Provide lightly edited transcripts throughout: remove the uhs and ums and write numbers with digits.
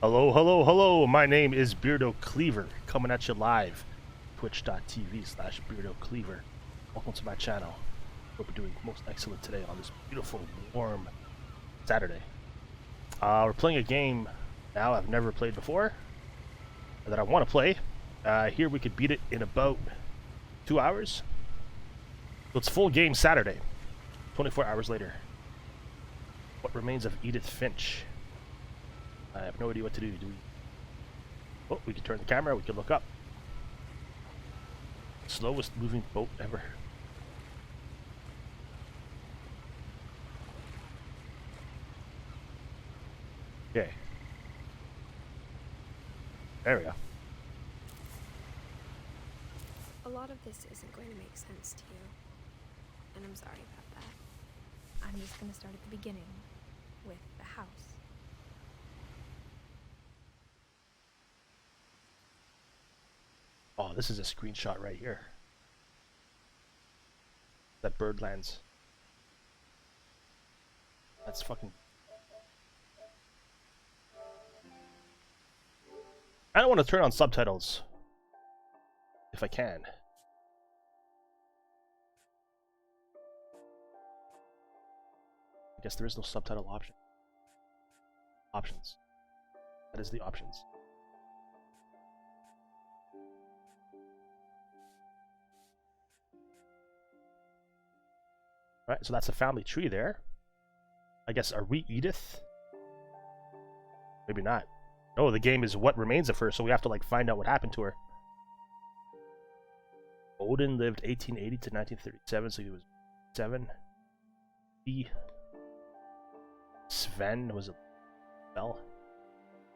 Hello, hello, hello. My name is Beardo Cleaver, coming at you live. Twitch.tv/Beardo Cleaver. Welcome to my channel. Hope you're doing most excellent today on this beautiful, warm Saturday. We're playing a game now I've never played before, that I want to play. Here we could beat it in about 2 hours. So it's full game Saturday, 24 hours later. What remains of Edith Finch? I have no idea what to do. Oh, we can turn the camera, we can look up. Slowest moving boat ever. Okay. There we go. A lot of this isn't going to make sense to you, and I'm sorry about that. I'm just going to start at the beginning, with the house. Oh, this is a screenshot right here. That bird lands. That's fucking... I don't want to turn on subtitles. If I can. I guess there is no subtitle option. Options. That is the options. Right, so that's a family tree there. I guess, are we Edith? Maybe not. Oh, the game is what remains of her, so we have to like find out what happened to her. Odin lived 1880 to 1937, so he was 7. Sven was a Bell.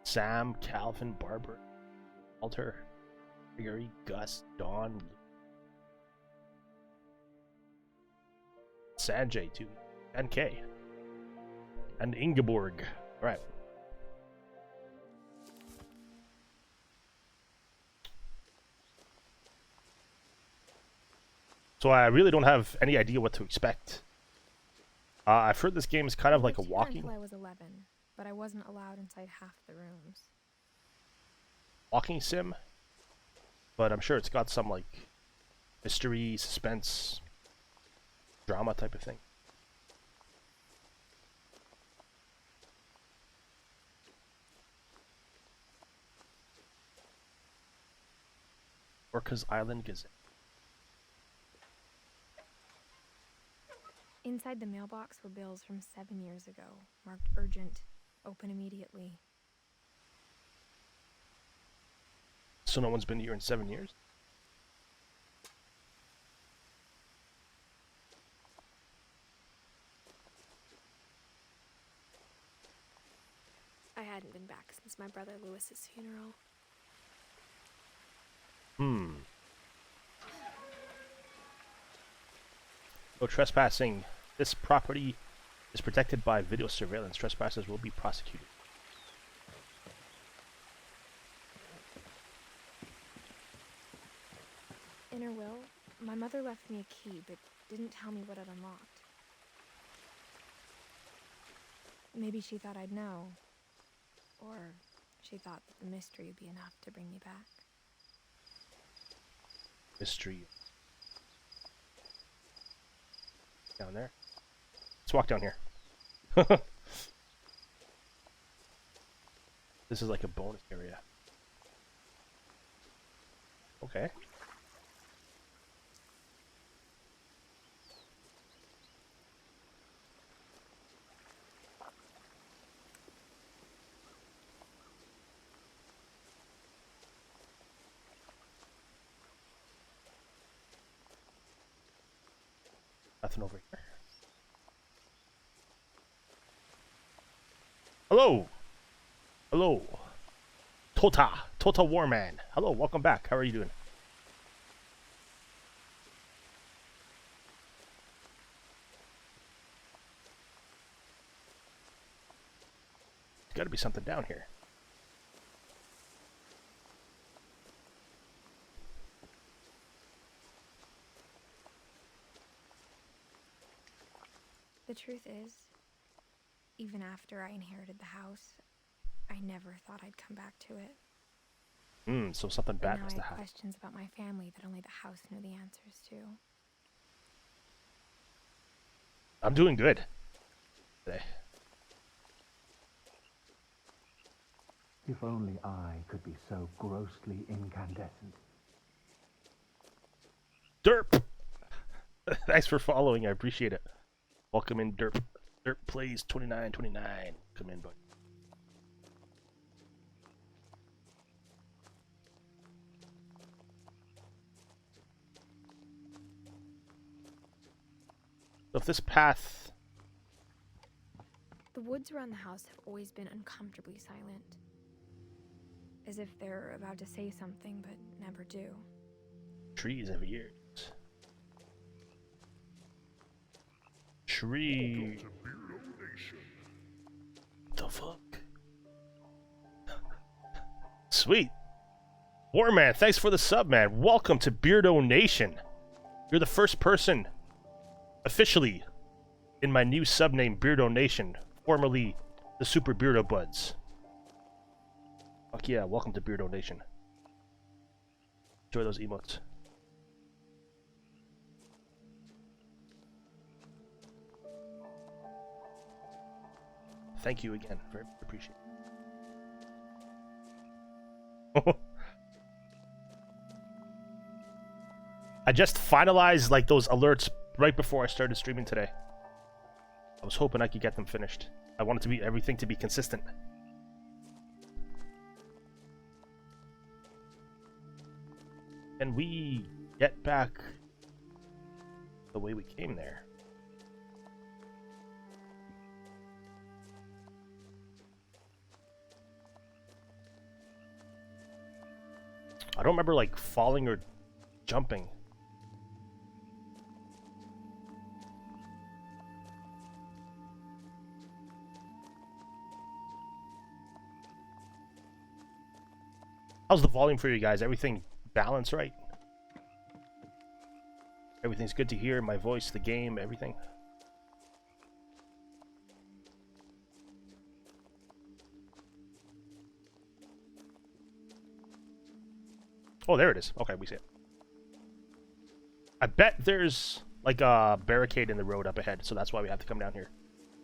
Sam, Calvin, Barbara, Walter, Gregory, Gus, Don, Sanjay too, and Kay, and Ingeborg. All right. So I really don't have any idea what to expect. I've heard this game is kind of like a walking... Until I was 11, but I wasn't allowed inside half the rooms. Walking sim? But I'm sure it's got some, like, mystery, suspense, drama type of thing. Orca's Island Gazette. Inside the mailbox were bills from 7 years ago, marked urgent, open immediately. So no one's been here in 7 years? I hadn't been back since my brother Lewis's funeral. No trespassing. This property is protected by video surveillance. Trespassers will be prosecuted. In her will, my mother left me a key, but didn't tell me what it unlocked. Maybe she thought I'd know. Or she thought that the mystery would be enough to bring me back. Mystery. Down there. Let's walk down here. This is like a bonus area. Okay. Nothing over here. Hello! Hello! Tota Warman. Hello, welcome back. How are you doing? There's gotta be something down here. The truth is, even after I inherited the house, I never thought I'd come back to it. So something But bad now must I have have happened. questions about my family that only the house knew the answers to. I'm doing good today. If only I could be so grossly incandescent. Derp! Thanks for following, I appreciate it. Welcome in, Derp. Derp plays 2929. Come in, buddy. So if this path... The woods around the house have always been uncomfortably silent. As if they're about to say something, but never do. Trees have ears. Tree. The fuck? Sweet. Warman, thanks for the sub, man. Welcome to Beardo Nation. You're the first person officially in my new sub name, Beardo Nation, formerly the Super Beardo Buds. Fuck yeah, welcome to Beardo Nation. Enjoy those emotes. Thank you again. Very appreciate it. I just finalized like those alerts right before I started streaming today. I was hoping I could get them finished. I wanted to be everything to be consistent. And we get back the way we came there. I don't remember like falling or jumping. How's the volume for you guys? Everything balanced right? Everything's good to hear? My voice, the game, everything? Oh, there it is. Okay, we see it. I bet there's like a barricade in the road up ahead, so that's why we have to come down here.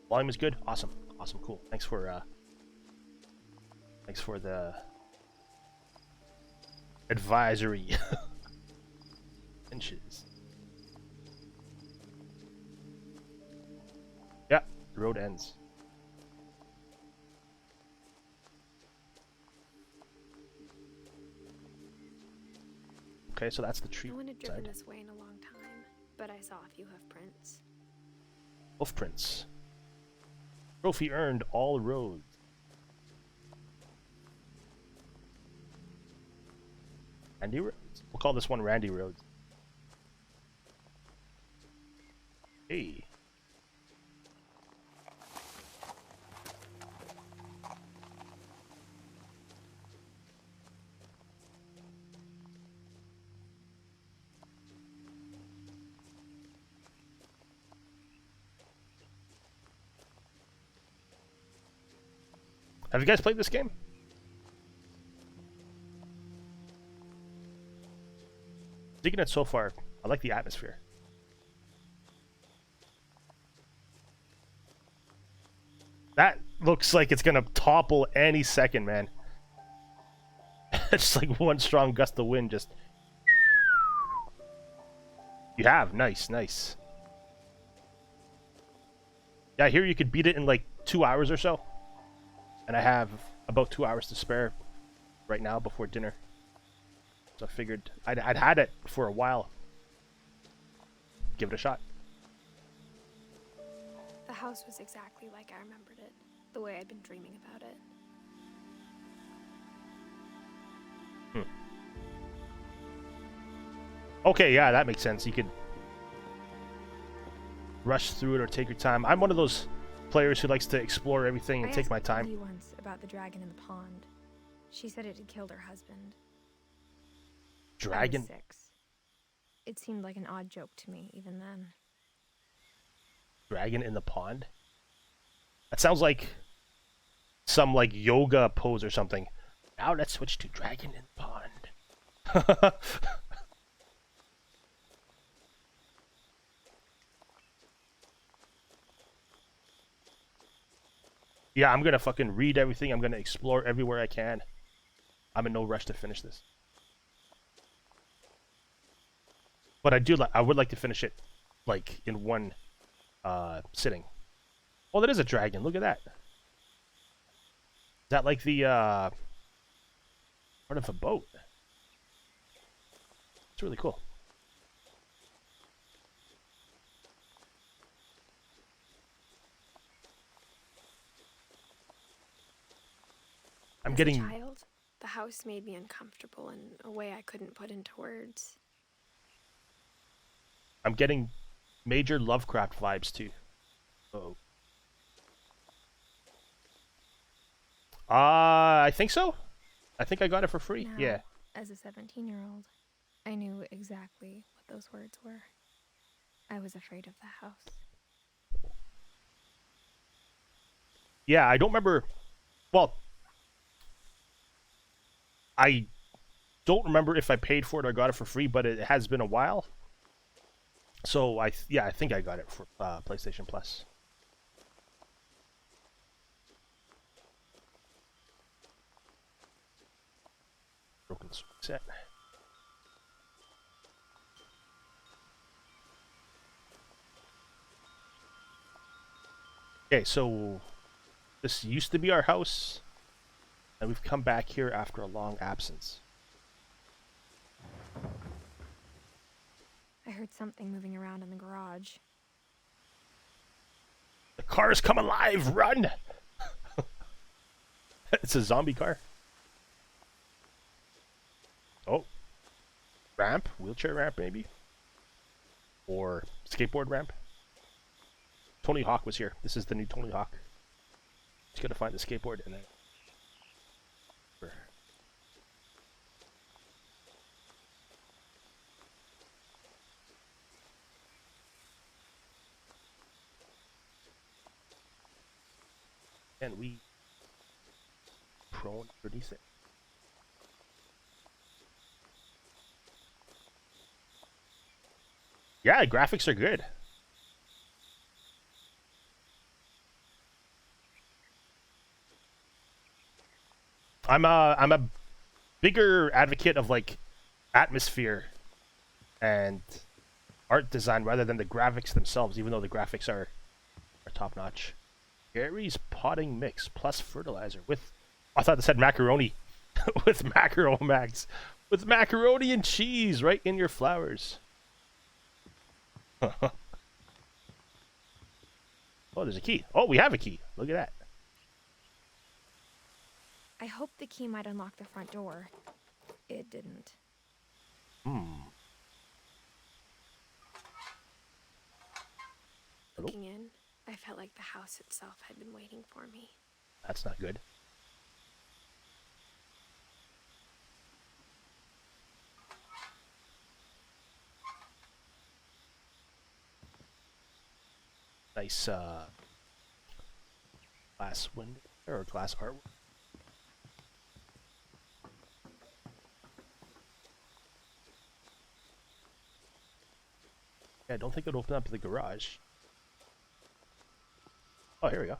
Volume is good? Awesome. Awesome, cool. Thanks for the advisory. Inches. Yeah, the road ends. Okay, so that's the tree. No one had driven side. this way in a long time, but I saw a few hoof prints. Hoof prints. Trophy earned all roads. Randy Roads? We'll call this one Randy Roads. Hey. Have you guys played this game? Digging it so far. I like the atmosphere. That looks like it's gonna topple any second, man. It's like one strong gust of wind just... You have. Nice, nice. Yeah, I hear you could beat it in like 2 hours or so. And I have about 2 hours to spare right now before dinner. So I figured I'd had it for a while. Give it a shot. The house was exactly like I remembered it, the way I'd been dreaming about it. Okay, yeah, that makes sense. You could rush through it or take your time. I'm one of those players who likes to explore everything and take my I asked time. Edie once about the dragon in the pond. She said it had killed her husband. I Dragon? was 6. It seemed like an odd joke to me, even then. Dragon in the pond? That sounds like some like yoga pose or something. Now let's switch to dragon in pond. Yeah, I'm gonna fucking read everything. I'm gonna explore everywhere I can. I'm in no rush to finish this. But I would like to finish it like in one sitting. Oh, that is a dragon. Look at that. Is that like the part of a boat? It's really cool. I'm As getting a child, the house made me uncomfortable in a way I couldn't put into words. major Lovecraft vibes too. Oh. I think so. I think I got it for free. Now, Yeah. as a 17-year-old, I knew exactly what those words were. I was afraid of the house. Yeah, I don't remember. Well, I don't remember if I paid for it or got it for free, but it has been a while. So I think I got it for PlayStation Plus. Broken swing set. Okay, so this used to be our house, and we've come back here after a long absence. I heard something moving around in the garage. The car's come alive! Run! It's a zombie car. Oh. Ramp? Wheelchair ramp, maybe? Or skateboard ramp? Tony Hawk was here. This is the new Tony Hawk. Just gotta find the skateboard and then... And we... Prone 36. Yeah, graphics are good. I'm a bigger advocate of like atmosphere and art design rather than the graphics themselves, even though the graphics are top notch. Gary's potting mix plus fertilizer with I thought this said macaroni with Max with macaroni and cheese right in your flowers. Oh, there's a key. Oh, we have a key. Look at that. I hoped the key might unlock the front door. It didn't. Hmm. Looking in, I felt like the house itself had been waiting for me. That's not good. Nice glass window or glass artwork. Yeah, I don't think it'll open up the garage. Oh, here we go.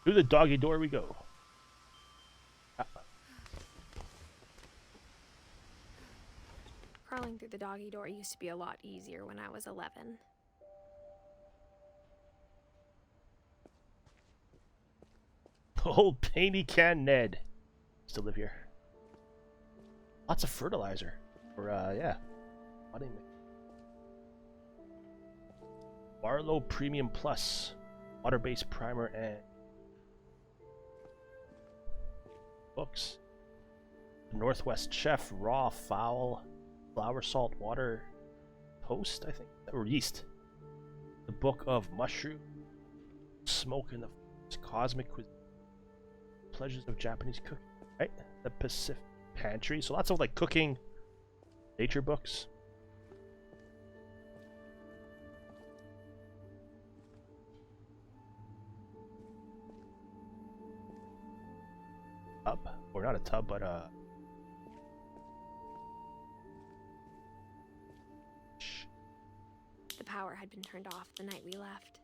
Through the doggy door we go. Ah. Crawling through the doggy door used to be a lot easier when I was 11. Old Painty Can Ned. Still live here. Lots of fertilizer. Or, yeah. Potting mix. Barlow Premium Plus. Water-based primer and books. Northwest Chef, raw, fowl, flour, salt, water, toast, I think, or yeast. The Book of Mushroom, Smoke in the Cosmic Cuisine, Pleasures of Japanese Cooking, right? The Pacific Pantry. So lots of like cooking, nature books. tub, or not a tub, but a The power had been turned off the night we left.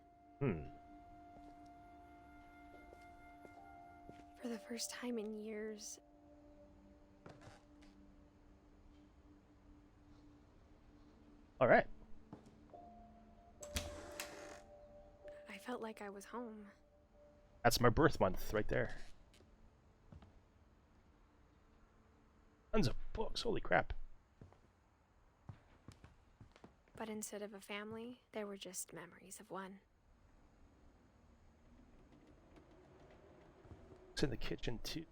For the first time in years, All right. I felt like I was home. That's my birth month right there. Tons of books. Holy crap. But instead of a family, there were just memories of one. It's in the kitchen too.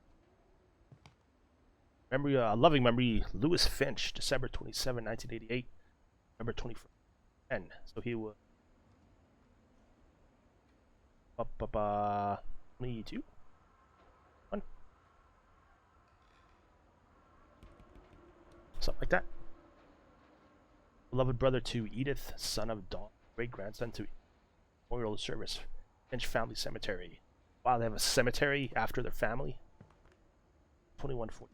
Memory, loving memory. Lewis Finch, December 27, 1988. November 21st, 10. So he was 22? 1? Something like that. Beloved brother to Edith, son of Dawn. Great grandson to Memorial Service. Finch Family Cemetery. Wow, they have a cemetery after their family. 2140.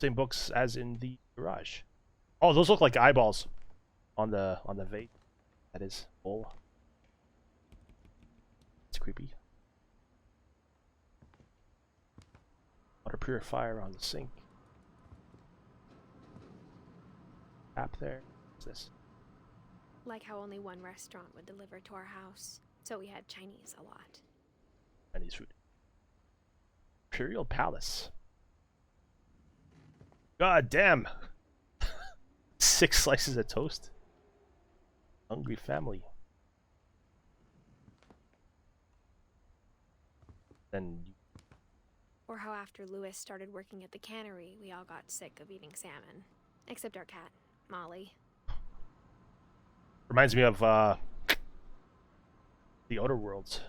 Same books as in the garage. Oh, those look like eyeballs on the vase. That is full. It's creepy. Water purifier on the sink. Tap there. What's this? Like how only one restaurant would deliver to our house, so we had Chinese a lot. Chinese food. Imperial Palace. God damn. 6 slices of toast. Hungry family. Then Or how after Lewis started working at the cannery, we all got sick of eating salmon. Except our cat, Molly. reminds me of the Outer Worlds.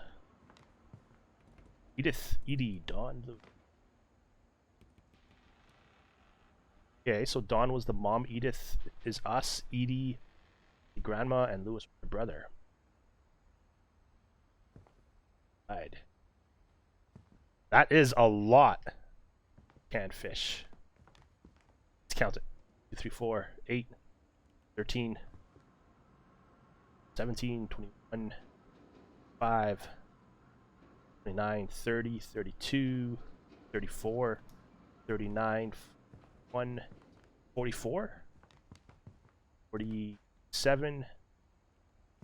Edie, Dawn. Okay, so Dawn was the mom. Edith is us. Edie, the grandma, and Lewis, the brother. Died. That is a lot. Canned fish. Let's count it. 2, 3, 4, 8, 13, 17, 21, 5, 29, 30, 32, 34, 39, 1, 44, 47,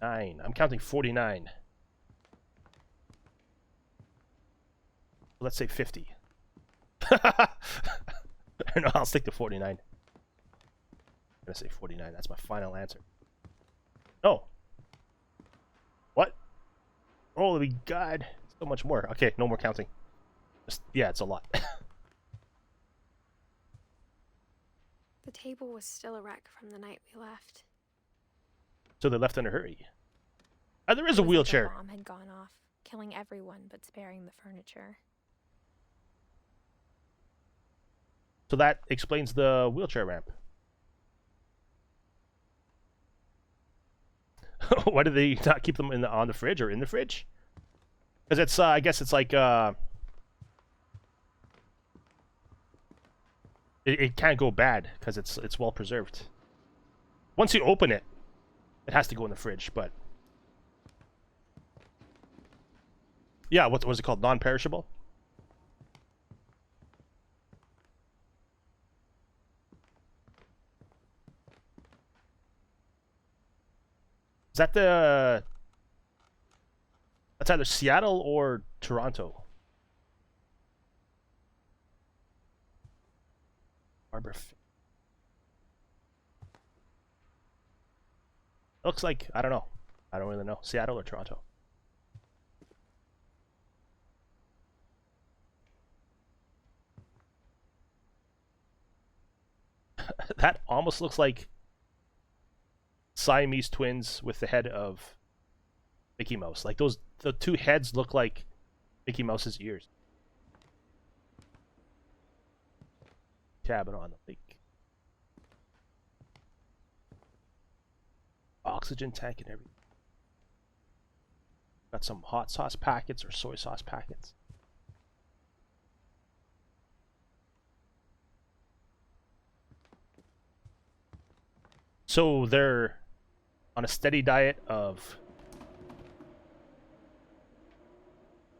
9. I'm counting 49. Let's say 50. No, I'll stick to 49. I'm gonna say 49. That's my final answer. No. What? Holy God. So much more. Okay, no more counting. Just, yeah, it's a lot. The table was still a wreck from the night we left. So they left in a hurry. There is a It was like wheelchair. A bomb had gone off, killing everyone but sparing the furniture. So that explains the wheelchair ramp. Why did they not keep them on the fridge or in the fridge? Because it's I guess it's like it can't go bad because it's well preserved. Once you open it, it has to go in the fridge. But yeah, what was it called? Non-perishable. Is that the... That's either Seattle or Toronto. Harbor. Looks like, I don't know. I don't really know. Seattle or Toronto. That almost looks like Siamese twins with the head of Mickey Mouse. Like the two heads look like Mickey Mouse's ears. Cabin on the lake. Oxygen tank and everything. Got some hot sauce packets or soy sauce packets. So they're on a steady diet of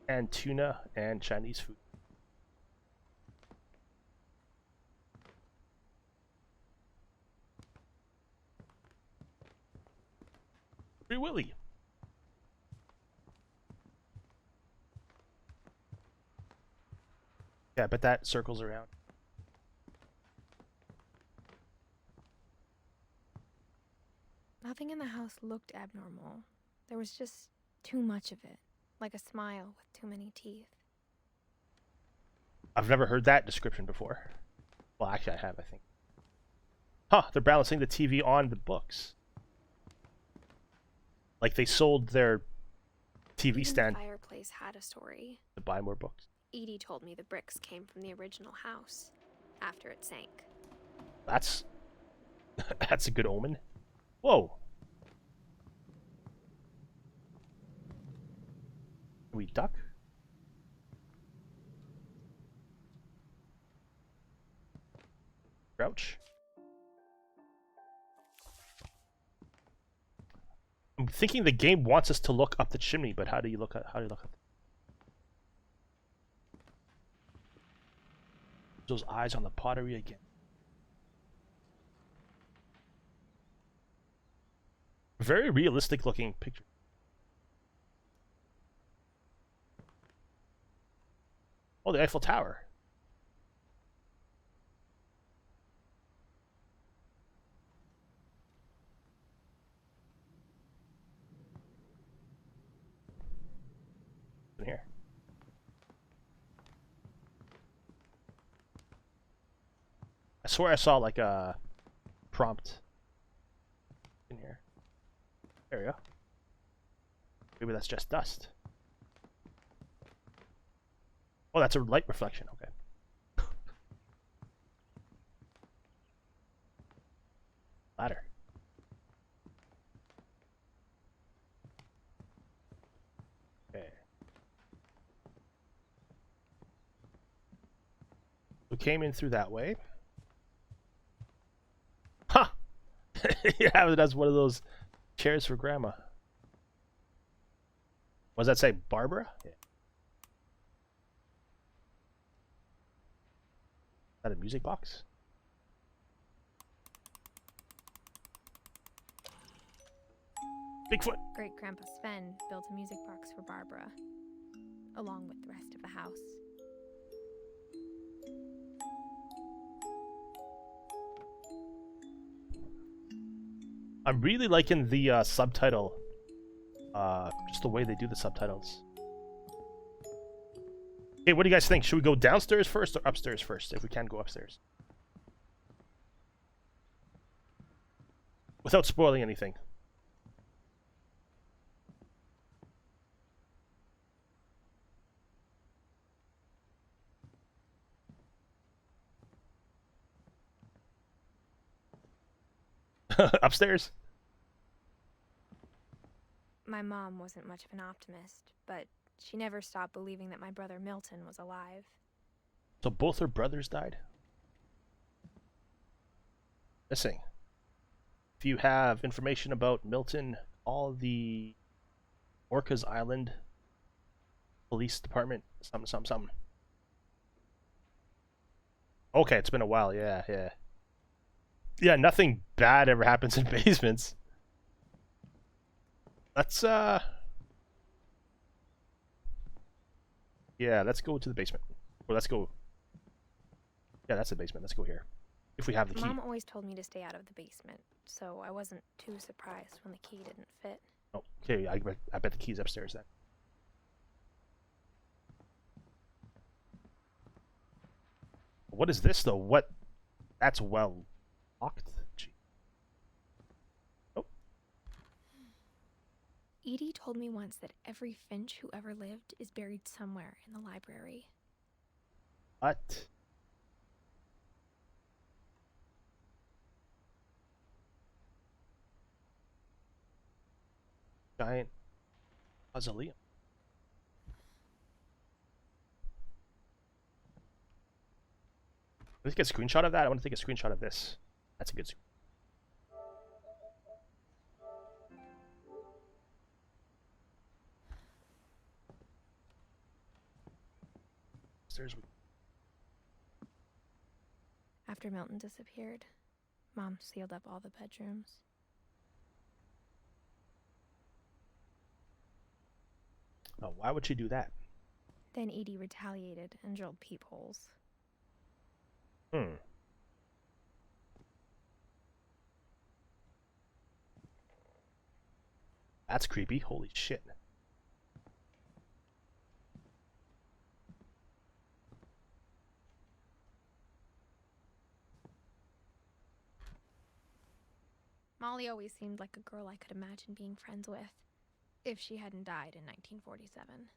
canned tuna and Chinese food. Free Willy. Yeah, but that circles around. Nothing in the house looked abnormal. There was just too much of it, like a smile with too many teeth. I've never heard that description before. Well, actually, I have, I think. Huh, they're balancing the TV on the books. Like they sold their TV Even stand the fireplace had a story. to buy more books. Edie told me the bricks came from the original house, after it sank. That's that's a good omen. Whoa. Can we duck? Crouch. I'm thinking the game wants us to look up the chimney, but how do you look up? Those eyes on the pottery again. Very realistic looking picture. Oh, the Eiffel Tower. In here. I swear I saw like a prompt in here. There we go. Maybe that's just dust. Oh, that's a light reflection. Okay. Ladder. Okay. We came in through that way. Huh! Yeah, that's one of those chairs for grandma. What does that say? Barbara? Yeah. Is that a music box? Bigfoot! Great Grandpa Sven built a music box for Barbara, along with the rest of the house. I'm really liking the subtitle. Just the way they do the subtitles. Hey, what do you guys think? Should we go downstairs first or upstairs first? If we can go upstairs. Without spoiling anything. Upstairs? My mom wasn't much of an optimist, but she never stopped believing that my brother Milton was alive. So both her brothers died? Missing. If you have information about Milton, all the Orcas Island Police Department, something. Okay, it's been a while, yeah. Yeah, nothing bad ever happens in basements. Let's, yeah, let's go to the basement. Or let's go... Yeah, that's the basement. Let's go here. If we have the key. Mom always told me to stay out of the basement, so I wasn't too surprised when the key didn't fit. Oh, okay, I bet the key's upstairs then. What is this, though? What? That's well locked. Gee. Oh. Edie told me once that every Finch who ever lived is buried somewhere in the library. What? Giant mausoleum. Let's take a screenshot of that. I want to take a screenshot of this. That's a good screenshot. Stairs. After Milton disappeared, Mom sealed up all the bedrooms. Oh, why would she do that? Then Edie retaliated and drilled peepholes. Hmm. That's creepy. Holy shit. Molly always seemed like a girl I could imagine being friends with, if she hadn't died in 1947.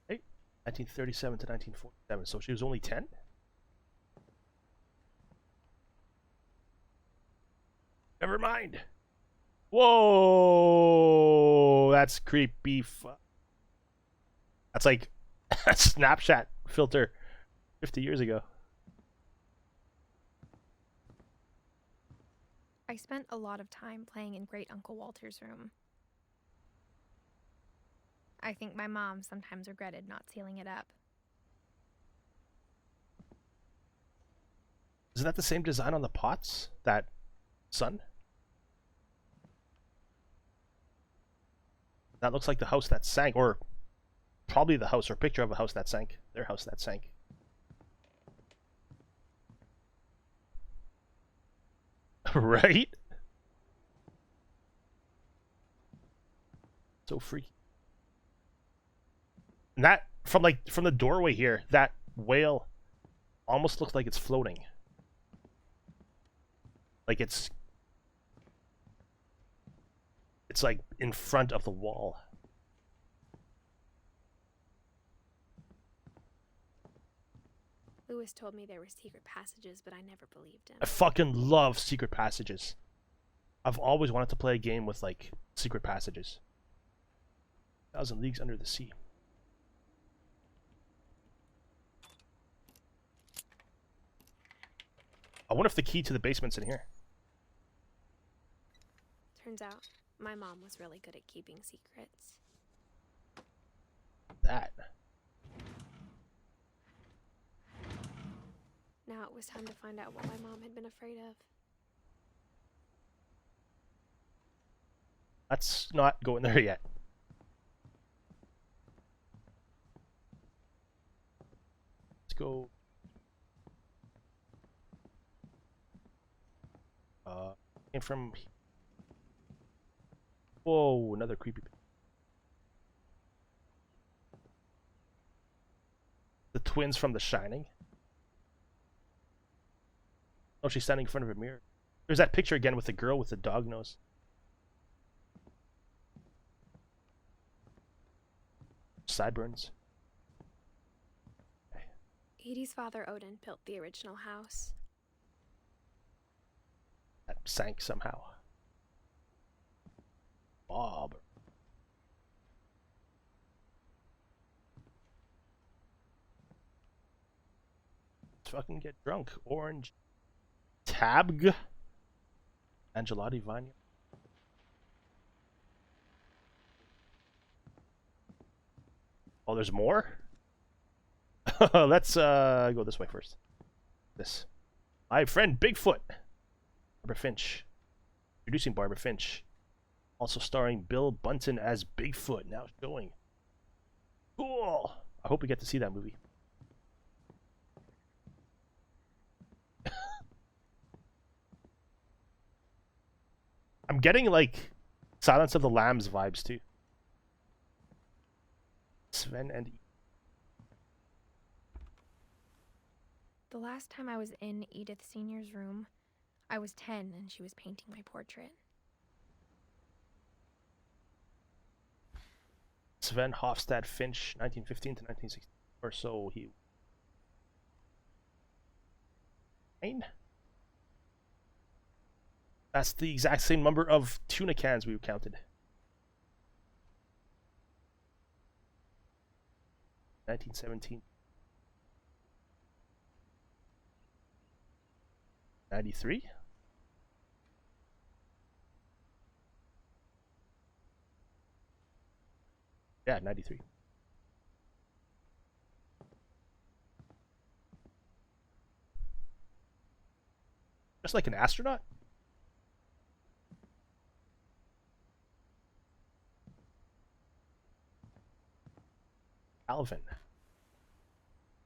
Hey, 1937 to 1947. So she was only 10? Never mind. Whoa, that's creepy. That's like a Snapchat filter 50 years ago. I spent a lot of time playing in Great Uncle Walter's room. I think my mom sometimes regretted not sealing it up. Isn't that the same design on the pots? That sun? That looks like the house that sank, or probably the house or picture of a house that sank. Their house that sank. Right? So freaky. And that from the doorway here, that whale almost looks like it's floating. Like it's like in front of the wall. Lewis told me there were secret passages, but I never believed him. I fucking love secret passages. I've always wanted to play a game with like secret passages. 1,000 Leagues Under the Sea. I wonder if the key to the basement's in here. Turns out, my mom was really good at keeping secrets. That. Now it was time to find out what my mom had been afraid of. Let's not go in there yet. Let's go. Came from. Whoa, another creepy. The twins from The Shining. Oh, she's standing in front of a mirror. There's that picture again with the girl with the dog nose. Sideburns. Okay. Edie's father, Odin, built the original house. That sank somehow. Bob. Let's fucking get drunk. Orange. Tabg. Angelotti Vanya. Oh, there's more? Let's go this way first. This. My friend Bigfoot. Barbara Finch. Introducing Barbara Finch. Also starring Bill Bunton as Bigfoot. Now showing. Cool. I hope we get to see that movie. I'm getting like Silence of the Lambs vibes too. Sven and The last time I was in Edith Sr.'s room, I was 10 and she was painting my portrait. Sven Hofstad Finch, 1915 to 1960 or so. He. Nine? That's the exact same number of tuna cans we counted. 1917. 93? Yeah, 93. Just like an astronaut? Alvin.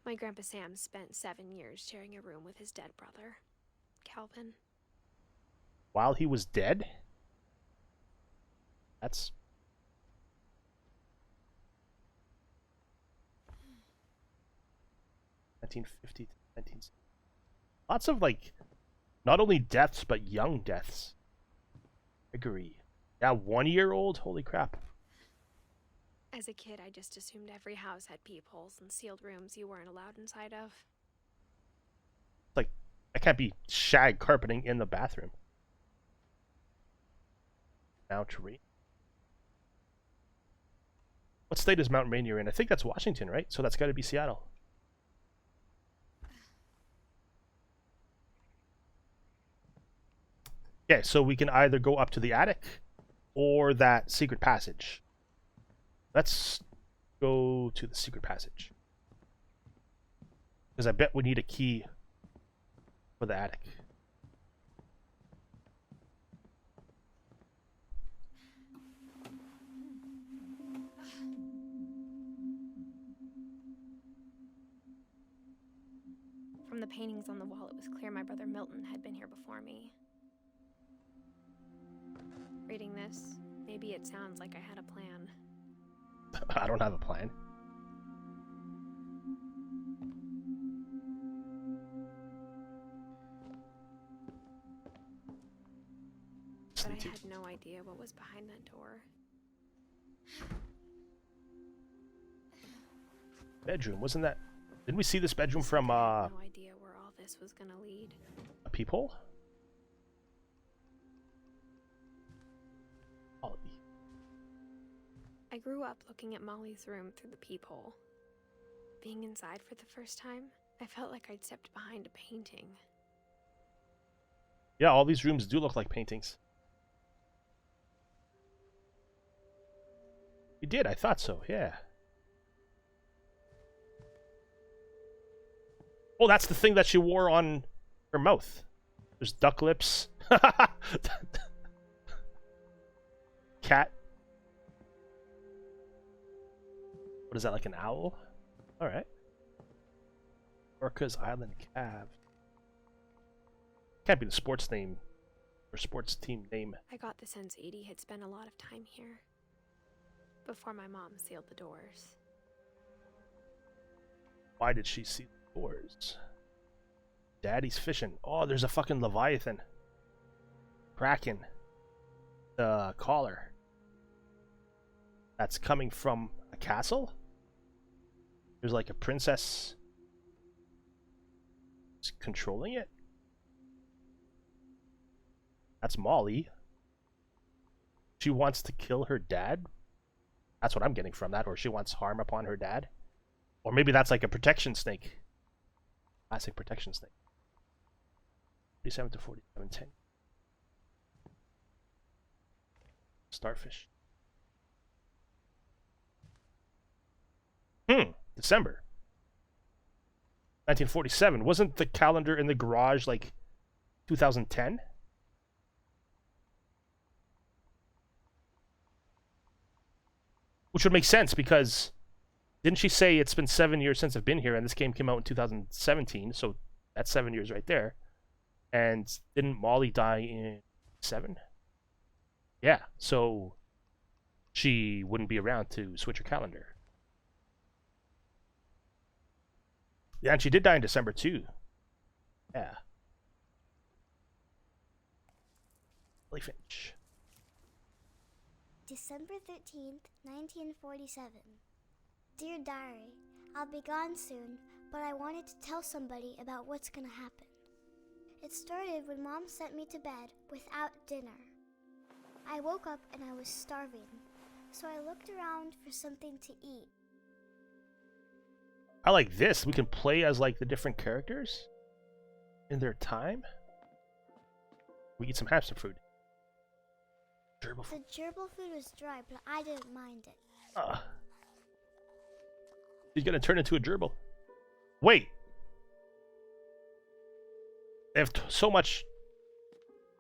My Grandpa Sam spent 7 years sharing a room with his dead brother, Calvin. While he was dead? That's... 1950 to 1960. Lots of, like, not only deaths, but young deaths. Gregory. Yeah, 1-year-old? Holy crap. As a kid, I just assumed every house had peepholes and sealed rooms you weren't allowed inside of. Like, I can't be shag carpeting in the bathroom. Mount Rainier. What state is Mount Rainier in? I think that's Washington, right? So that's got to be Seattle. Okay, so we can either go up to the attic or that secret passage. Let's go to the secret passage. Because I bet we need a key for the attic. From the paintings on the wall, it was clear my brother Milton had been here before me. Reading this, maybe it sounds like I had a plan. I don't have a plan. But I had no idea what was behind that door. Bedroom, wasn't that... Didn't we see this bedroom from, I had no idea where all this was gonna lead. a peephole? Ollie. I grew up looking at Molly's room through the peephole. Being inside for the first time, I felt like I'd stepped behind a painting. Yeah, all these rooms do look like paintings. You did, I thought so, yeah. Oh, that's the thing that she wore on her mouth. There's duck lips. Cat. What is that, like an owl? Alright. Orca's Island Cave. Can't be the sports name or sports team name. I got the sense Edie had spent a lot of time here. Before my mom sealed the doors. Why did she see the doors? Daddy's fishing. Oh, there's a fucking Leviathan. Kraken. The collar. That's coming from a castle? There's like a princess controlling it? That's Molly. She wants to kill her dad? That's what I'm getting from that. Or she wants harm upon her dad? Or maybe that's like a protection snake. Classic protection snake. 37 to 47, 10. Starfish. December 1947. Wasn't the calendar in the garage like 2010? Which would make sense because didn't she say it's been 7 years since I've been here and this game came out in 2017, so that's 7 years right there. And didn't Molly die in 7? Yeah, so she wouldn't be around to switch her calendar. Yeah, and she did die in December too. Yeah. Edith Finch. December 13th, 1947. Dear Diary, I'll be gone soon, but I wanted to tell somebody about what's gonna happen. It started when Mom sent me to bed without dinner. I woke up and I was starving, so I looked around for something to eat. I like this. We can play as like the different characters in their time. We eat some hamster food. Gerbil food. The gerbil food was dry, but I didn't mind it. He's gonna turn into a gerbil. Wait. They have so much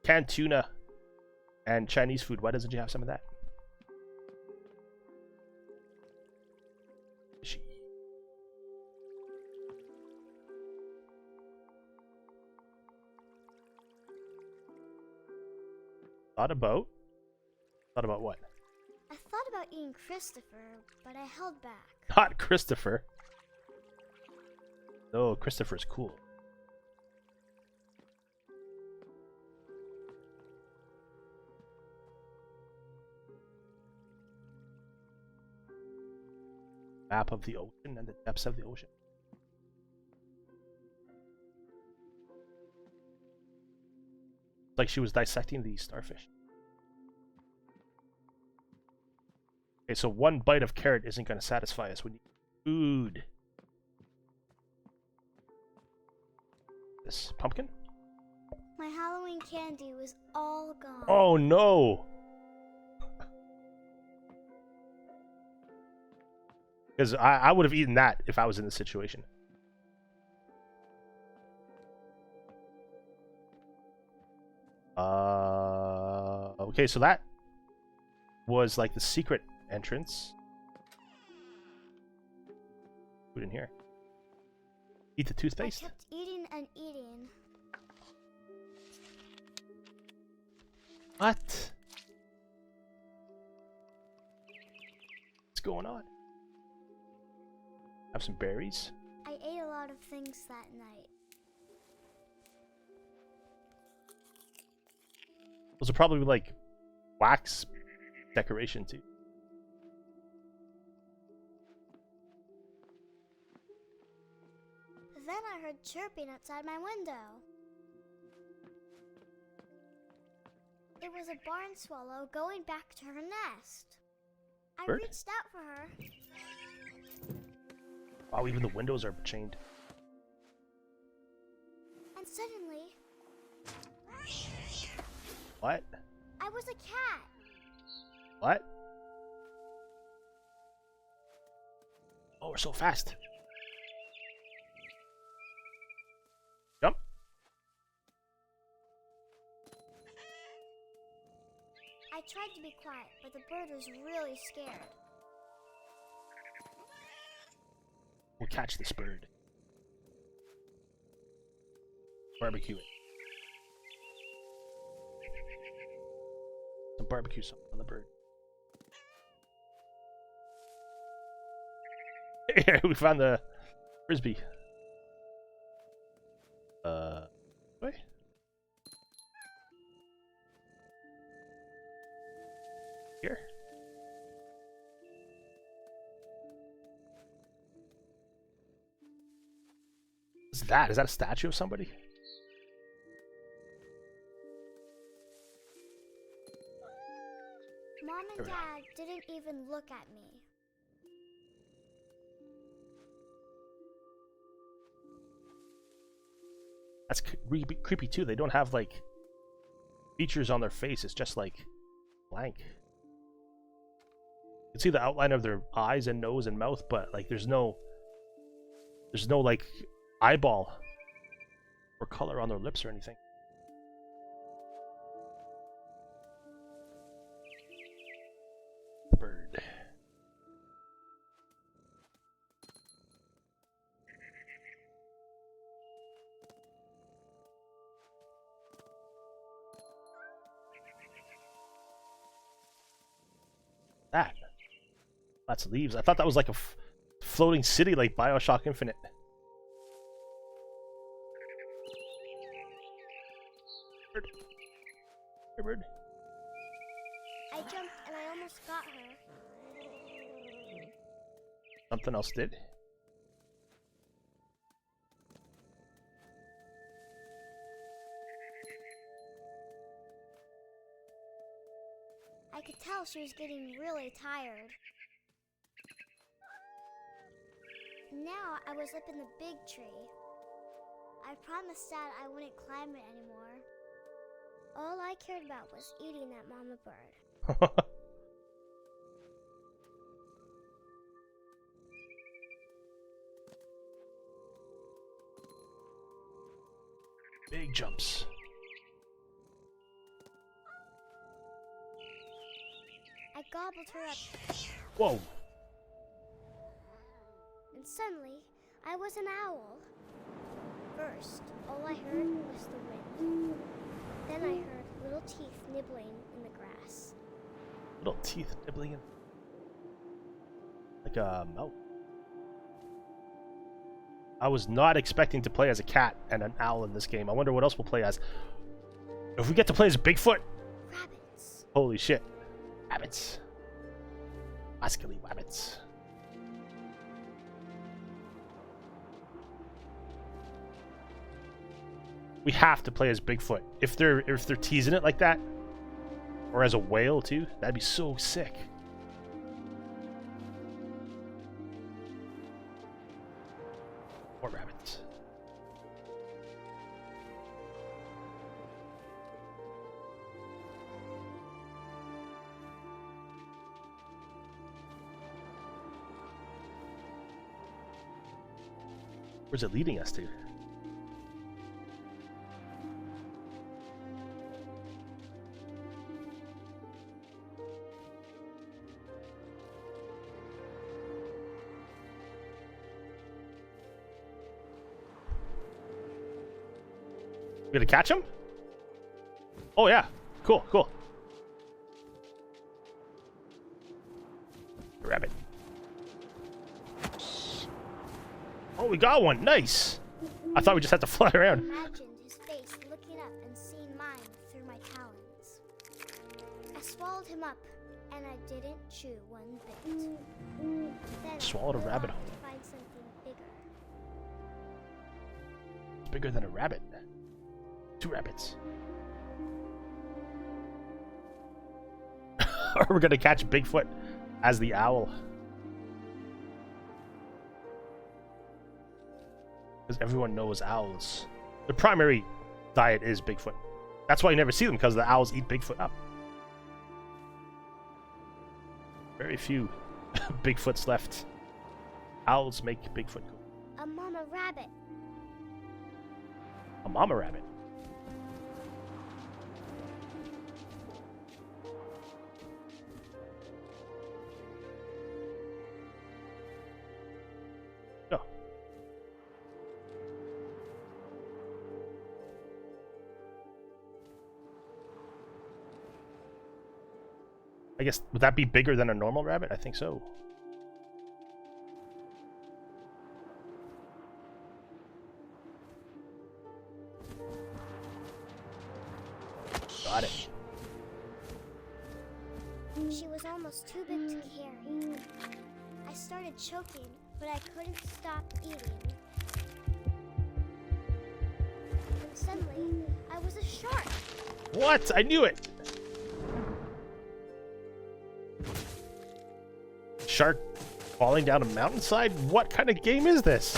canned tuna and Chinese food. Why doesn't you have some of that? Thought about what? I thought about eating Christopher, but I held back. Not Christopher. No, Christopher's cool. Map of the ocean and the depths of the ocean. Like she was dissecting the starfish. Okay, so one bite of carrot isn't going to satisfy us. We need food. This pumpkin? My Halloween candy was all gone. Oh no! Because I would have eaten that if I was in this situation. Okay, so that was like the secret entrance. Food in here. Eat the toothpaste. I kept eating and eating. What? What's going on? Have some berries. I ate a lot of things that night. Those are probably like wax decoration too. Then I heard chirping outside my window. It was a barn swallow going back to her nest. I Bird? reached out for her. Wow, even the windows are chained. And suddenly, What? I was a cat. What? Oh, we're so fast. Jump. I tried to be quiet, but the bird was really scared. We'll catch this bird. Barbecue it. Some barbecue sauce on the bird. Here, we found the frisbee. Wait. Here. What's that? Is that a statue of somebody? Mom and Dad didn't even look at me. That's creepy too. They don't have like features on their face. It's just like blank. You can see the outline of their eyes and nose and mouth, but like there's no like eyeball or color on their lips or anything. The bird. That. That's leaves. I thought that was like a floating city like BioShock Infinite. Bird. Hey, bird. I jumped and I almost got her. Something else did. I could tell she was getting really tired. Now I was up in the big tree. I promised Dad I wouldn't climb it anymore. All I cared about was eating that mama bird. Big jumps. I gobbled her up, Whoa. and suddenly I was an owl. First, all I heard was the wind. Then I heard little teeth nibbling in the grass. Little teeth nibbling in. Like a mouth. I was not expecting to play as a cat and an owl in this game. I wonder what else we'll play as. If we get to play as Bigfoot. Rabbits. Holy shit. Rabbits. Muscly rabbits. We have to play as Bigfoot. If they're teasing it like that, or as a whale too, that'd be so sick. Or rabbits. Where's it leading us to? We gonna catch him? Oh yeah, cool, cool. Rabbit. Oh, we got one. Nice. I thought we just had to fly around. Imagined his face looking up and seeing mine through my talons. I swallowed him up, and I didn't chew one bit. Then Swallowed a I flew rabbit off whole. to find something bigger. It's bigger than a rabbit. 2 rabbits. Or we're gonna catch Bigfoot as the owl. Because everyone knows owls. The primary diet is Bigfoot. That's why you never see them, because the owls eat Bigfoot up. Very few Bigfoots left. Owls make Bigfoot cool. A mama rabbit. A mama rabbit. Go. I guess, would that be bigger than a normal rabbit? I think so. Got it. She was almost too big to carry. I started choking, but I couldn't stop eating. And suddenly, I was a shark. What? I knew it! Shark falling down a mountainside? What kind of game is this?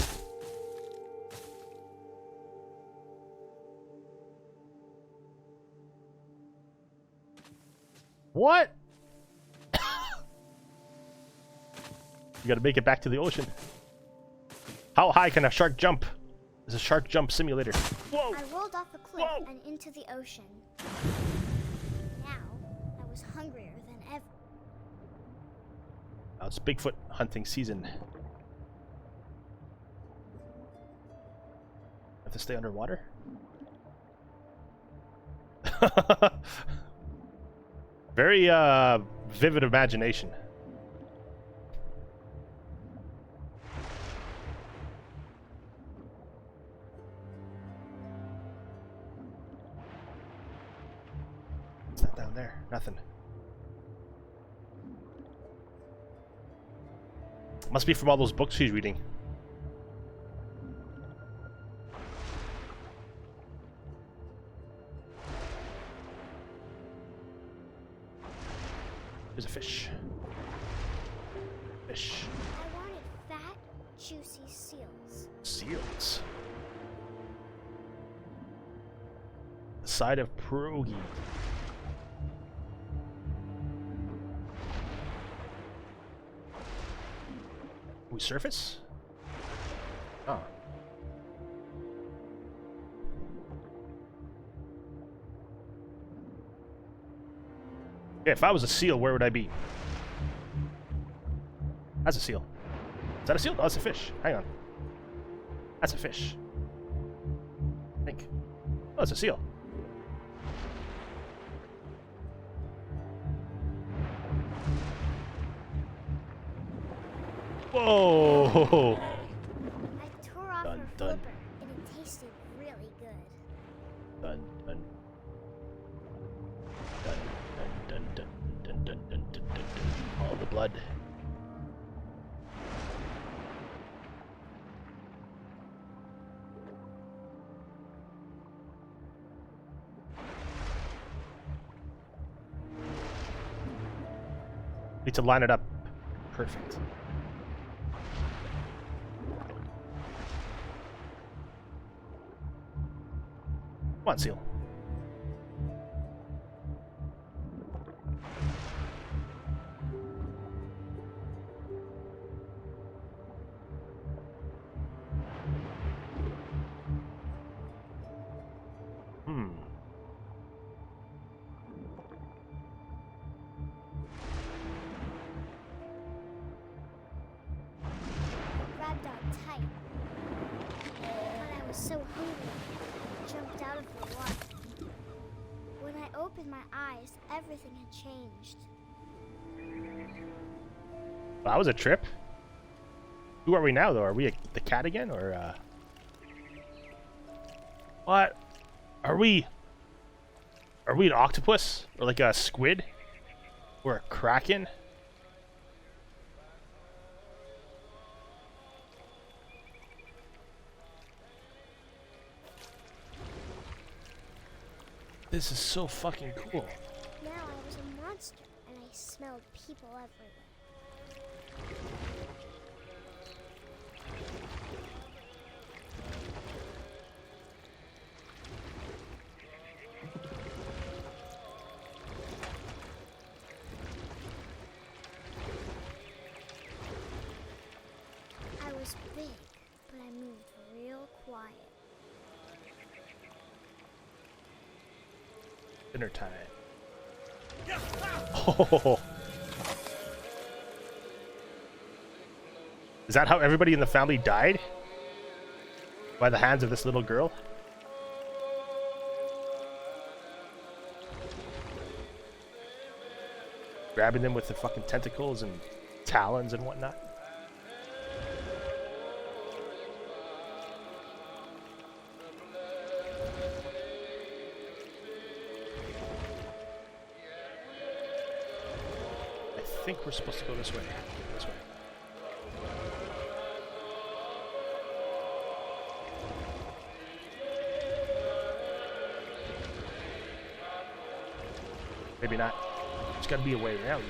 What? You gotta make it back to the ocean. How high can a shark jump? There's a shark jump simulator. Whoa! I rolled off a cliff Whoa. and into the ocean. Now, I was hungrier than ever. Now it's Bigfoot hunting season. Have to stay underwater? Very vivid imagination. What's that down there? Nothing. Must be from all those books she's reading. There's a fish. Fish. I wanted fat, juicy seals. Seals. The side of pierogi. We surface? Oh. Yeah, if I was a seal, where would I be? That's a seal. Is that a seal? No, that's a fish. Hang on. That's a fish. I think. Oh, it's a seal. Whoa! I tore off Dun, her dun. flipper, and it tasted really good. Dun, dun. Dun, dun, dun, dun, dun, dun, dun, dun, dun, dun. All the blood. Need to line it up. Perfect. Come on, seal. Grabbed on tight. But I was so hungry, I jumped out of the water. When I opened my eyes, everything had changed. Well, that was a trip. Who are we now, though? Are we the cat again, or what? Are we an octopus, or like a squid, or a kraken? This is so fucking cool. Now I was a monster, and I smelled people everywhere. I was big, but I moved real quiet. Dinner time. Oh. Is that how everybody in the family died? By the hands of this little girl? Grabbing them with the fucking tentacles and talons and whatnot? I think we're supposed to go this way. This way. Maybe not. There's gotta be a way around.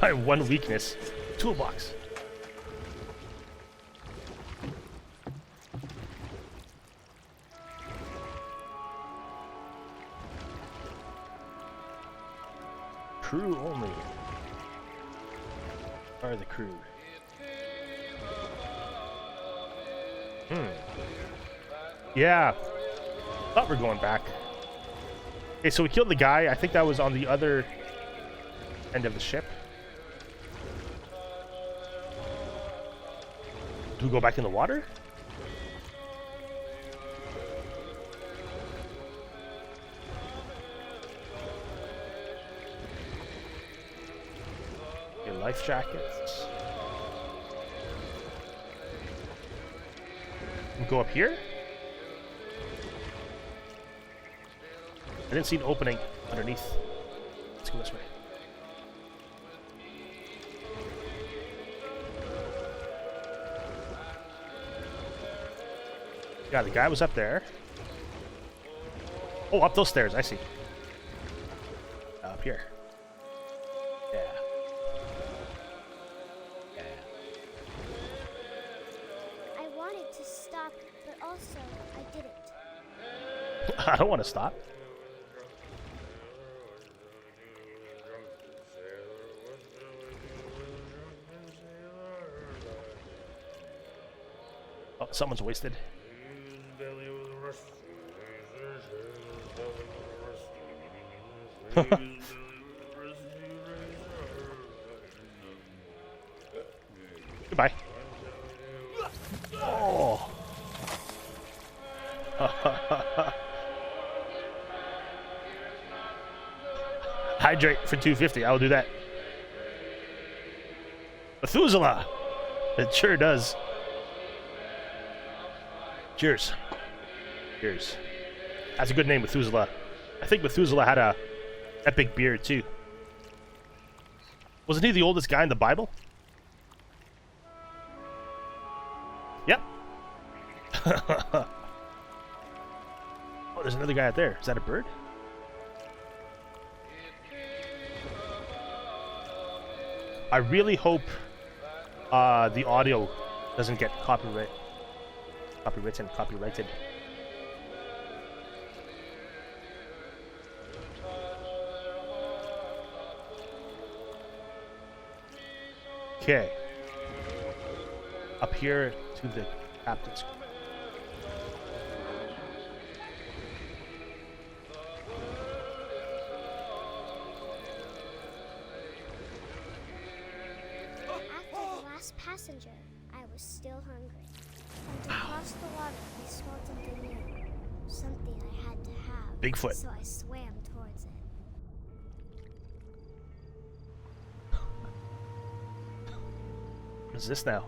My one weakness. Toolbox. Crew only. Are the crew. Yeah. Thought we're going back. Okay, so we killed the guy. I think that was on the other end of the ship. Do we go back in the water? Okay, life jackets. We go up here? I didn't see an opening underneath. Let's go this way. Yeah, the guy was up there. Oh, up those stairs. I see. Up here. Yeah. Yeah. I wanted to stop, but also I didn't. I don't want to stop. Oh, someone's wasted. Goodbye. Oh. Hydrate for 250. I will do that. Methuselah. It sure does. Cheers. Cheers. That's a good name, Methuselah. I think Methuselah had a epic beard too. Wasn't he the oldest guy in the Bible? Yep. Oh, there's another guy out there. Is that a bird? I really hope the audio doesn't get copyrighted. Okay. Up here to the captain's. After the last passenger, I was still hungry. And across the water, I smelled something new. Something I had to have. Bigfoot. So I swam towards it. What is this now?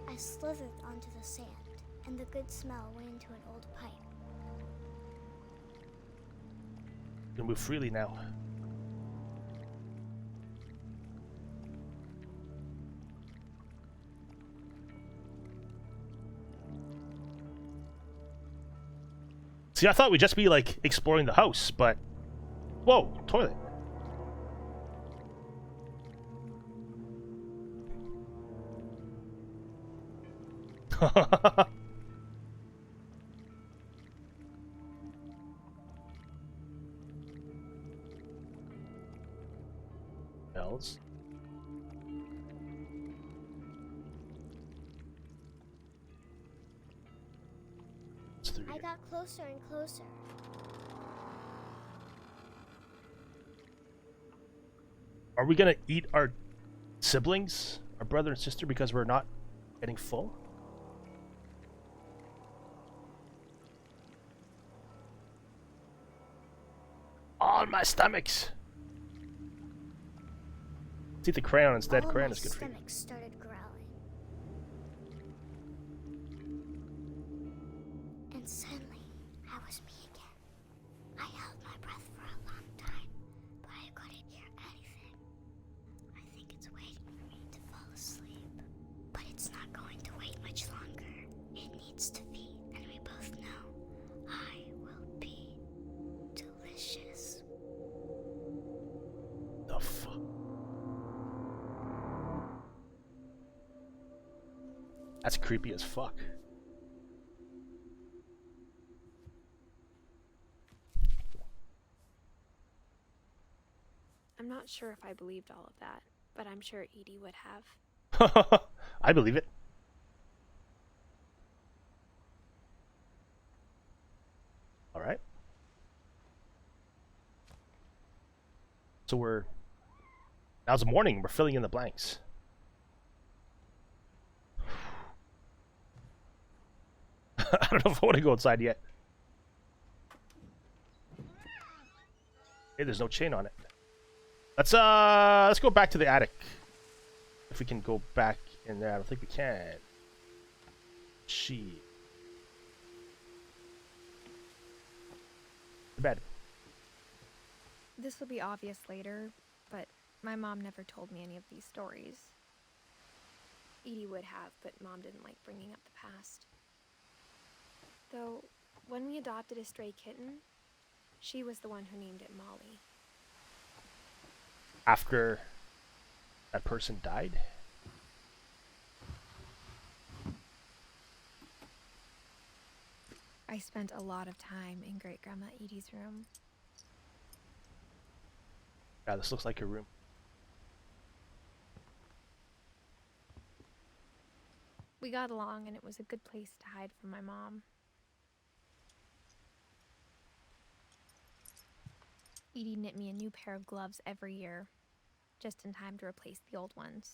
I slithered onto the sand, and the good smell went into an old pipe. You can move freely now. See, I thought we'd just be like exploring the house, but whoa, toilet. Bells. It's through I here. got closer and closer. Are we gonna eat our siblings, our brother and sister, because we're not getting full? On my stomachs. Let's eat the crayon instead. All Crayon my is good for you. stomach started growling. And suddenly, I was me again. I held my breath for a long time, but I couldn't hear anything. I think it's waiting for me to fall asleep. But it's not going to wait much longer. It needs to feed, and we both know I will be delicious. The fuck? That's creepy as fuck. I'm not sure if I believed all of that, but I'm sure Edie would have. I believe it. All right. So now's the morning. We're filling in the blanks. I don't know if I want to go outside yet. Hey, there's no chain on it. Let's go back to the attic. If we can go back in there, I don't think we can. She. The bed. This will be obvious later, but My mom never told me any of these stories. Edie would have, but Mom didn't like bringing up the past. Though, when we adopted a stray kitten, she was the one who named it Molly. After that person died? I spent a lot of time in Great-Grandma Edie's room. Yeah, this looks like your room. We got along, and it was a good place to hide from my mom. Edie knit me a new pair of gloves every year, just in time to replace the old ones.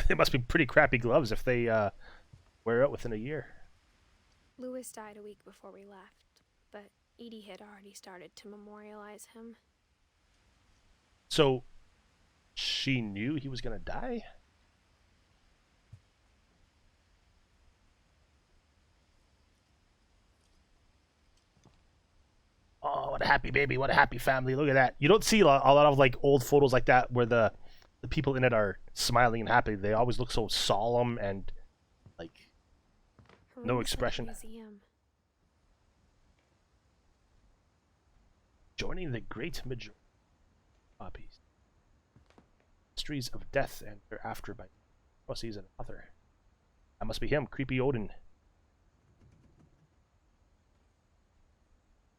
They must be pretty crappy gloves if they wear out within a year. Louis died a week before we left, but Edie had already started to memorialize him. So, she knew he was gonna die? Oh, what a happy baby, what a happy family. Look at that. You don't see a lot of like old photos like that where the people in it are smiling and happy. They always look so solemn and like Her no room's like a expression. museum. Joining the great majority of copies. Mysteries of Death and Thereafter by Pussies and author. That must be him, Creepy Odin.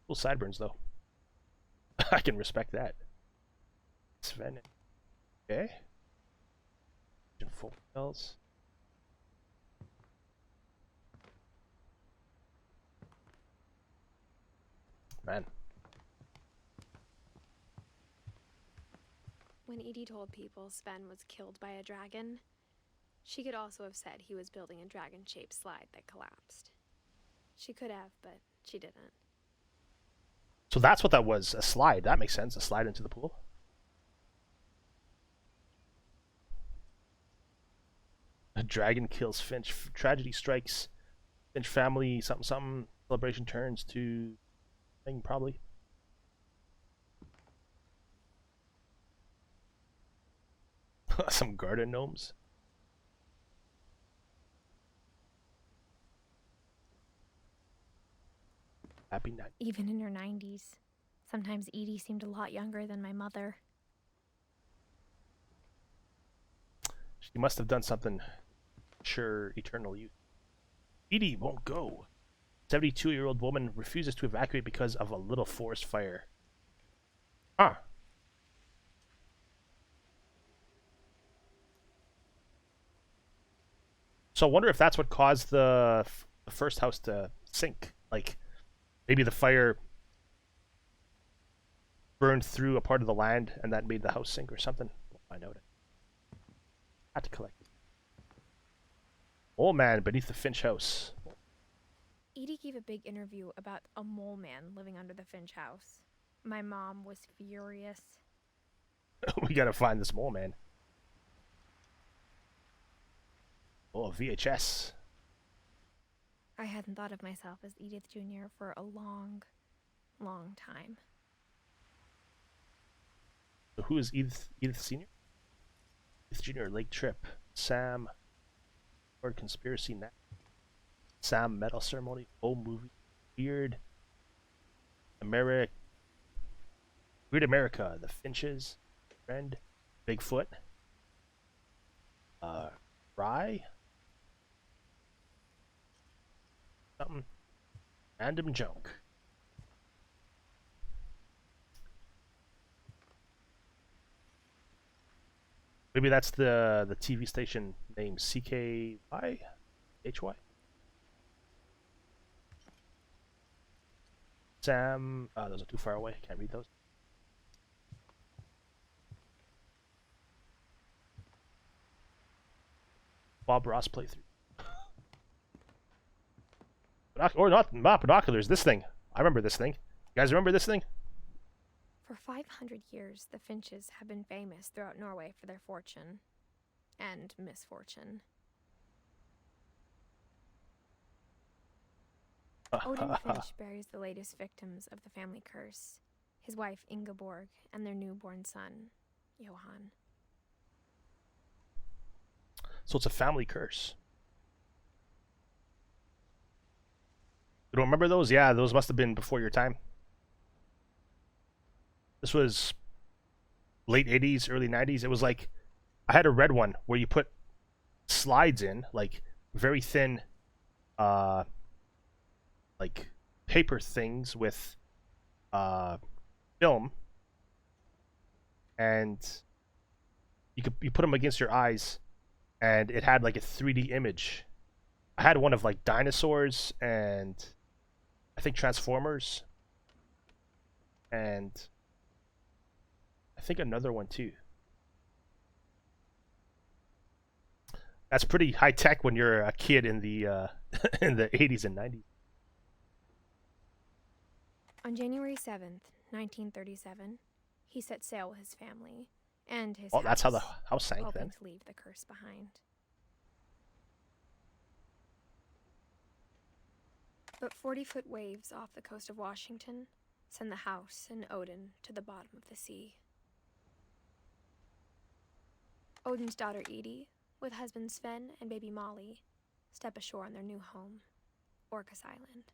Cool sideburns though. I can respect that. Sven. Okay. Full bells. Man. When Edie told people Sven was killed by a dragon, she could also have said he was building a dragon-shaped slide that collapsed. She could have, but she didn't. So that's what that was, a slide. That makes sense, a slide into the pool. A dragon kills Finch. Tragedy strikes. Finch family, something, something. Celebration turns to thing, probably. Some garden gnomes. Happy night. Even in her 90s, sometimes Edie seemed a lot younger than my mother. She must have done something. Sure, eternal youth. Edie won't go. 72-year-old woman refuses to evacuate because of a little forest fire. Huh. So I wonder if that's what caused the first house to sink. Like, maybe the fire burned through a part of the land and that made the house sink or something. We'll find out. Had to collect. Old man beneath the Finch house. Edie gave a big interview about a mole man living under the Finch house. My mom was furious. We gotta find this mole man. Oh, a VHS. I hadn't thought of myself as Edith Jr. for a long, long time. So who is Edith Sr.? Edith Jr. Lake Trip. Sam. Word Conspiracy Net. Sam Metal Ceremony. Old Movie. Weird America. Weird America. The Finches. Friend. Bigfoot. Rye. Something. Random junk. Maybe that's the TV station name. CKY? HY? Sam. Oh, those are too far away. Can't read those. Bob Ross playthrough. Or not binoculars. This thing. I remember this thing. You guys remember this thing? For 500 years, the Finches have been famous throughout Norway for their fortune and misfortune. Odin Finch buries the latest victims of the family curse his wife Ingeborg, and their newborn son, Johann. So it's a family curse. You don't remember those? Yeah, those must have been before your time. This was late 80s, early 90s. It was like, I had a red one where you put slides in, like very thin, like paper things with film, and you put them against your eyes, and it had like a 3D image. I had one of like dinosaurs and I think Transformers, and I think another one too. That's pretty high tech when you're a kid in the in the 80s and 90s. On January 7th, 1937, he set sail with his family and his Oh, that's how the house, house sank hoping then. to leave the curse behind. But 40-foot waves off the coast of Washington send the house and Odin to the bottom of the sea. Odin's daughter Edie, with husband Sven and baby Molly, step ashore on their new home, Orcas Island.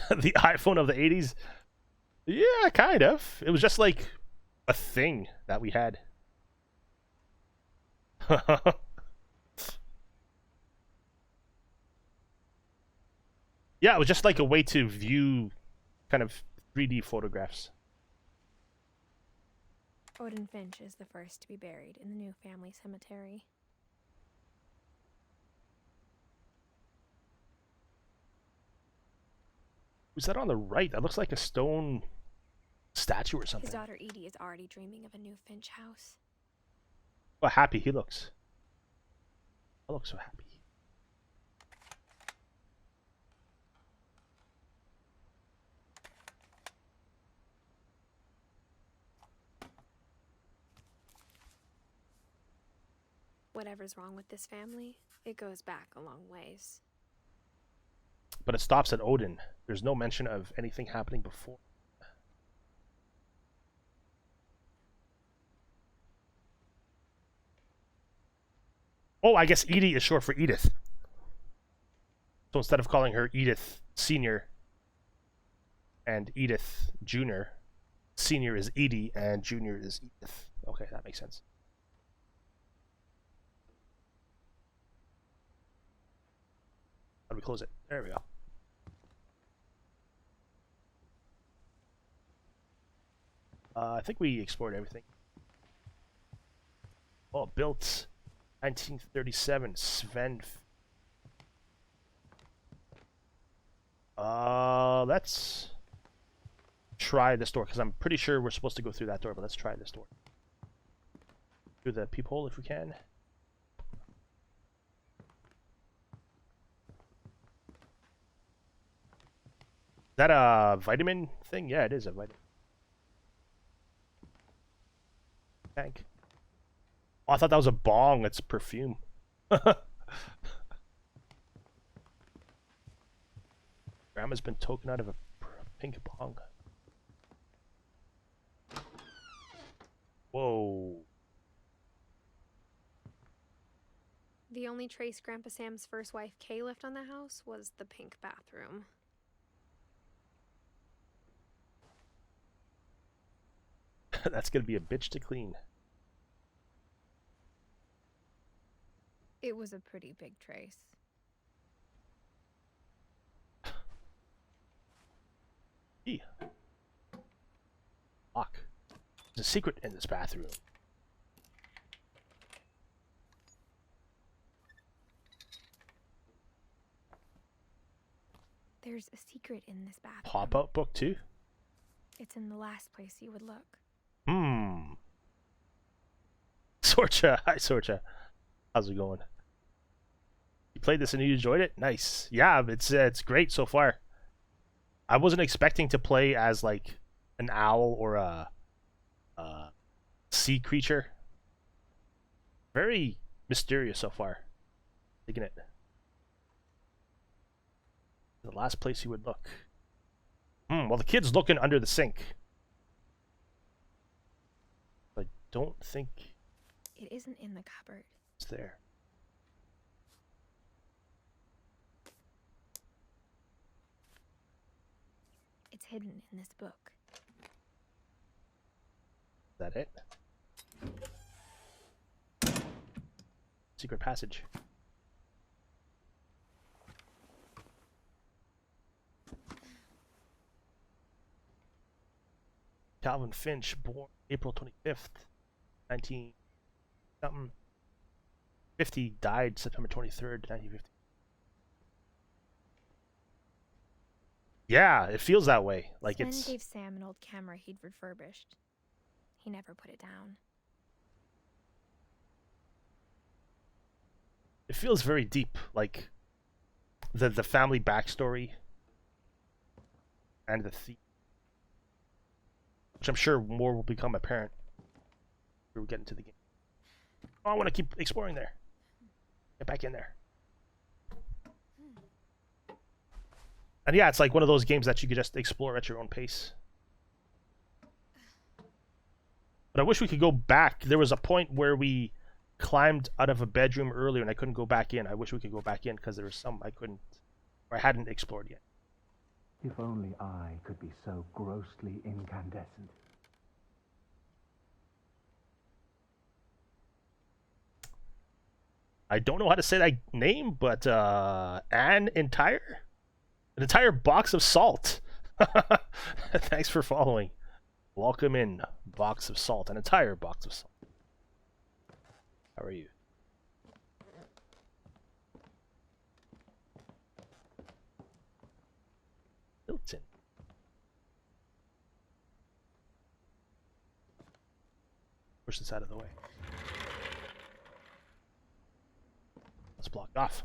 The iPhone of the 80s? Yeah, kind of. It was just like a thing that we had. Yeah, it was just like a way to view kind of 3D photographs. Odin Finch is the first to be buried in the new family cemetery. Who's that on the right? That looks like a stone statue or something. His daughter Edie is already dreaming of a new Finch house. Oh, happy he looks. I look so happy. Whatever's wrong with this family, it goes back a long ways. But it stops at Odin. There's no mention of anything happening before. Oh, I guess Edie is short for Edith. So instead of calling her Edith Senior and Edith Junior, Senior is Edie and Junior is Edith. Okay, that makes sense. How do we close it? There we go. I think we explored everything. Oh, built 1937. Sven. Let's try this door, because I'm pretty sure we're supposed to go through that door, but let's try this door. Through the peephole if we can. Is that a vitamin thing? Yeah, it is a vitamin tank. Oh, I thought that was a bong. It's perfume. Grandma's been token out of a pink bong. Whoa. The only trace Grandpa Sam's first wife Kay left on the house was the pink bathroom. That's gonna be a bitch to clean. It was a pretty big trace. Eee. Lock. There's a secret in this bathroom. There's a secret in this bathroom. Pop-out book too? It's in the last place you would look. Sorcha. Hi, Sorcha. How's it going? You played this and you enjoyed it? Nice. Yeah, it's great so far. I wasn't expecting to play as like an owl or a sea creature. Very mysterious so far. Digging it. The last place you would look. Well, the kid's looking under the sink. I don't think It isn't in the cupboard. it's there. It's hidden in this book. Is that it? Secret passage. Calvin Finch, born April 25th, 19 something 50, died September 23rd, 1950. Yeah, it feels that way. Like Sven it's gave Sam an old camera he'd refurbished. He never put it down. it feels very deep, like the family backstory and the theme, which I'm sure more will become apparent when we get into the game. Oh, I want to keep exploring there. Get back in there. And yeah, it's like one of those games that you could just explore at your own pace. But I wish we could go back. There was a point where we climbed out of a bedroom earlier and I couldn't go back in. I wish we could go back in because there was some I couldn't, or I hadn't explored yet. If only I could be so grossly incandescent. I don't know how to say that name, but an entire box of salt. Thanks for following. Welcome in, box of salt, an entire box of salt. How are you? Hilton. Push this out of the way. It's blocked off.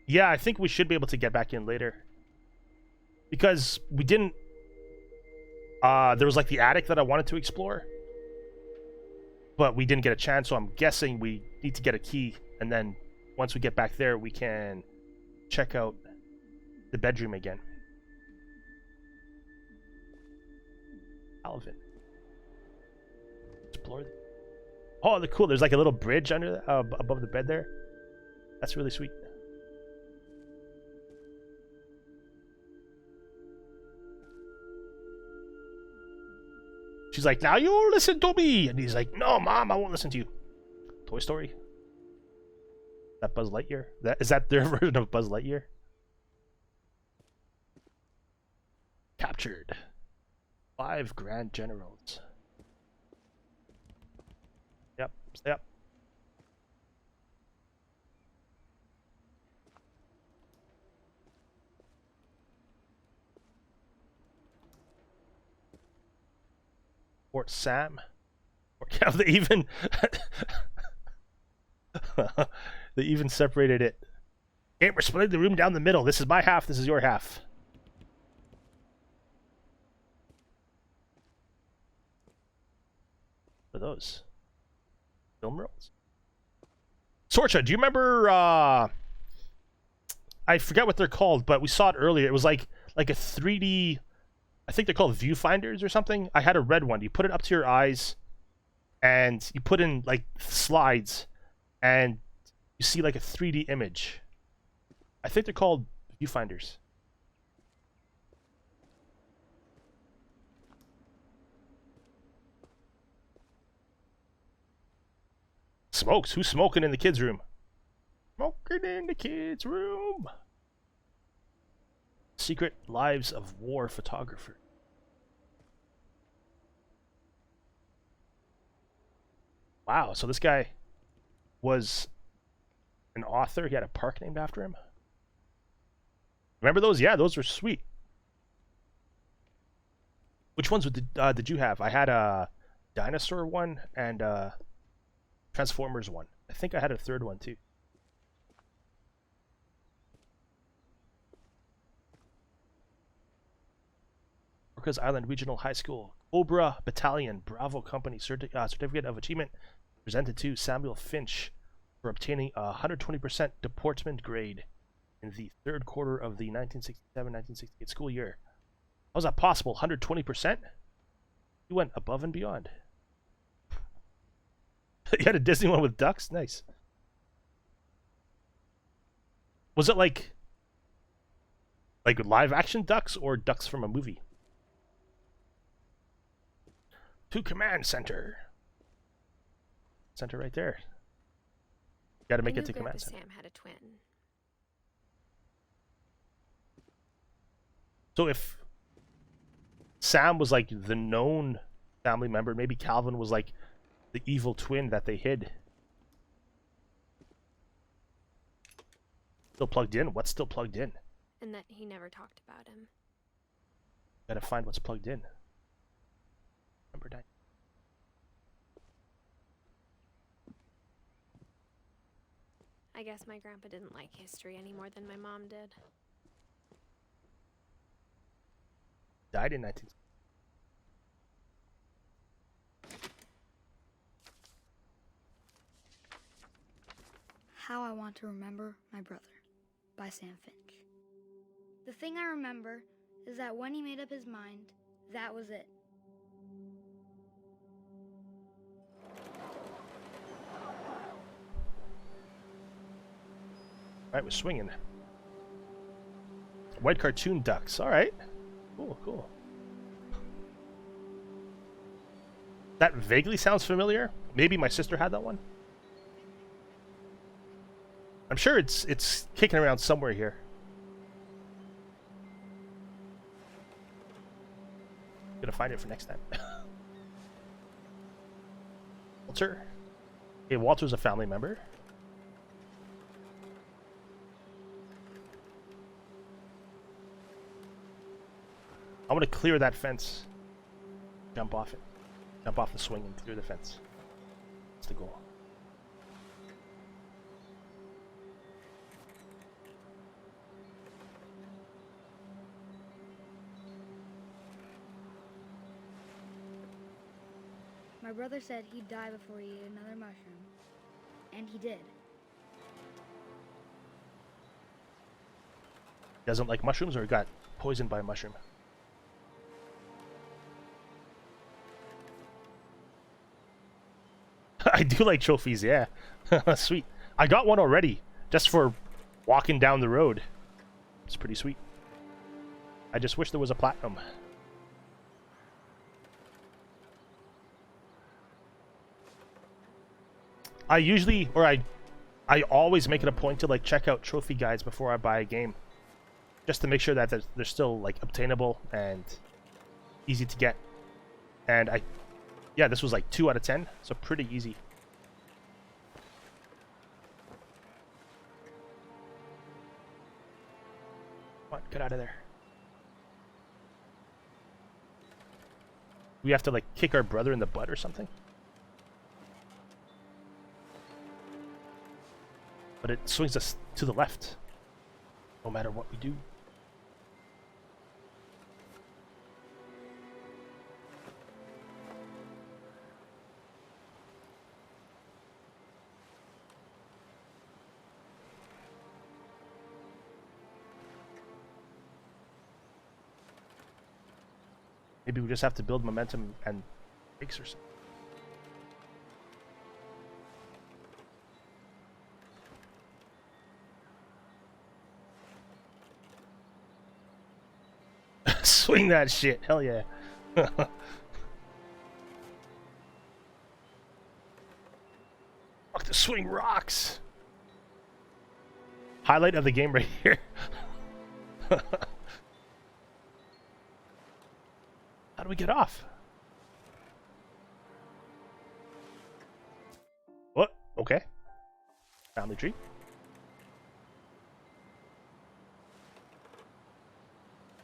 Yeah, I think we should be able to get back in later. Because we didn't... there was like the attic that I wanted to explore. But we didn't get a chance, so I'm guessing we need to get a key. And then once we get back there, we can check out the bedroom again. Alvin. Explore. Oh, they're cool. There's like a little bridge under above the bed there. That's really sweet. She's like, now you listen to me. And he's like, no, Mom, I won't listen to you. Toy Story? That Buzz Lightyear? Is that their version of Buzz Lightyear? Captured. 5 Grand Generals. Yep, stay up. Fort Sam. Or yeah, they even separated it. Okay, we're splitting the room down the middle. This is my half, this is your half. What are those? Film rolls? Sorcha, do you remember I forget what they're called, but we saw it earlier. It was like a 3D, I think they're called viewfinders or something. I had a red one. You put it up to your eyes and you put in like slides and you see like a 3D image. I think they're called viewfinders. Smokes? Who's smoking in the kids' room? Smoking in the kids' room. Secret Lives of War Photographer. Wow, so this guy was an author. He had a park named after him. Remember those? Yeah, those were sweet. Which ones did you have? I had a dinosaur one and Transformers one. I think I had a third one too. Orcas Island Regional High School Cobra Battalion Bravo Company Certificate of Achievement presented to Samuel Finch for obtaining a 120% deportment grade. in the third quarter of the 1967-1968 school year. How was that possible? 120%? You went above and beyond. You had a Disney one with ducks? Nice. Was it like live action ducks or ducks from a movie? To command center. Center right there. Gotta make it to command center. Sam had a twin. So if Sam was like the known family member, maybe Calvin was like the evil twin that they hid. Still plugged in? What's still plugged in? And that he never talked about him. Gotta find what's plugged in. Number 9. I guess my grandpa didn't like history any more than my mom did. Died in 19... How I Want to Remember My Brother by Sam Finch. The thing I remember is that when he made up his mind, that was it. Alright, we're swinging. White cartoon ducks. Alright. Cool, cool. That vaguely sounds familiar. Maybe my sister had that one. I'm sure it's kicking around somewhere here. Gonna find it for next time. Walter. Okay, Walter's a family member. I want to clear that fence. Jump off it. Jump off the swing and clear the fence. That's the goal. My brother said he'd die before he ate another mushroom. And he did. Doesn't like mushrooms or got poisoned by a mushroom? I do like trophies, yeah. Sweet. I got one already, just for walking down the road. It's pretty sweet. I just wish there was a platinum. I always make it a point to like check out trophy guides before I buy a game, just to make sure that they're still like obtainable and easy to get. And yeah, this was like 2 out of 10, so pretty easy. Come on, get out of there. We have to like kick our brother in the butt or something? But it swings us to the left, no matter what we do. Maybe we just have to build momentum and breaks or something. Swing that shit, hell yeah. Fuck, the swing rocks. Highlight of the game right here. How do we get off? What? Okay. Family tree.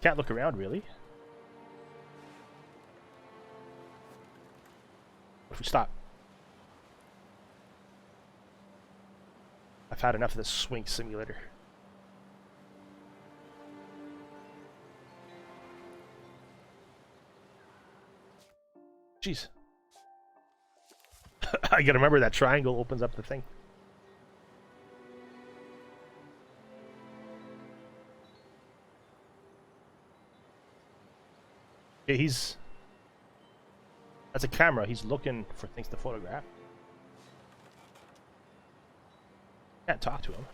Can't look around, really. What if we stop? I've had enough of this swing simulator. Jeez. I gotta remember that triangle opens up the thing. Yeah, he's... That's a camera. He's looking for things to photograph. Can't talk to him.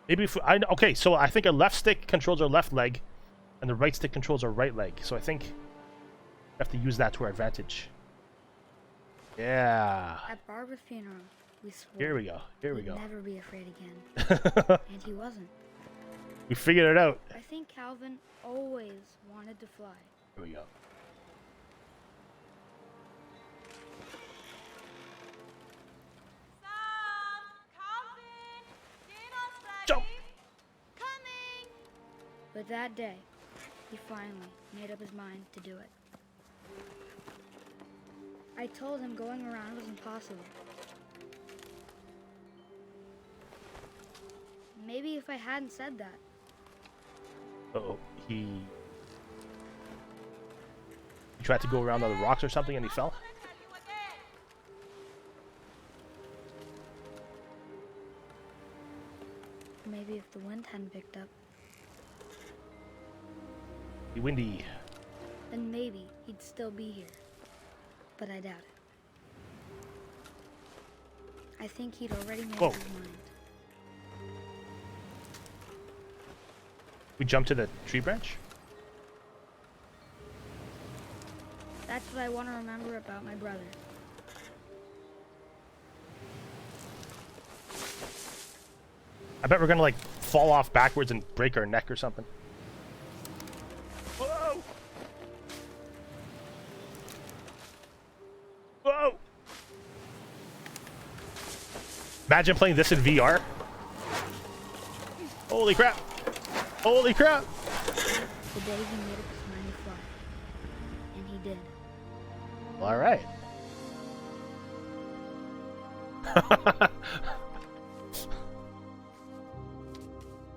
Maybe if okay, so I think a left stick controls our left leg, and the right stick controls our right leg. So I think we have to use that to our advantage. Yeah. At Barbara's funeral, we swore Here we go. Here we we'd go. never be afraid again. And he wasn't. We figured it out. I think Calvin always wanted to fly. Here we go. Jump! But that day, he finally made up his mind to do it. I told him going around was impossible. Maybe if I hadn't said that, Uh-oh. He tried to go around on the rocks or something and he fell? maybe if the wind hadn't picked up, Be windy. then maybe he'd still be here. But I doubt it. I think he'd already made Whoa. up his mind. We jump to the tree branch? That's what I want to remember about my brother. I bet we're gonna like fall off backwards and break our neck or something. Whoa! Whoa! Imagine playing this in VR. Holy crap! Holy crap! The day he made up his mind to fly. And he did. All right.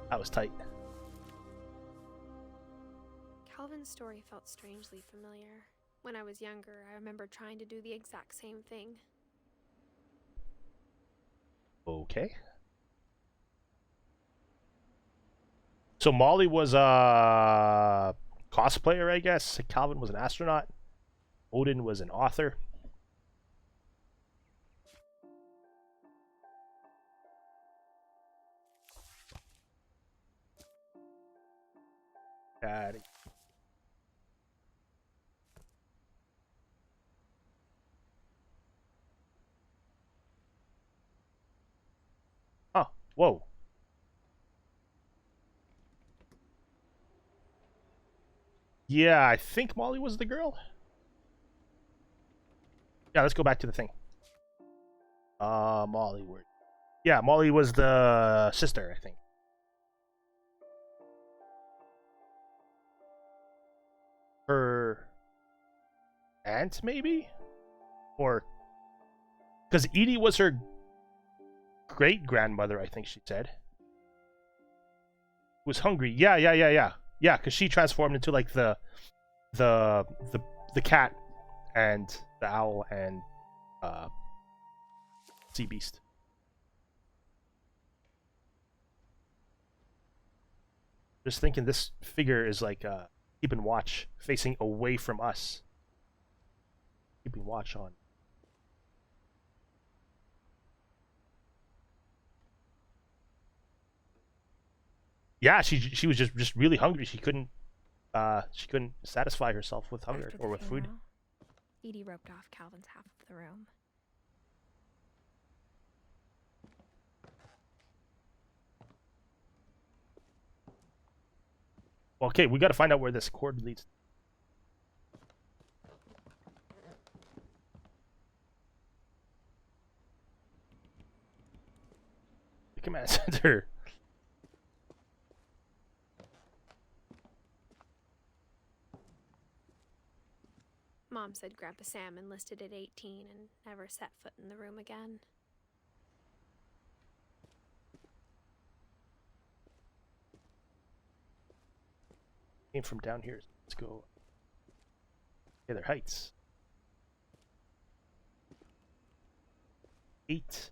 That was tight. Calvin's story felt strangely familiar. When I was younger, I remember trying to do the exact same thing. Okay. So Molly was a cosplayer, I guess. Calvin was an astronaut. Odin was an author. Daddy. Oh, whoa. Yeah, I think Molly was the girl. Yeah, let's go back to the thing. Molly, where? Yeah, Molly was the sister, I think. Her aunt, maybe? Or... Because Edie was her great-grandmother, I think she said. Was hungry. Yeah. Yeah, because she transformed into like the cat and the owl and sea beast. Just thinking this figure is like keeping watch, facing away from us. Keeping watch on. Yeah, she was just really hungry. She couldn't satisfy herself with hunger After the or with food. funeral, Edie roped off Calvin's half of the room. Okay, we got to find out where this cord leads. The command center. Mom said Grandpa Sam enlisted at 18 and never set foot in the room again. Came from down here. Let's go. Okay, they're heights. 8.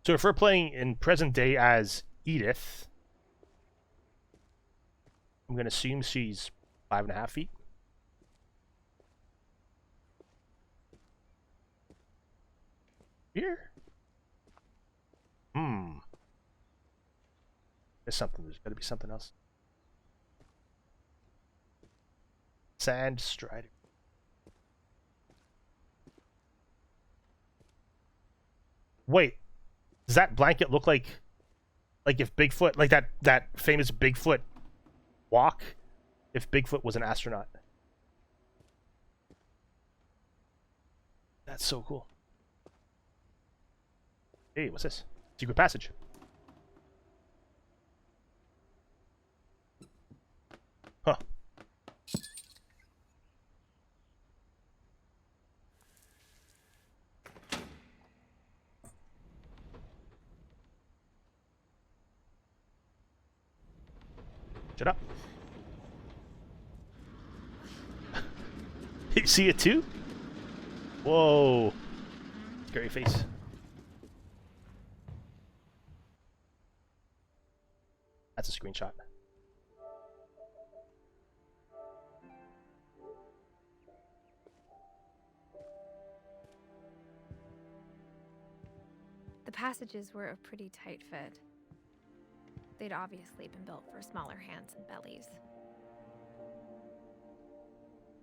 So if we're playing in present day as Edith, I'm gonna assume she's 5.5 feet. Here? There's something. There's gotta be something else. Sand strider. Wait, does that blanket look like if Bigfoot, like that famous Bigfoot walk, if Bigfoot was an astronaut? That's so cool. Hey, what's this? Secret passage. Huh. Shut up. You see it too? Whoa. Scary face. That's a screenshot. The passages were a pretty tight fit. They'd obviously been built for smaller hands and bellies.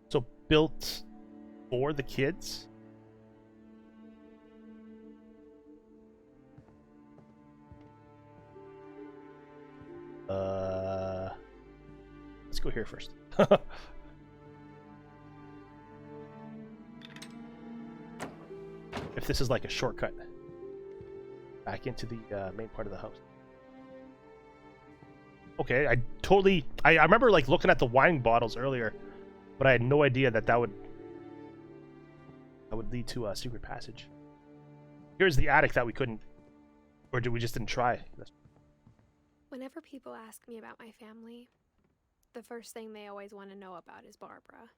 So built for the kids? Let's go here first. If this is like a shortcut back into the main part of the house. Okay, I remember like looking at the wine bottles earlier, but I had no idea that would lead to a secret passage. Here's the attic that we couldn't, or we just didn't try. Whenever people ask me about my family, the first thing they always want to know about is Barbara.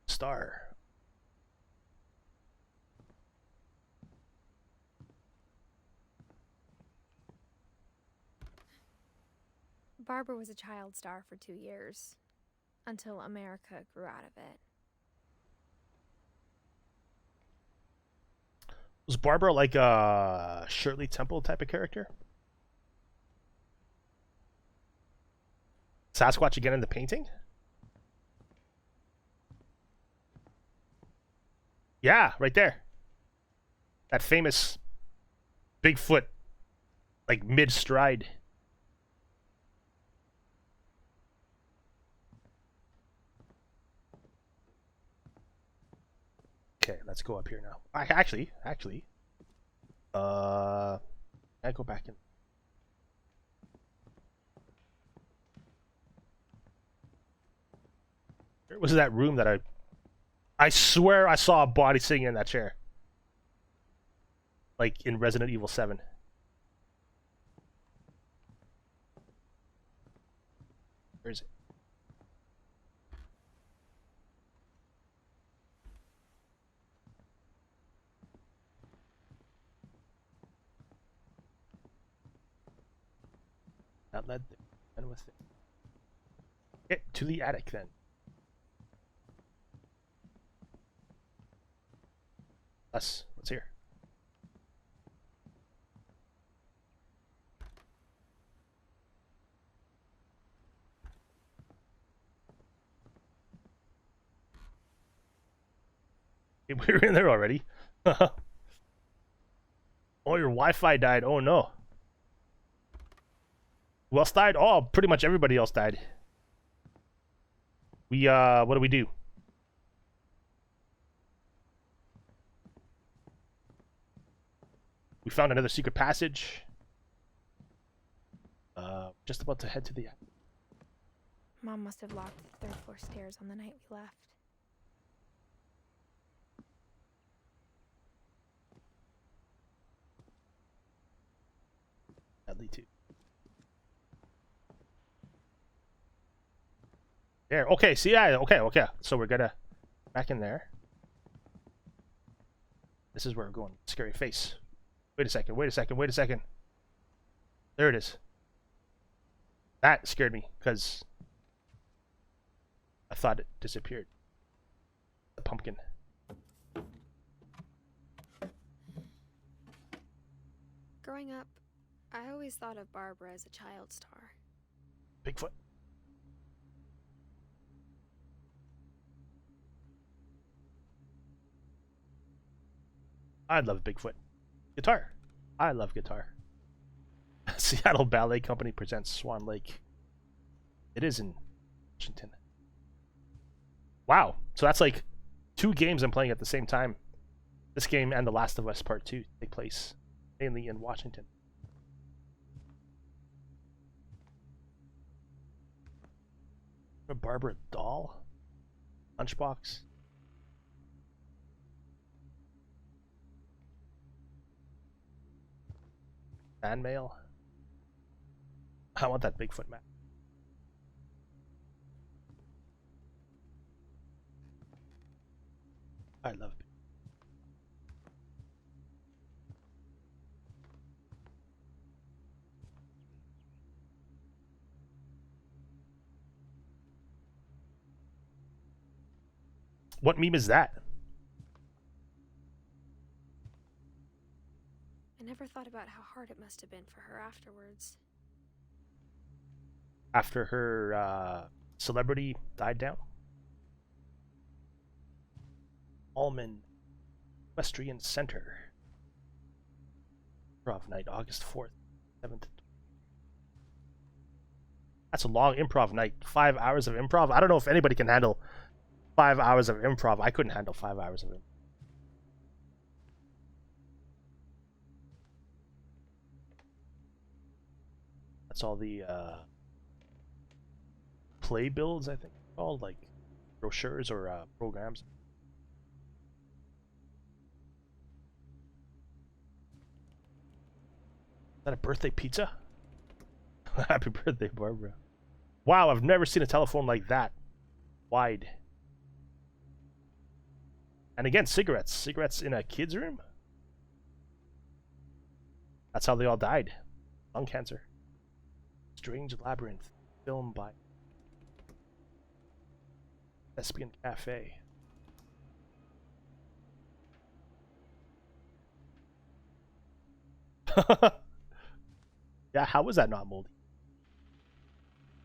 Star. Barbara was a child star for 2 years, until America grew out of it. Was Barbara like a Shirley Temple type of character? Sasquatch again in the painting? Yeah, right there. That famous Bigfoot, like mid-stride. Okay, let's go up here now. Actually, I go back in. Where was that room that I swear I saw a body sitting in that chair. Like in Resident Evil 7. Where is it? That led there. And with it. Get to the attic then. Us. What's here? We were in there already. Oh, your Wi-Fi died. Oh no. Who else died? Oh, pretty much everybody else died. We what do? We found another secret passage. Just about to head to the... Mom must have locked the 3rd floor stairs on the night we left. Sadly too. There. Okay. See, yeah. Okay. So we're gonna back in there. This is where we're going. Scary face. Wait a second, wait a second, wait a second. There it is. That scared me, because I thought it disappeared. The pumpkin. Growing up, I always thought of Barbara as a child star. Bigfoot. I love Bigfoot. Guitar. I love guitar. Seattle Ballet Company presents Swan Lake. It is in Washington. Wow. So that's like 2 games I'm playing at the same time. This game and The Last of Us Part 2 take place mainly in Washington. A Barbara doll? Lunchbox? Fan mail? I want that Bigfoot map. I love it. What meme is that? I never thought about how hard it must have been for her afterwards. After her celebrity died down? Allman Equestrian Center. Improv night, August 4th, 7th. That's a long improv night. 5 hours of improv. I don't know if anybody can handle 5 hours of improv. I couldn't handle 5 hours of improv. That's all the play builds, I think, called, like brochures or programs. Is that a birthday pizza? Happy birthday, Barbara. Wow, I've never seen a telephone like that wide. And again, cigarettes. Cigarettes in a kid's room? That's how they all died. Lung cancer. Strange Labyrinth. Film by Thespian Cafe. Yeah, how was that not moldy?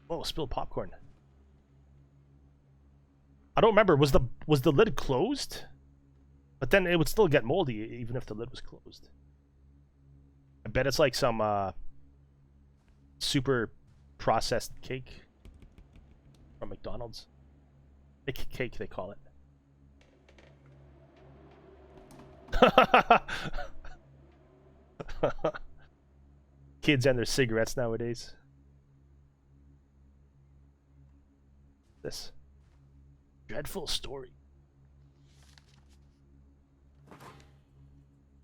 Oh, spilled popcorn. I don't remember. Was the lid closed? But then it would still get moldy even if the lid was closed. I bet it's like some super processed cake from McDonald's. Thick cake, they call it. Kids and their cigarettes nowadays. This dreadful story.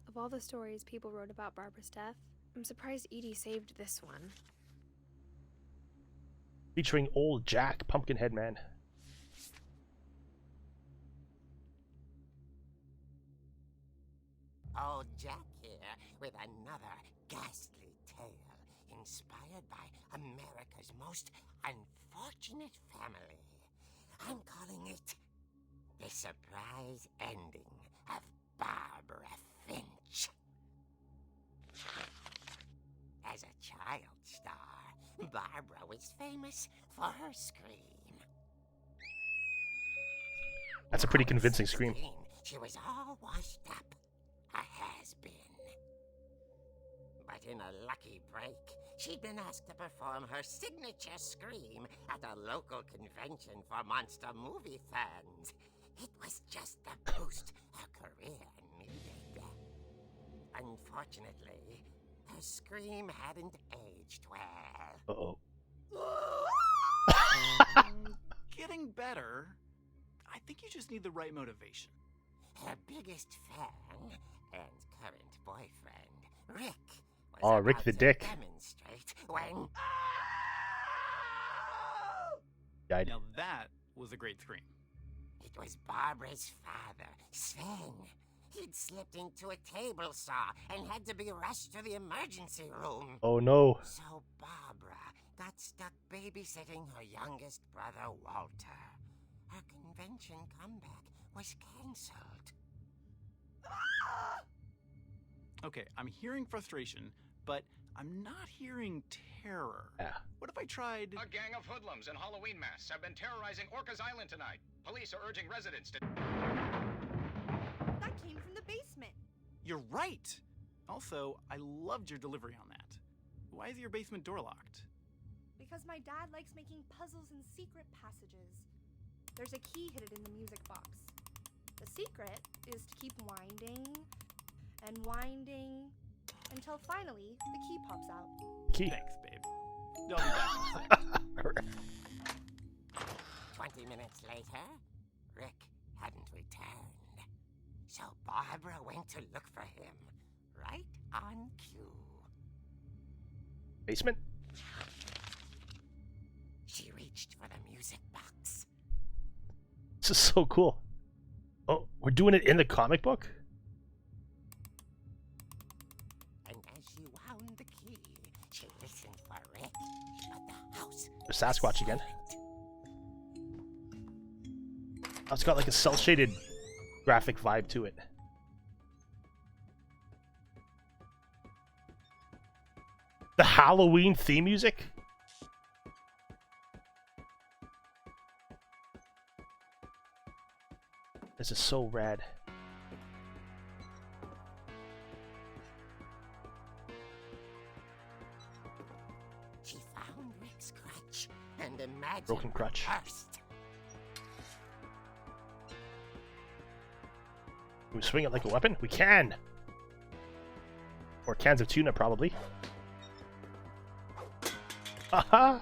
Of all the stories people wrote about Barbara's death, I'm surprised Edie saved this one. Featuring old Jack, Pumpkinhead Man. Old Jack here with another ghastly tale inspired by America's most unfortunate family. I'm calling it The Surprise Ending of Barbara Finch. As a child star, Barbara was famous for her scream. That's a pretty convincing scream. She was all washed up, a has-been. But in a lucky break, she'd been asked to perform her signature scream at a local convention for monster movie fans. It was just the boost her career needed. Unfortunately, her scream hadn't aged well. Uh-oh. Getting better. I think you just need the right motivation. Her biggest fan and current boyfriend, Rick, was Oh, Rick about the to Dick. demonstrate when... Died. Now that was a great scream. It was Barbara's father, Sven. He'd slipped into a table saw and had to be rushed to the emergency room. Oh no. So Barbara got stuck babysitting her youngest brother, Walter. Her convention comeback was cancelled. Okay, I'm hearing frustration, but I'm not hearing terror. Yeah. What if I tried... A gang of hoodlums in Halloween masks have been terrorizing Orcas Island tonight. Police are urging residents to... That came from the basement. You're right! Also, I loved your delivery on that. Why is your basement door locked? Because my dad likes making puzzles and secret passages. There's a key hidden in the music box. The secret is to keep winding and winding until finally the key pops out. Key. Thanks, babe. I'll be back in a sec. 20 minutes later, Rick hadn't returned. So Barbara went to look for him, right on cue. Basement? She reached for the music box. This is so cool. Oh, we're doing it in the comic book? And as she wound the key, she listened for Rick, but the house There's Sasquatch was again. silent. Oh, it's got like a cel-shaded graphic vibe to it. The Halloween theme music? This is so rad. She found Rick's crutch and imagined Broken crutch. the worst. Can we swing it like a weapon? We can! Or cans of tuna, probably. Haha!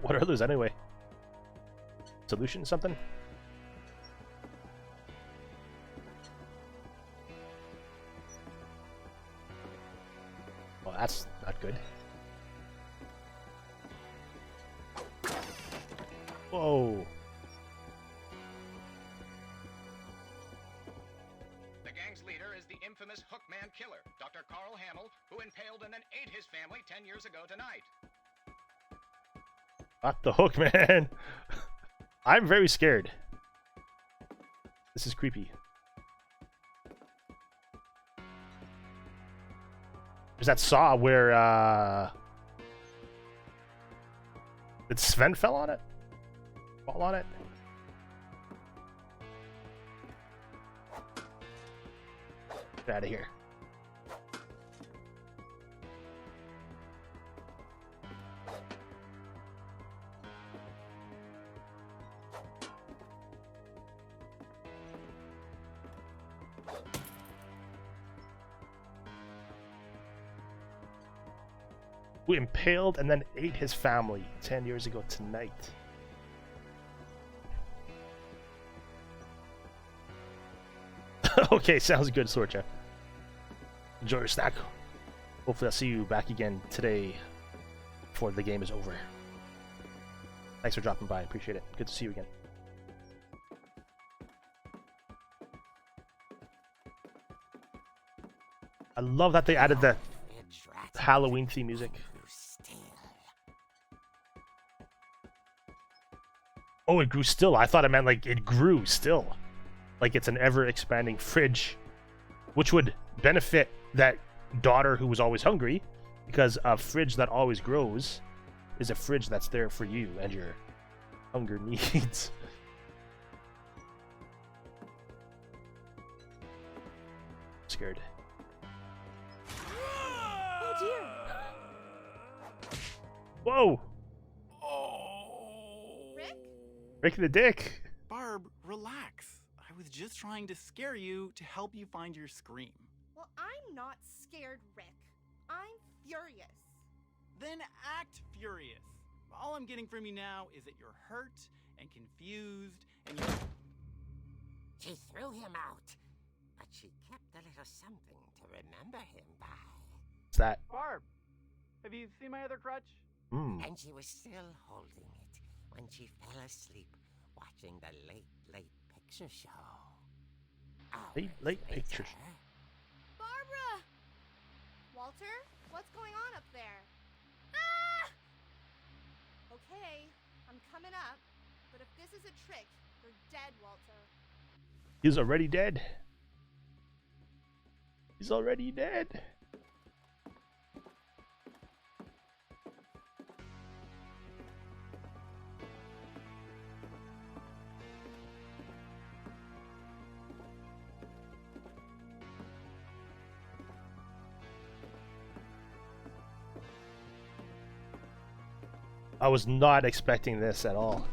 What are those anyway? Solution something? Well, that's not good. Whoa. The gang's leader is the infamous Hookman killer, Dr. Carl Hamill, who impaled and then ate his family 10 years ago tonight. Not the hook, man. I'm very scared. This is creepy. There's that saw where did Sven fell on it? Fall on it? Get out of here. Who impaled and then ate his family 10 years ago tonight. Okay, sounds good, Sorcha. Enjoy your snack. Hopefully I'll see you back again today before the game is over. Thanks for dropping by. Appreciate it. Good to see you again. I love that they added the Halloween theme music. Oh, it grew still. I thought it meant like it grew still. Like it's an ever-expanding fridge, which would benefit that daughter who was always hungry, because a fridge that always grows is a fridge that's there for you and your hunger needs. Scared. Oh dear. Whoa! Rick? Rick the Dick! Barb, relax. I was just trying to scare you to help you find your scream. Well, I'm not scared, Rick. I'm furious. Then act furious. All I'm getting from you now is that you're hurt and confused and you're... She threw him out, but she kept a little something to remember him by. What's that? Barb, have you seen my other crutch? And she was still holding it when she fell asleep watching the late picture show. Late pictures. Barbara! Walter, what's going on up there? Ah! Okay, I'm coming up, but if this is a trick, you're dead, Walter. He's already dead. He's already dead. I was not expecting this at all.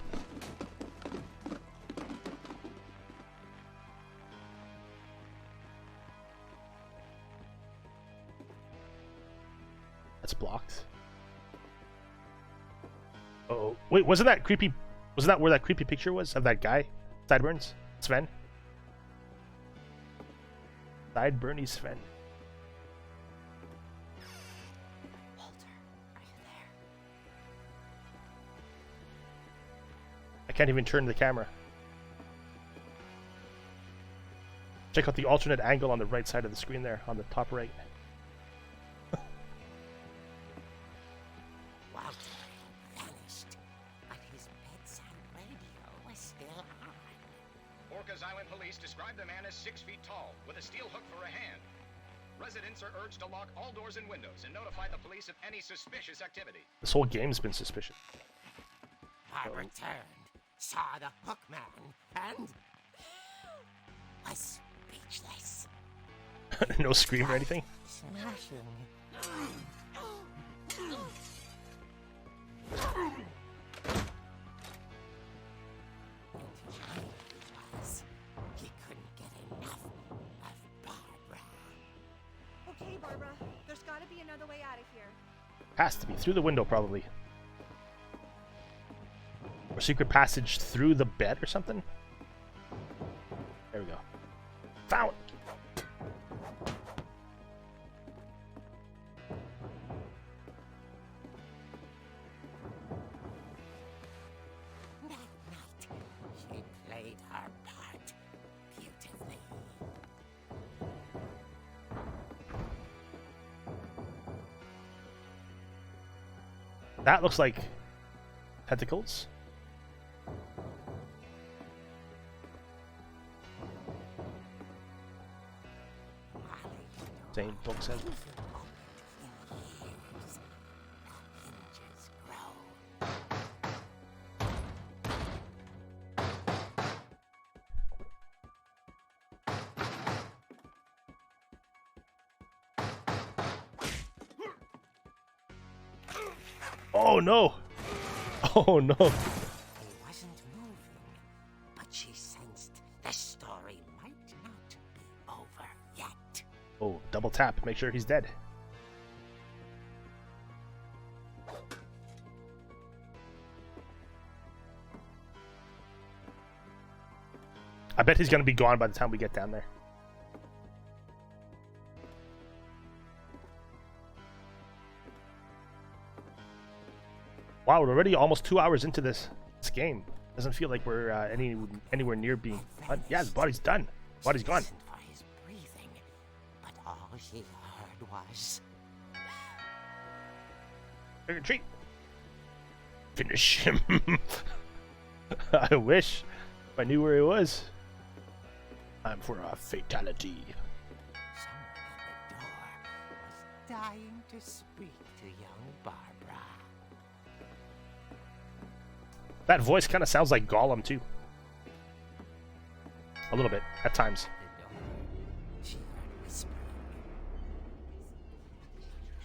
That's blocked. Oh, wait, wasn't that creepy? Wasn't that where that creepy picture was of that guy? Sideburns? Sven? Sideburny Sven. I can't even turn the camera. Check out the alternate angle on the right side of the screen there, on the top right. Walter vanished, but his bedside radio was still on. Orcas Island police describe the man as 6 feet tall, with a steel hook for a hand. Residents are urged to lock all doors and windows and notify the police of any suspicious activity. This whole game's been suspicious. Barbara turned, saw the hook man, and was speechless. No scream or anything? Smashing. He couldn't get enough of Barbara. Okay, Barbara, there's gotta be another way out of here. Has to be. Through the window, probably. Or secret passage through the bed or something? There we go. Found! That night, she played her part beautifully. That looks like tentacles. Same book says. Oh no! Oh no! He wasn't moving, but she sensed the story might not be over yet. Oh, double tap. Make sure he's dead. I bet he's gonna be gone by the time we get down there. Wow, we're already almost 2 hours into this game. Doesn't feel like we're anywhere near being done. Yeah, his body's done. Body's gone. Listened for his breathing, but all she heard was Trick or treat. Finish him. I wish if I knew where he was. Time for a fatality. someone at the door was dying to speak to young Barbara. That voice kind of sounds like Gollum too. A little bit at times. The door, she heard whispering.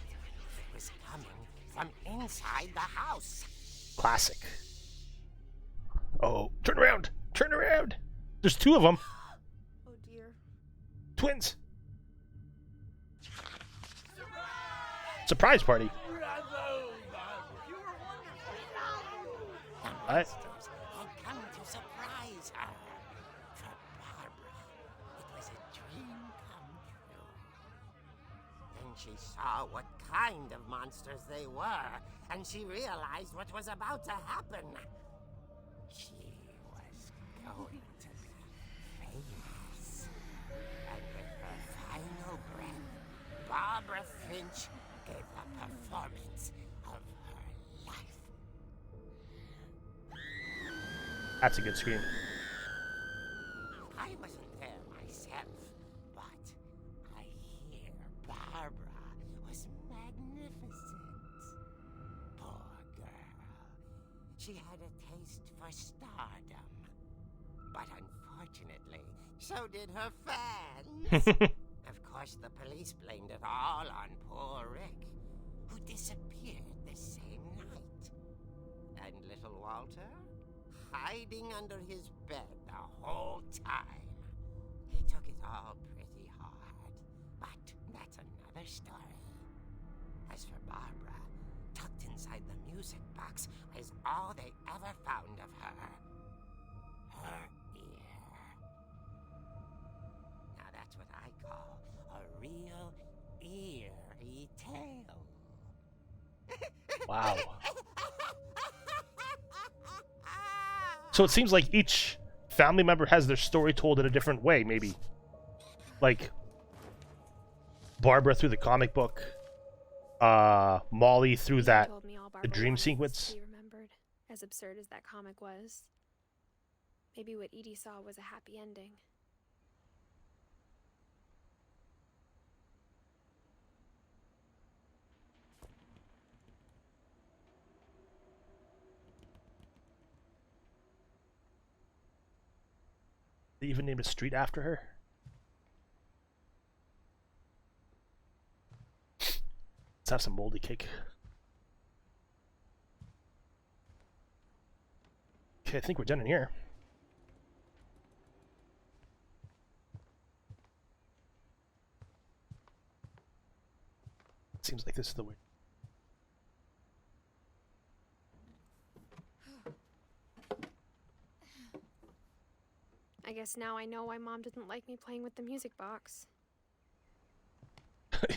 It was coming from inside the house. Classic. Oh, turn around! Turn around! There's two of them. Oh dear. Twins. Surprise party. The What? monsters had come to surprise her. For Barbara, it was a dream come true. Then she saw what kind of monsters they were, and she realized what was about to happen. She was going to be famous. And with her final breath, Barbara Finch gave the performance of her life. That's a good scream. I wasn't there myself, but I hear Barbara was magnificent. Poor girl. She had a taste for stardom. But unfortunately, so did her fans. Of course, the police blamed it all on poor Rick, who disappeared the same night. And little Walter? Hiding under his bed the whole time. He took it all pretty hard, but that's another story. As for Barbara, tucked inside the music box is all they ever found of her. Her ear. Now that's what I call a real eerie tale. Wow. So it seems like each family member has their story told in a different way, maybe. Like Barbara through the comic book, Molly through that Told me all the Barbara dream wanted sequence. to be remembered, as absurd as that comic was. Maybe what Edie saw was a happy ending. They even named a street after her. Let's have some moldy cake. Okay, I think we're done in here. Seems like this is the way. I guess now I know why Mom didn't like me playing with the music box.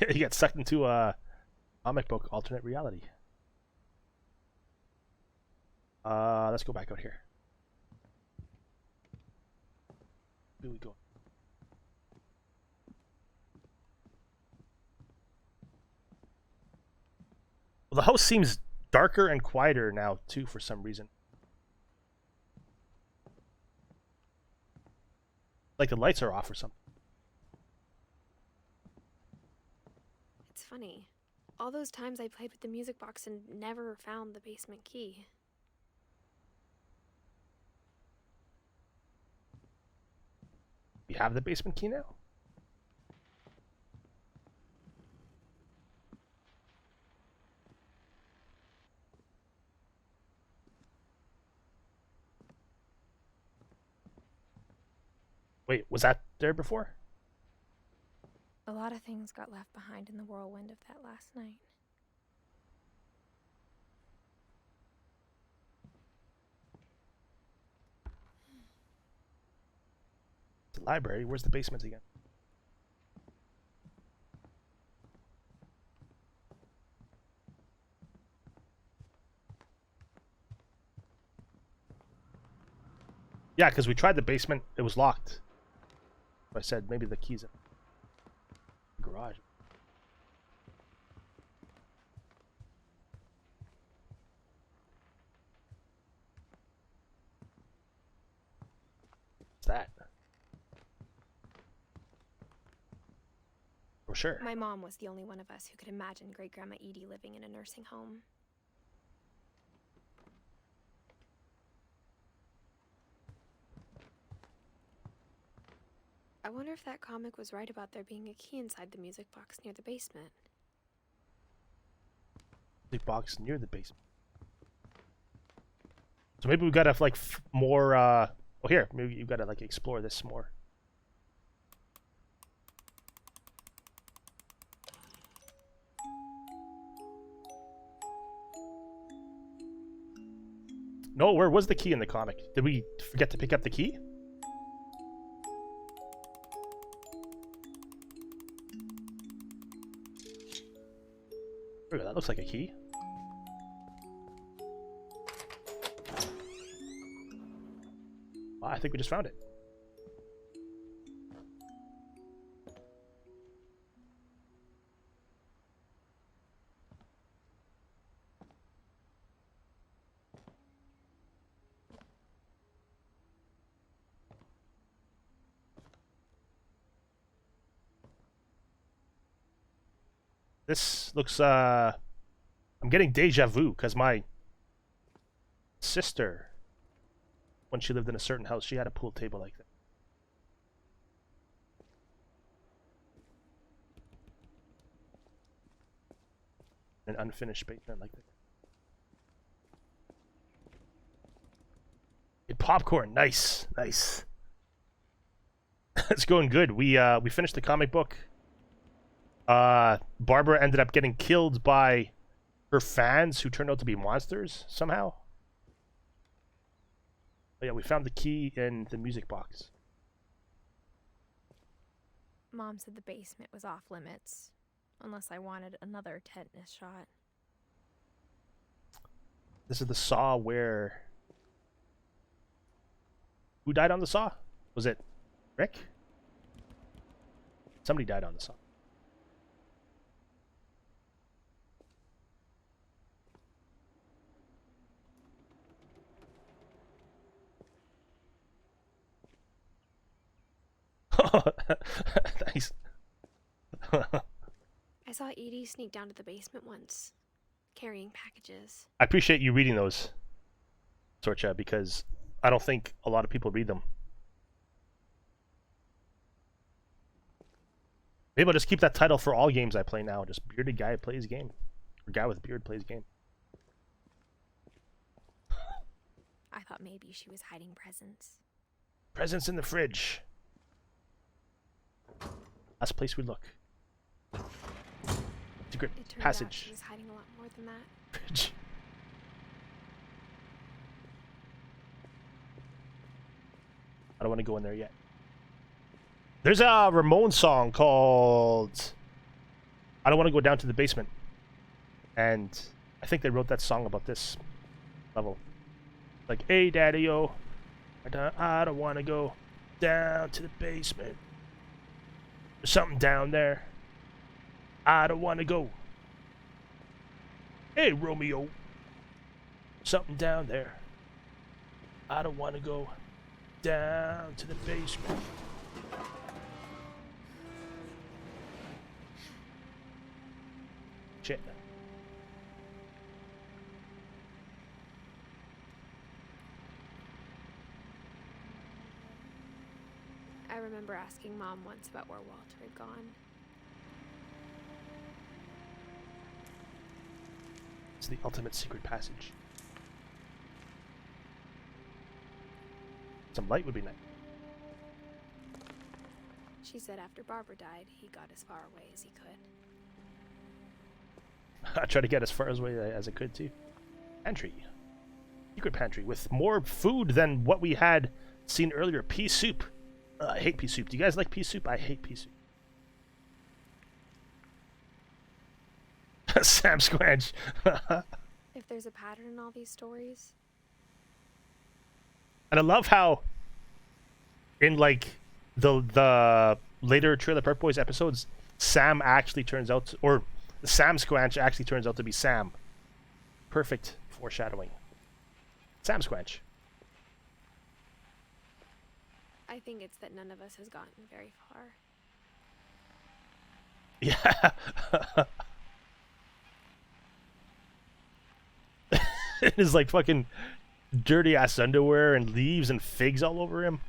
You get sucked into a comic book alternate reality. Let's go back out here. Where we go? Well, the house seems darker and quieter now too for some reason. Like the lights are off or something. It's funny. All those times I played with the music box and never found the basement key. You have the basement key now? Wait, was that there before? A lot of things got left behind in the whirlwind of that last night. The library? Where's the basement again? Yeah, because we tried the basement. It was locked. I said maybe the key's in the garage. What's that? For sure. My mom was the only one of us who could imagine Great Grandma Edie living in a nursing home. I wonder if that comic was right about there being a key inside the music box near the basement. Big box near the basement. So maybe we gotta like more. Oh, here, maybe you gotta like explore this more. No, where was the key in the comic? Did we forget to pick up the key? Look, that looks like a key. Wow, I think we just found it. This looks, I'm getting deja vu, because my sister, when she lived in a certain house, she had a pool table like that. An unfinished basement like that. Popcorn, nice, nice. It's going good. We finished the comic book. Barbara ended up getting killed by her fans who turned out to be monsters somehow. But yeah, we found the key in the music box. Mom said the basement was off limits, unless I wanted another tetanus shot. This is the saw where... Who died on the saw? Was it Rick? Somebody died on the saw. Thanks. I saw Edie sneak down to the basement once, carrying packages. I appreciate you reading those, Sorcha, because I don't think a lot of people read them. Maybe I'll just keep that title for all games I play now. Just bearded guy plays game. Or guy with beard plays game. I thought maybe she was hiding presents. Presents in the fridge. Last place we look. Secret It turned passage. out she was hiding a lot more than that. Fridge. I don't want to go in there yet. There's a Ramones song called I Don't Want to Go Down to the Basement. And I think they wrote that song about this level. Like, hey daddy-o, I don't want to go down to the basement. There's something down there. I don't want to go. Hey Romeo, something down there. I don't want to go down to the basement. Shit. I remember asking Mom once about where Walter had gone. It's the ultimate secret passage. Some light would be nice. She said after Barbara died, he got as far away as he could. I tried to get as far away as I could too. Pantry. Secret pantry with more food than what we had seen earlier. Pea soup. I hate pea soup. Do you guys like pea soup? I hate pea soup. Sam Squanch. If there's a pattern in all these stories... And I love how in like the later Trailer Park Boys episodes, Sam actually turns out to, or Sam Squanch actually turns out to be Sam. Perfect foreshadowing. Sam Squanch. I think it's that none of us has gotten very far. Yeah. It is like fucking dirty ass underwear and leaves and figs all over him.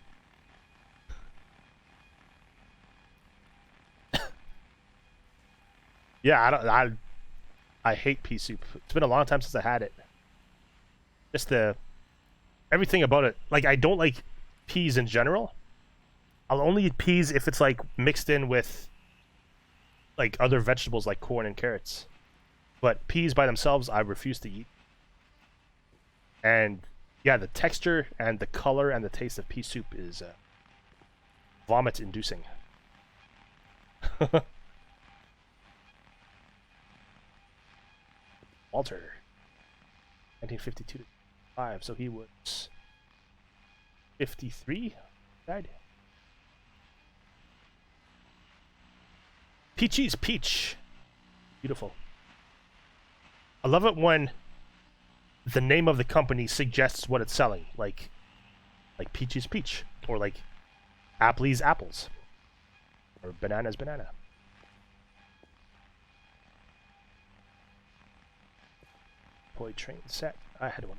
Yeah, I hate pea soup. It's been a long time since I had it. Just everything about it. Like, I don't like peas in general. I'll only eat peas if it's like mixed in with like other vegetables like corn and carrots. But peas by themselves, I refuse to eat. And yeah, the texture and the color and the taste of pea soup is vomit-inducing. Walter. 1952 to 5, so he was 53. Died. Peachy's Peach. Beautiful. I love it when the name of the company suggests what it's selling, like Peachy's Peach, or like Apple's Apples, or Banana's Banana. Toy train set. I had one.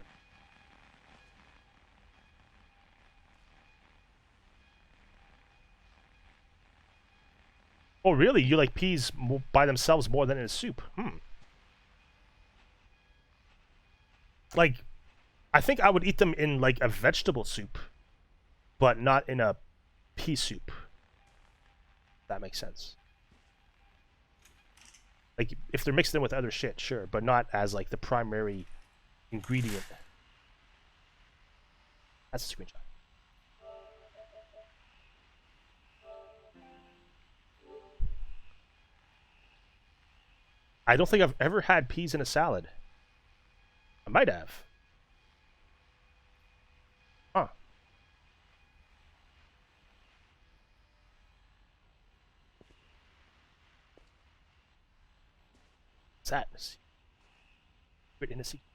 Oh, really? You like peas by themselves more than in a soup? Like, I think I would eat them in like a vegetable soup, but not in a pea soup. That makes sense. Like, if they're mixed in with other shit, sure, but not as like the primary ingredient. That's a screenshot. I don't think I've ever had peas in a salad. I might have. Huh. What's that? Secret in a secret.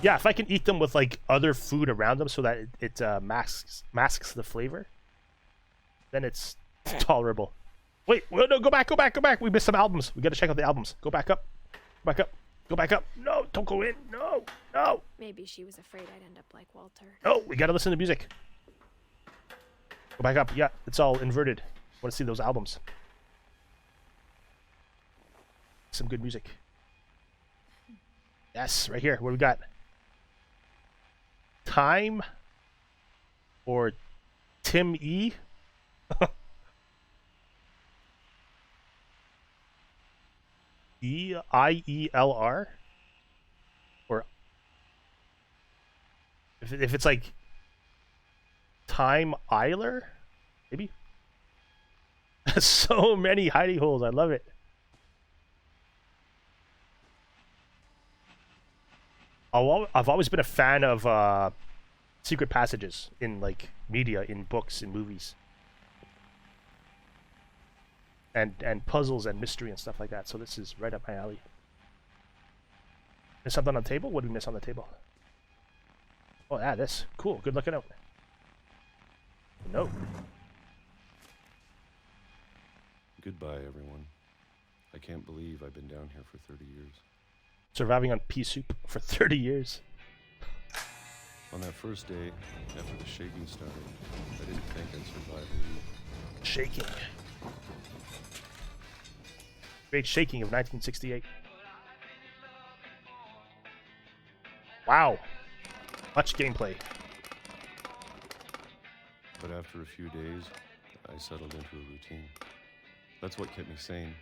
Yeah, if I can eat them with like other food around them so that it masks the flavor, then it's tolerable. Wait, no, go back. We missed some albums. We gotta check out the albums. Go back up. Go back up. No, don't go in. No. Maybe she was afraid I'd end up like Walter. No, we gotta listen to music. Go back up. Yeah, it's all inverted. Want to see those albums. Some good music. Yes, right here. What we got? Time or Tim E? EIELR? Or if it's like Time Eiler? Maybe? So many hidey holes. I love it. I've always been a fan of secret passages in like media, in books, in movies, and puzzles and mystery and stuff like that. So this is right up my alley. There's something on the table. What did we miss on the table? Oh yeah, this cool. Good looking out. No. Goodbye, everyone. I can't believe I've been down here for 30 years. Surviving on pea soup for 30 years. On that first day, after the shaking started, I didn't think I'd survive a week. Shaking. Great shaking of 1968. Wow. Much gameplay. But after a few days, I settled into a routine. That's what kept me sane.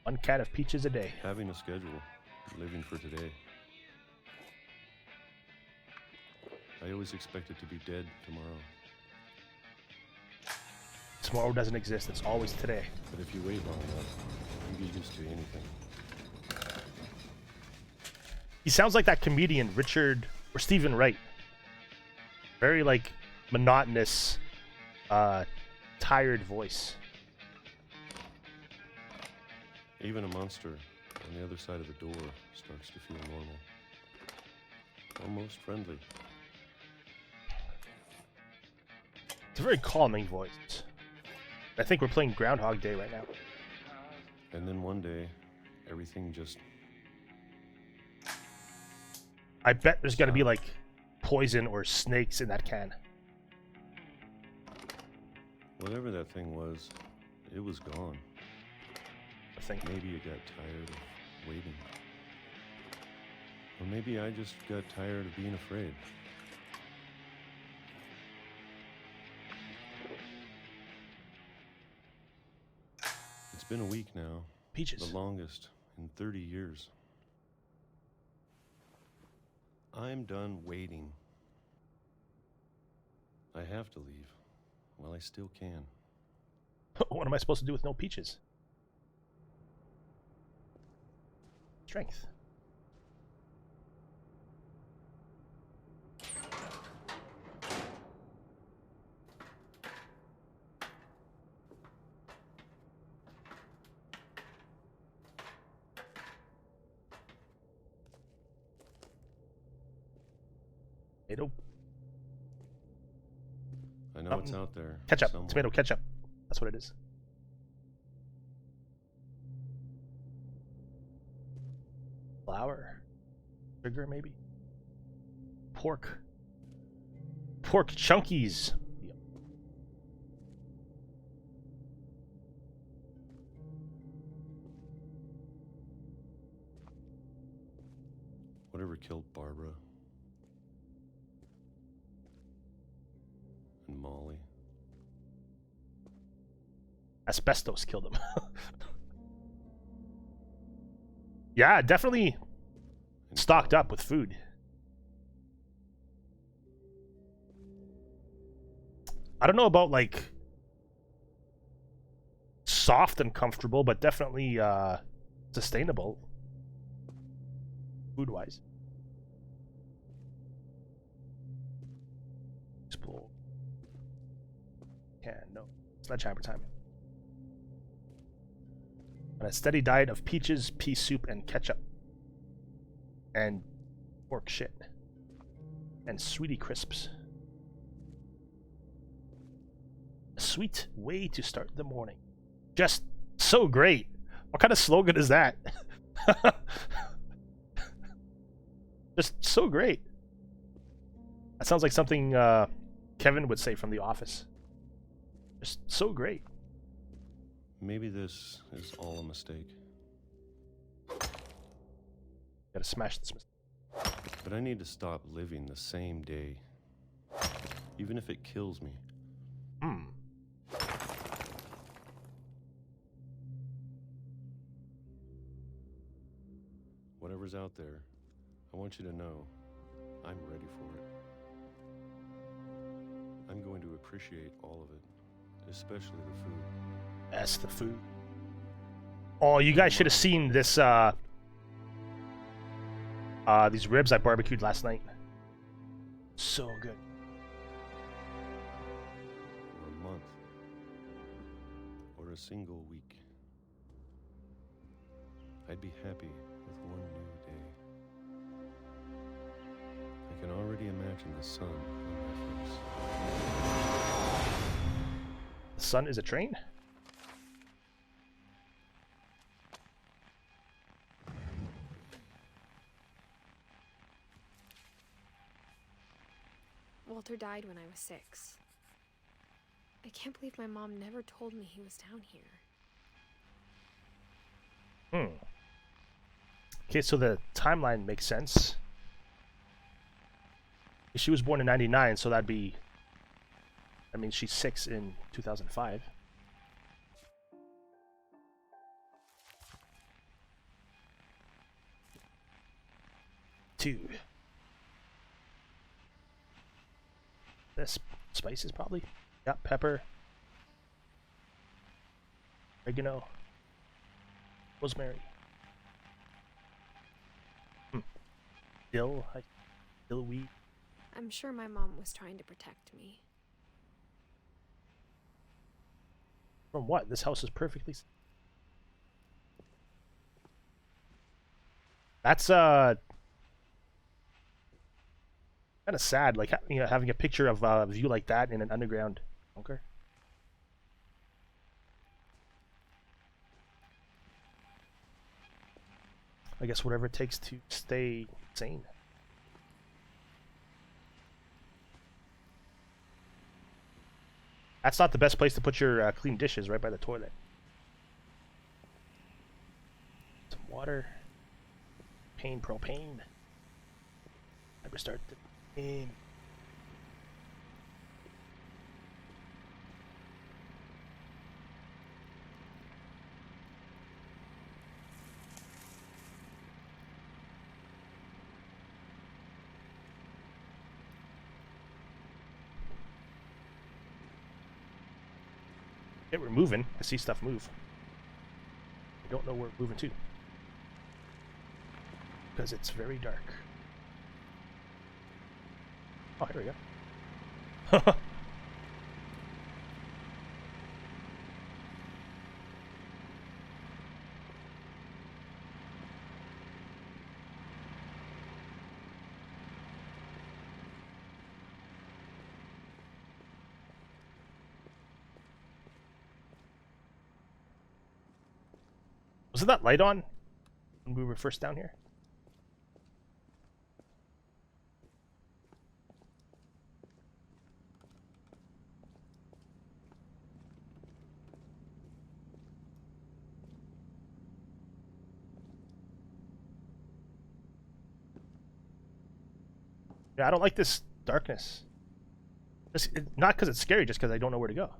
One can of peaches a day. Having a schedule, living for today. I always expected to be dead tomorrow. Tomorrow doesn't exist. It's always today. But if you wait long enough, you get used to anything. He sounds like that comedian, Richard or Stephen Wright. Very like monotonous, tired voice. Even a monster on the other side of the door starts to feel normal. Almost friendly. It's a very calming voice. I think we're playing Groundhog Day right now. And then one day, everything just... I bet there's got to be like poison or snakes in that can. Whatever that thing was, it was gone. I think. Maybe it got tired of waiting. Or maybe I just got tired of being afraid. It's been a week now. Peaches. The longest in 30 years. I'm done waiting. I have to leave. while I still can. What am I supposed to do with no peaches? Strength. Tomato. I know it's out there. Ketchup. somewhere. Tomato ketchup. That's what it is. Flour. Sugar, maybe. Pork. Pork chunkies. Whatever killed Barbara. And Molly. Asbestos killed him. Yeah, definitely stocked up with food. I don't know about like soft and comfortable, but definitely sustainable food-wise. Explore. Yeah, no. Sledgehammer time. And a steady diet of peaches, pea soup, and ketchup. And pork shit. And sweetie crisps. A sweet way to start the morning. Just so great. What kind of slogan is that? Just so great. That sounds like something Kevin would say from The Office. Just so great. Maybe this is all a mistake. Gotta smash this mistake. But I need to stop living the same day. Even if it kills me. Whatever's out there, I want you to know I'm ready for it. I'm going to appreciate all of it, especially the food. That's the food. Oh, you guys should have seen this, these ribs I barbecued last night. So good. For a month. Or a single week. I'd be happy with one new day. I can already imagine the sun on my face. The sun is a train? Walter died when I was 6. I can't believe my mom never told me he was down here. Okay, so the timeline makes sense. She was born in 99, so that'd be... I mean, she's 6 in 2005. Two. This spices probably. Yeah, pepper. Oregano. Rosemary. Dill. Dill wheat. I'm sure my mom was trying to protect me. From what? This house is perfectly... That's kind of sad, like, you know, having a picture of a view like that in an underground bunker. I guess whatever it takes to stay sane. That's not the best place to put your clean dishes, right by the toilet. Some water. Propane. Never start the game. Okay, we're moving. I see stuff move. I don't know where we're moving to. Because it's very dark. Oh, here we go. Wasn't that light on when we were first down here? Yeah, I don't like this darkness. Not because it's scary, just because I don't know where to go.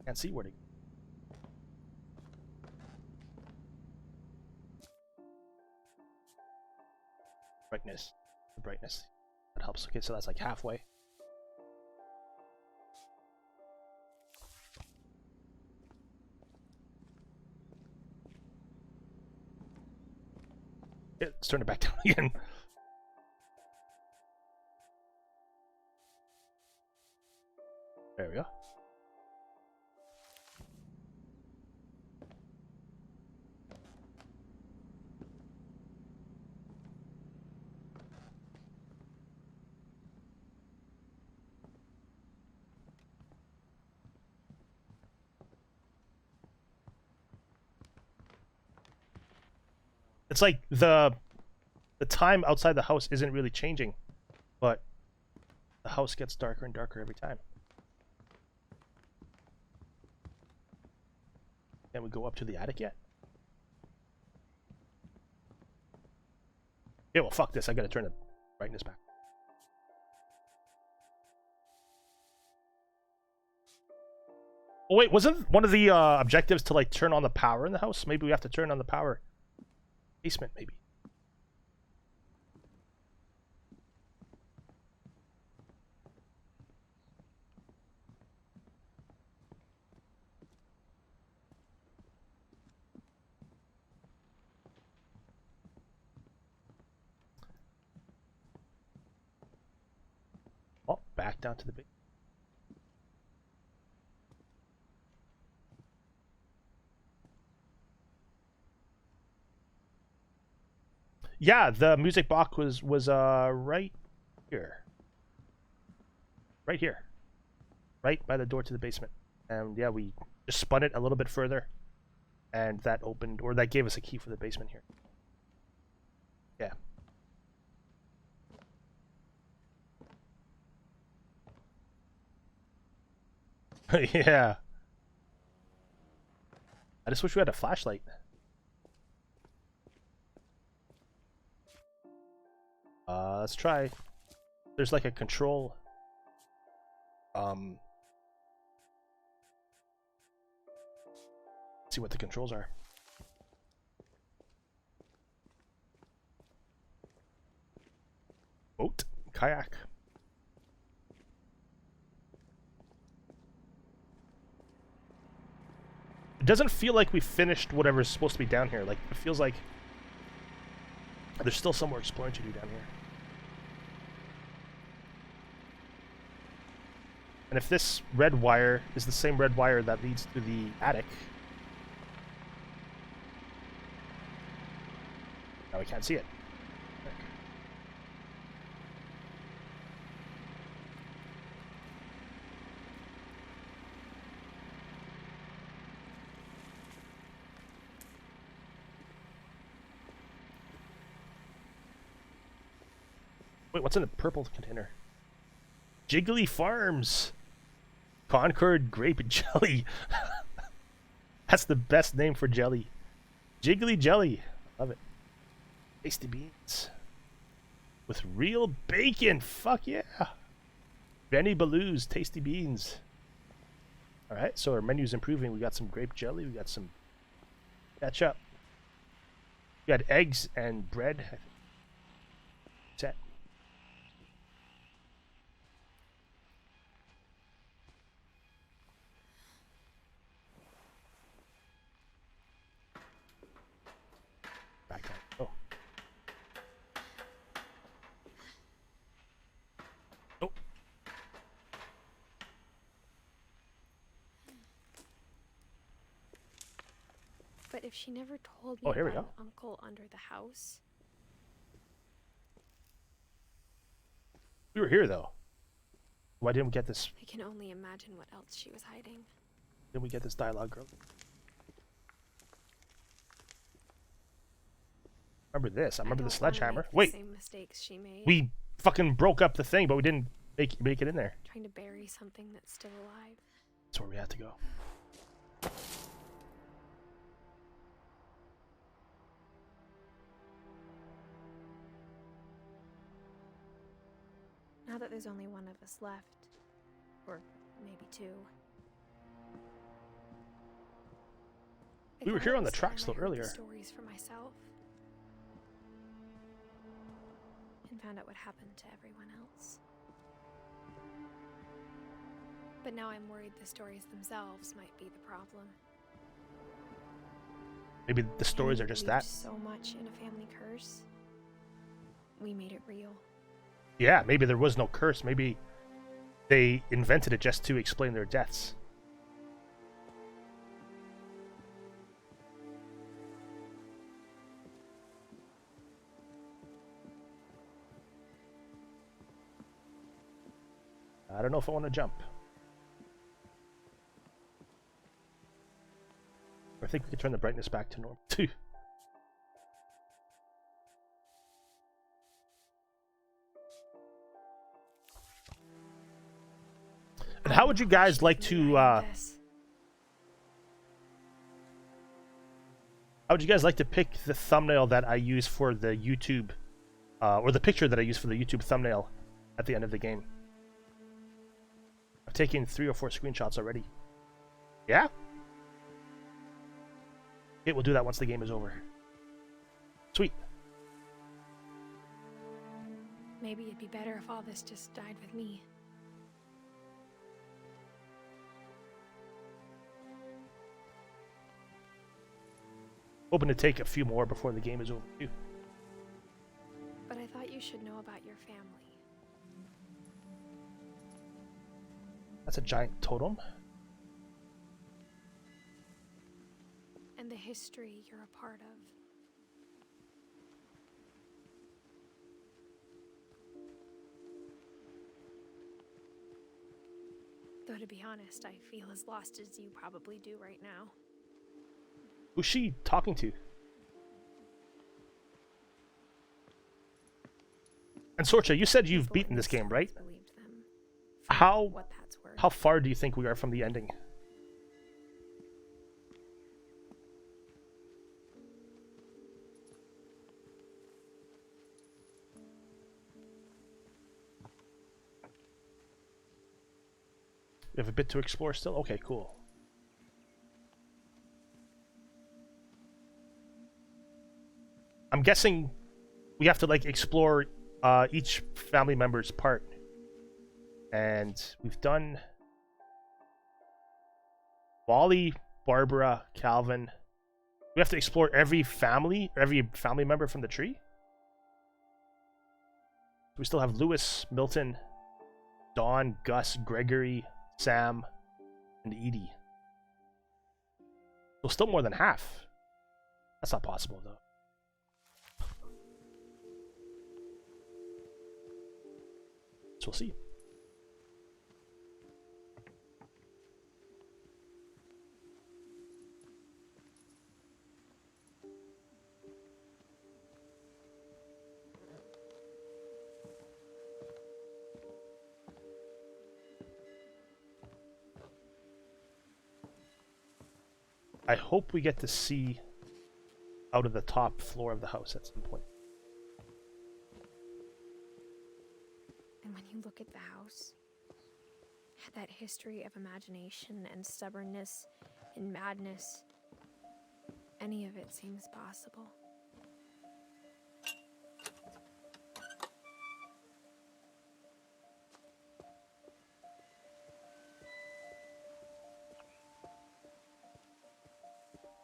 Can't see where to go. Brightness. The brightness. That helps. Okay, so that's like halfway. Yeah, let's turn it back down again. There we go. It's like the time outside the house isn't really changing, but the house gets darker and darker every time. Can we go up to the attic yet? Yeah, well, fuck this. I gotta turn the brightness back. Oh wait, wasn't one of the objectives to like turn on the power in the house? Maybe we have to turn on the power. Basement, maybe. Oh, back down to the big. Yeah, the music box was right here. Right here. Right by the door to the basement. And yeah, we just spun it a little bit further. And that opened, or that gave us a key for the basement here. Yeah. Yeah. I just wish we had a flashlight. Let's try. There's like a control. Let's see what the controls are. Boat, kayak. It doesn't feel like we finished whatever's supposed to be down here. Like, it feels like there's still some more exploring to do down here. And if this red wire is the same red wire that leads to the attic... Now we can't see it. Wait, what's in the purple container? Jiggly Farms! Concord Grape Jelly. That's the best name for jelly. Jiggly Jelly. Love it. Tasty beans. With real bacon. Fuck yeah. Benny Baloo's Tasty Beans. Alright, so our menu's improving. We got some grape jelly. We got some ketchup. We got eggs and bread. Set. But if she never told me Oh, here we about go. an uncle under the house, We were here though. Why didn't we get this? I can only imagine what else she was hiding. Didn't we get this dialogue, girl? Remember this? I remember the don't wanna sledgehammer. make the Wait, same mistakes she made. we fucking broke up the thing, but we didn't make it in there. Trying to bury something that's still alive. That's where we had to go. Now that there's only one of us left, or maybe two. I We were thought here it on the was tracks time I though heard earlier. the stories for myself, and found out what happened to everyone else. But now I'm worried the stories themselves might be the problem. Maybe the stories are just that. So much in a family curse. We made it real. Yeah, maybe there was no curse. Maybe they invented it just to explain their deaths. I don't know if I want to jump. I think we could turn the brightness back to normal too. And how would you guys like to how would you guys like to pick the thumbnail that I use for the YouTube or the picture that I use for the YouTube thumbnail at the end of the game? I've taken 3 or 4 screenshots already. Yeah? Okay, we'll do that once the game is over. Sweet. Maybe it'd be better if all this just died with me. Hoping to take a few more before the game is over too. But I thought you should know about your family. That's a giant totem. And the history you're a part of. Though to be honest, I feel as lost as you probably do right now. Who's she talking to? And Sorcha, you said you've beaten this game, right? How far do you think we are from the ending? We have a bit to explore still? Okay, cool. I'm guessing we have to like explore each family member's part. And we've done Wally, Barbara, Calvin. We have to explore every family member from the tree. We still have Lewis, Milton, Dawn, Gus, Gregory, Sam, and Edie. So still more than half. That's not possible though. So we'll see. I hope we get to see out of the top floor of the house at some point. And when you look at the house, that history of imagination and stubbornness and madness, any of it seems possible.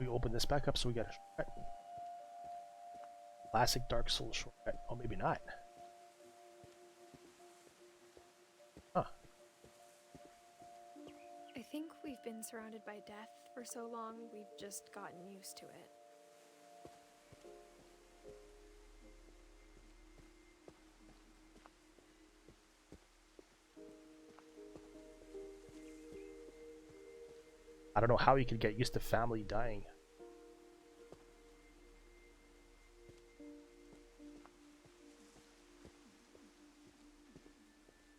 We open this back up so we got a shortcut. Classic Dark Souls shortcut. Oh, maybe not. think we've been surrounded by death for so long, we've just gotten used to it. I don't know how you could get used to family dying.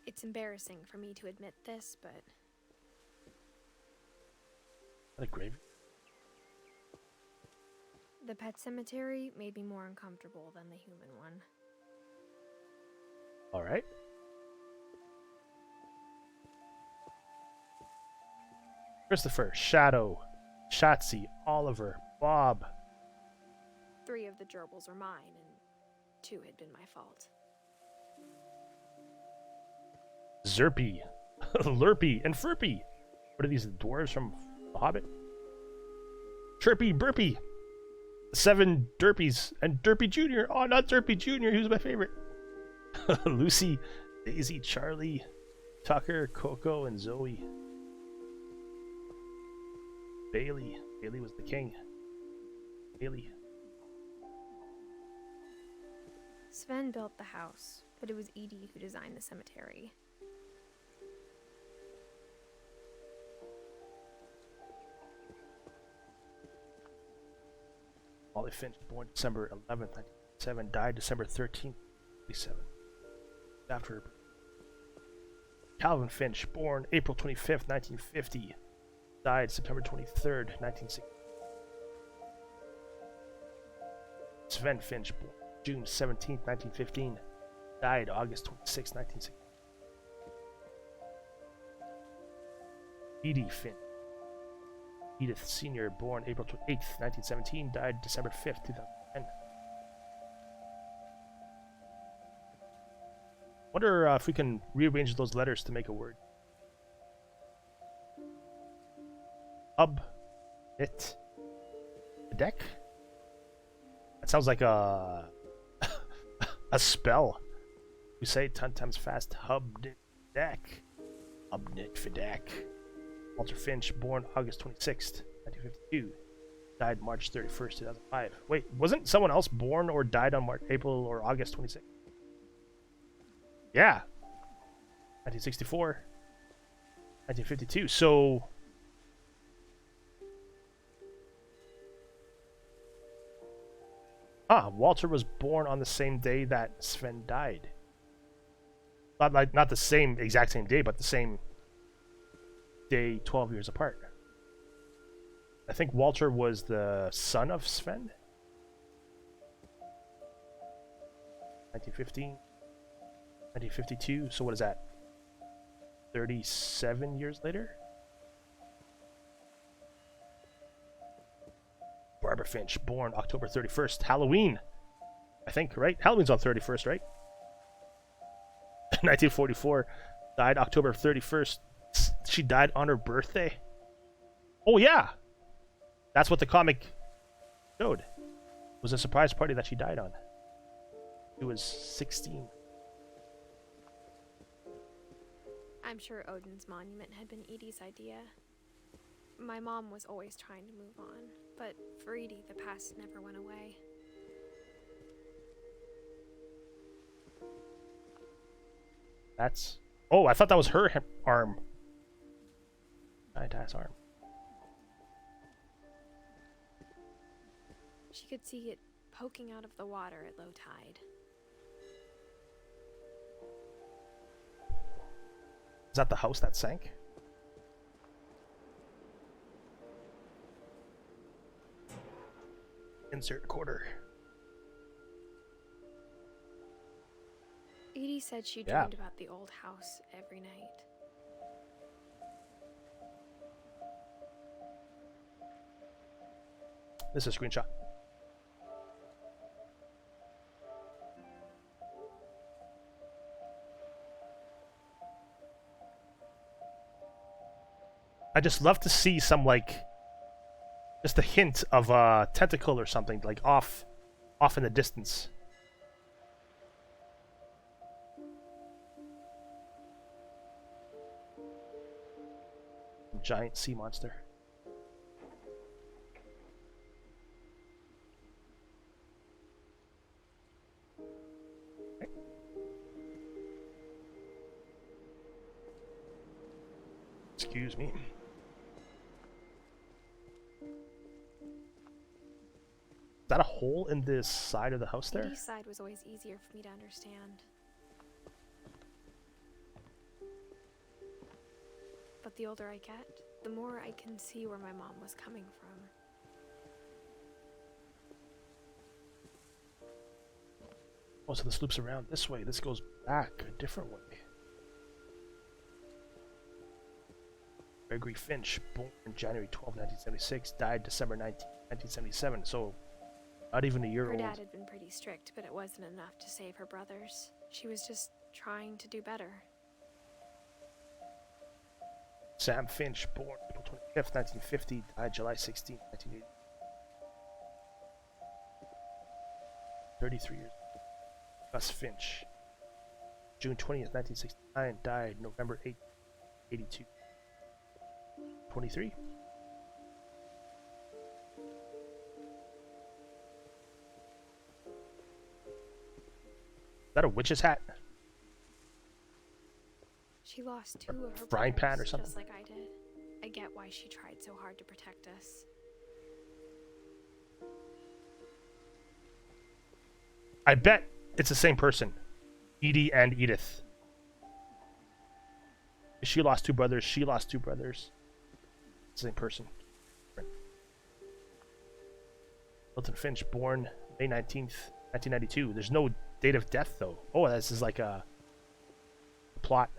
It's embarrassing for me to admit this, but What a grave. the pet cemetery made me more uncomfortable than the human one. All right. Christopher, Shadow, Shotzi, Oliver, Bob. 3 of the gerbils were mine, and 2 had been my fault. Zerpy, Lurpy, and Furpy. What are these, the dwarves from The Hobbit? Chirpy, Burpy. 7 Derpies, and Derpy Jr. Oh, not Derpy Jr., he was my favorite. Lucy, Daisy, Charlie, Tucker, Coco, and Zoe. Bailey. Bailey was the king. Bailey. Sven built the house, but it was Edie who designed the cemetery. Molly Finch, born December 11th, 1957, died December 13th, 1957. After her. Calvin Finch, born April 25th, 1950, died September 23rd, 1960. Sven Finch, born June 17th, 1915, died August 26th, 1960. Edie Finch. Edith Sr., born April 8th, 1917, died December 5th, 2010. Wonder if we can rearrange those letters to make a word. It. Deck? That sounds like a a spell. We say it 10 times fast. Deck. Fidek. Walter Finch, born August 26th, 1952, died March 31st, 2005. Wait, wasn't someone else born or died on April or August 26th? Yeah. 1964. 1952. So Walter was born on the same day that Sven died. Not the exact same day, but the same day, 12 years apart. I think Walter was the son of Sven. 1915, 1952. So what is that? 37 years later? Barbara Finch, born October 31st. Halloween, I think, right? Halloween's on 31st, right? 1944. Died October 31st. She died on her birthday. Oh, yeah. That's what the comic showed. It was a surprise party that she died on. She was 16. I'm sure Odin's monument had been Edie's idea. My mom was always trying to move on, but for Edie, the past never went away. That's... Oh, I thought that was her arm. Giant ass arm. She could see it poking out of the water at low tide. Is that the house that sank? Insert quarter. Edie said she dreamed about the old house every night. This is a screenshot. I just love to see some, like, just a hint of a tentacle or something, like off in the distance. giant sea monster. Excuse me. Is that a hole in this side of the house there? Edie's side was always easier for me to understand. But the older I get, the more I can see where my mom was coming from. Oh, so this loops around this way. This goes back a different way. Gregory Finch, born January 12, 1976, died December 19, 1977. So, not even a year Her old. dad had been pretty strict, but it wasn't enough to save her brothers. She was just trying to do better. Sam Finch, born April 25th, 1950, died July 16, 1980. 33 years old. Gus Finch, June 20th, 1969, died November 8th, 82. 23. Is that a witch's hat? She lost 2 of her Frying pan or brothers, something? just like I did. I get why she tried so hard to protect us. I bet it's the same person. Edie and Edith. She lost 2 brothers. She lost 2 brothers. Same person. Milton Finch, born May 19th, 1992. There's no date of death, though. Oh, this is like a plot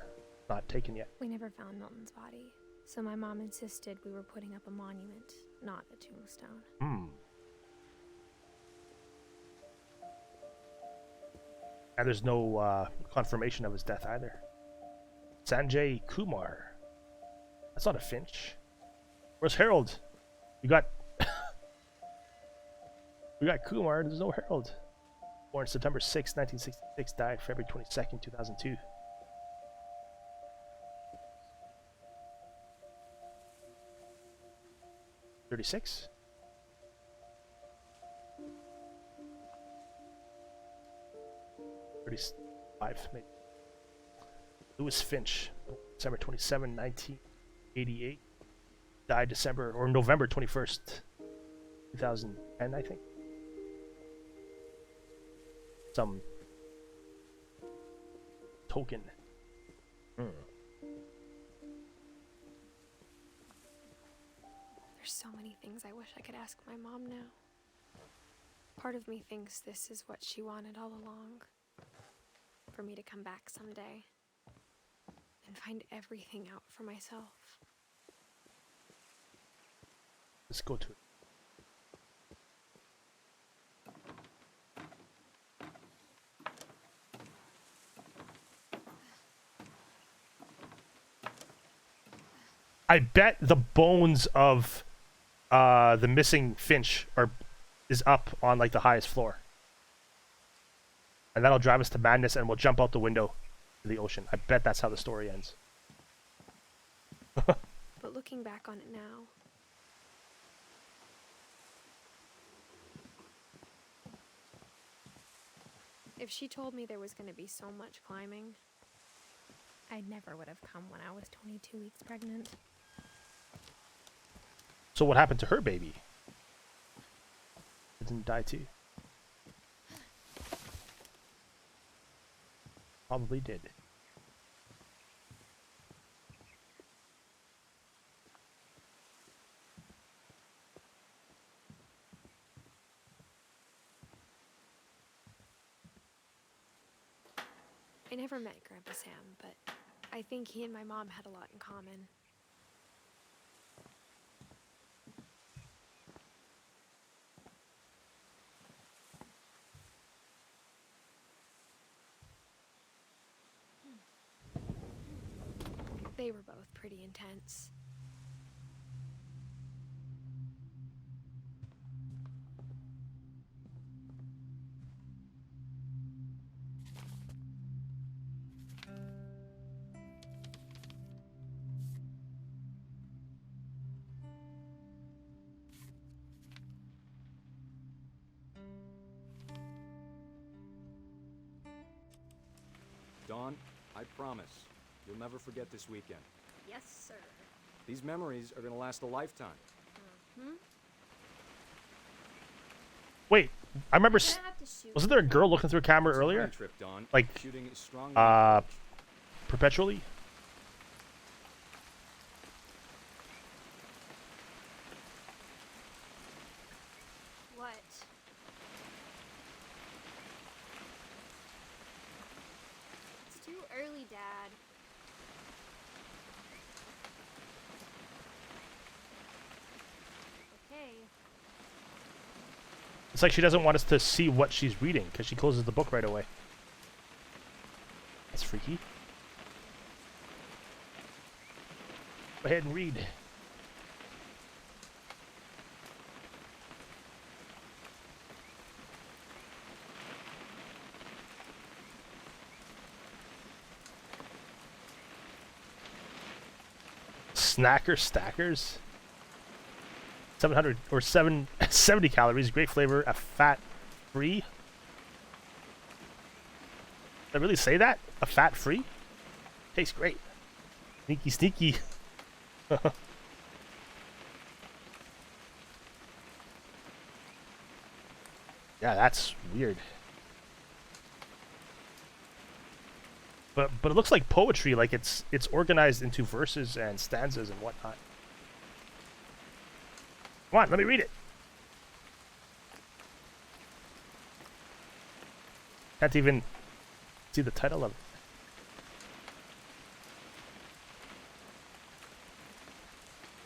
not taken yet. We never found Milton's body, so my mom insisted we were putting up a monument, not a tombstone. And there's no confirmation of his death either. Sanjay Kumar. That's not a Finch. Where's Harold? We got we got Kumar. There's no Harold. Born September 6, 1966. Died February 22nd, 2002. $36. $35, maybe. Lewis Finch, born December 27, 1988. Died November 21st, 2010, I think. Some token. There's so many things I wish I could ask my mom now. Part of me thinks this is what she wanted all along. For me to come back someday and find everything out for myself. Let's go to it. I bet the bones of the missing Finch is up on like the highest floor. And that'll drive us to madness and we'll jump out the window to the ocean. I bet that's how the story ends. But looking back on it now, if she told me there was going to be so much climbing, I never would have come when I was 22 weeks pregnant. So what happened to her baby? It didn't die too. Probably did. I never met Grandpa Sam, but I think he and my mom had a lot in common. They were both pretty intense. Dawn, I promise, you'll never forget this weekend. Yes, sir. These memories are gonna last a lifetime. Hmm? Wait, I remember. I'm gonna have to shoot Wasn't there a girl looking through a camera It's a earlier? fun trip, Dawn. Like, Shooting is strongly perpetually? What? It's too early, Dad. Okay. It's like she doesn't want us to see what she's reading because she closes the book right away. That's freaky. Go ahead and read. Snacker stackers. 700 or 770 calories, great flavor, a fat free. Did I really say that? A fat free? Tastes great. Sneaky, sneaky. Yeah, that's weird. But it looks like poetry, like it's organized into verses and stanzas and whatnot. Come on, let me read it. Can't even see the title of it.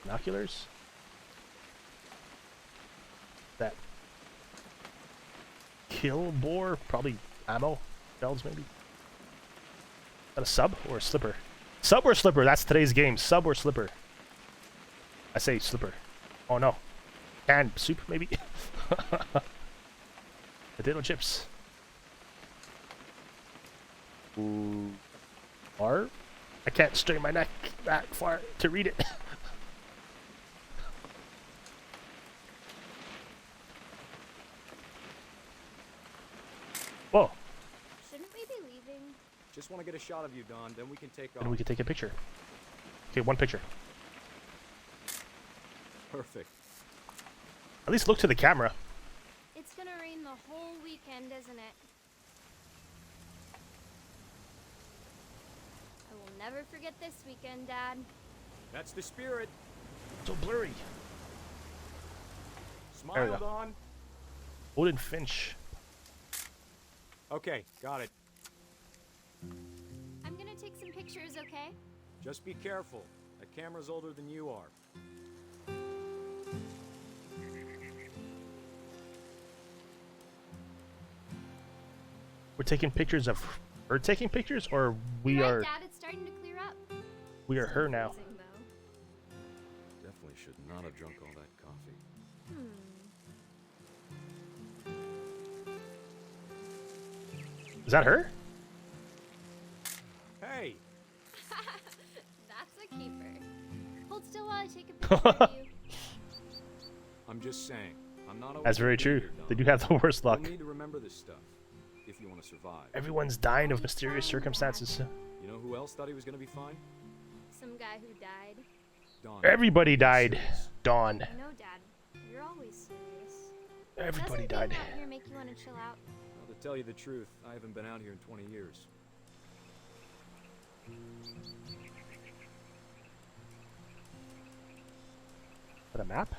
Binoculars? That kill bore? Probably ammo shells, maybe. Is that a sub or a slipper? Sub or slipper? That's today's game. Sub or slipper? I say slipper. Oh no. Canned soup, maybe? Potato chips. Ooh. Or I can't strain my neck that far to read it. Whoa. Shouldn't we be leaving? Just want to get a shot of you, Dawn, then we can take off. And we can take a picture. Okay, one picture. Perfect. At least look to the camera. It's gonna rain the whole weekend, isn't it? I will never forget this weekend, Dad. That's the spirit. So blurry. Smile, go. Dawn. Edith Finch. Okay, got it. I'm gonna take some pictures, okay? Just be careful. That camera's older than you are. We're taking pictures of her taking pictures, or we Right, are Dad, it's starting to clear up. we are her now. Freezing, though. Definitely should not have drunk all that coffee. Is that her? Hey! That's a keeper. Hold still while I take a picture of you. I'm just saying. I'm not always That's very gonna be true. here, Dawn. They do have the worst luck. You'll need to remember this stuff if you want to survive. Everyone's dying of mysterious circumstances. You know who else thought he was going to be fine? Some guy who died. Dawn. Everybody died. Serious. Dawn. I know, Dad. You're always serious. Everybody Doesn't died. being out here make you want to chill out? Well, to tell you the truth, I haven't been out here in 20 years. Is that a map?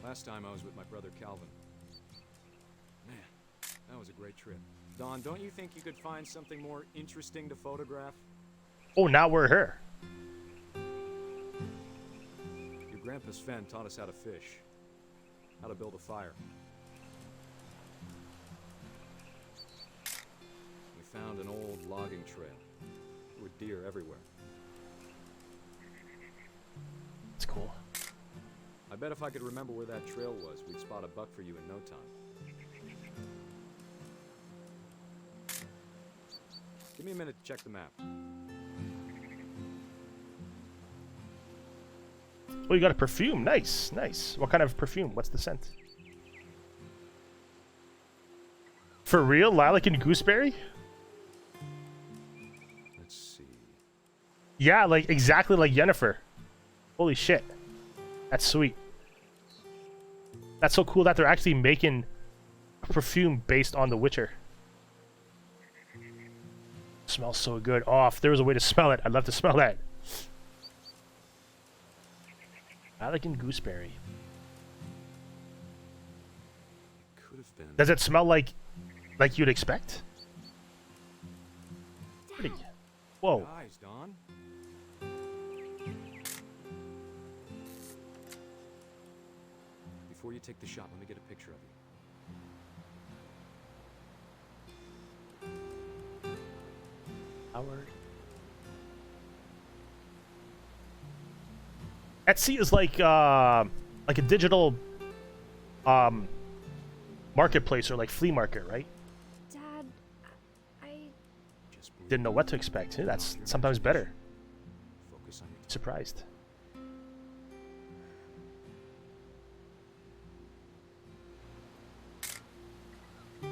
Last time I was with my brother Calvin. Man, that was a great trip. Dawn, don't you think you could find something more interesting to photograph? Oh, now we're her. Your grandpa Sven taught us how to fish, how to build a fire. We found an old logging trail. There were deer everywhere. It's cool. I bet if I could remember where that trail was, we'd spot a buck for you in no time. Give me a minute to check the map. Oh, you got a perfume. Nice, nice. What kind of perfume? What's the scent? For real? Lilac and gooseberry? Let's see. Yeah, like exactly like Yennefer. Holy shit. That's sweet. That's so cool that they're actually making a perfume based on The Witcher. Smells so good. Oh, if there was a way to smell it, I'd love to smell that. Lilac and gooseberry. Could have been. Does it smell like you'd expect? Pretty. Whoa. Eyes, Don. Before you take the shot, let me get a picture of you. Howard. Etsy is like a digital marketplace or like flea market, right? Dad, I Didn't know what to expect. That's sometimes better. Focus on your Surprised. Let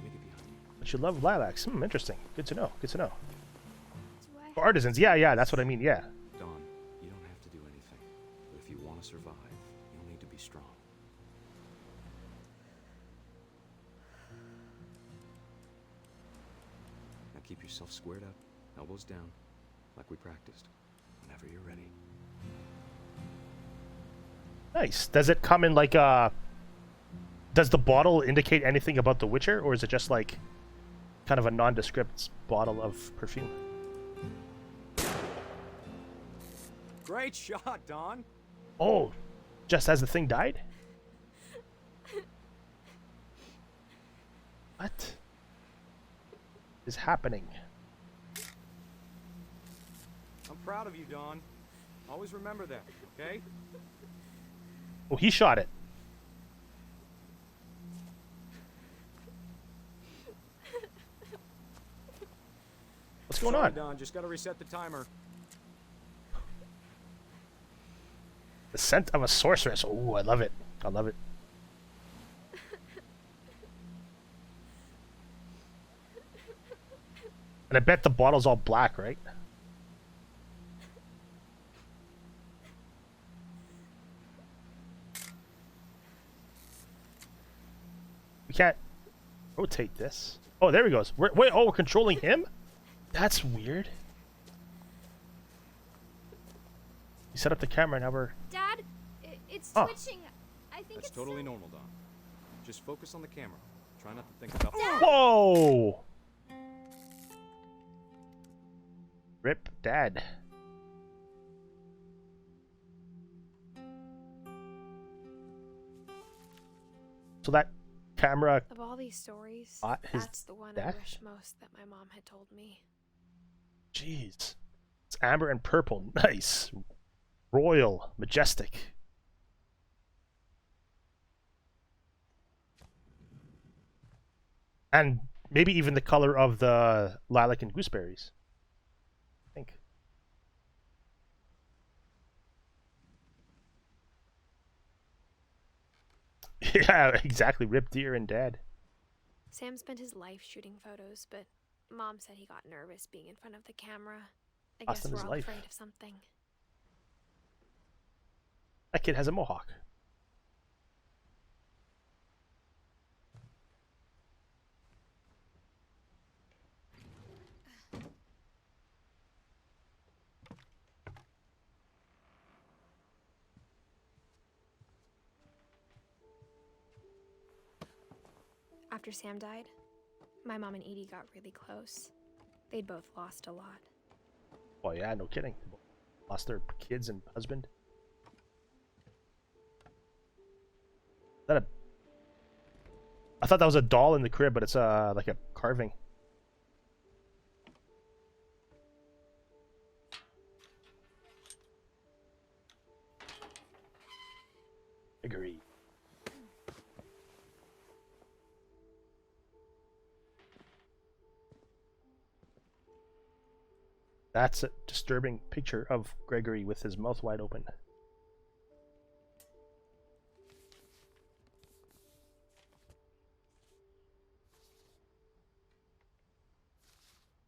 me get behind you. But you love lilacs. Interesting. Good to know. Good to know. do I For artisans, yeah, that's what I mean, yeah. Don, you don't have to do anything. But if you want to survive, you'll need to be strong. Now keep yourself squared up, elbows down, like we practiced. Whenever you're ready. Nice. Does it come in like a... Does the bottle indicate anything about The Witcher, or is it just like kind of a nondescript bottle of perfume? Great shot, Don. Oh, just as the thing died? What is happening? I'm proud of you, Don. Always remember that, okay? Oh, he shot it. What's going Sorry, on? Don, just gotta reset the timer. The scent of a sorceress. Oh, I love it. I love it. And I bet the bottle's all black, right? We can't rotate this. Oh, there he goes. Wait, oh, we're controlling him? That's weird. You set up the camera, now we're... Dad, it's Oh. twitching. I think That's it's totally normal, Don. Just focus on the camera. Try not to think about... Whoa! Rip Dad. So that camera... Of all these stories, his that's the one death? I wish most that my mom had told me. Jeez. It's amber and purple. Nice. Royal. Majestic. And maybe even the color of the lilac and gooseberries. I think. Yeah, exactly. Rip Deer and Dad. Sam spent his life shooting photos, but Mom said he got nervous being in front of the camera. I Cost guess him we're his all life. afraid of something. That kid has a mohawk. After Sam died, my mom and Edie got really close. They'd both lost a lot. Oh yeah, no kidding. They both lost their kids and husband. Is that a... I thought that was a doll in the crib, but it's like a carving. Agree. That's a disturbing picture of Gregory with his mouth wide open.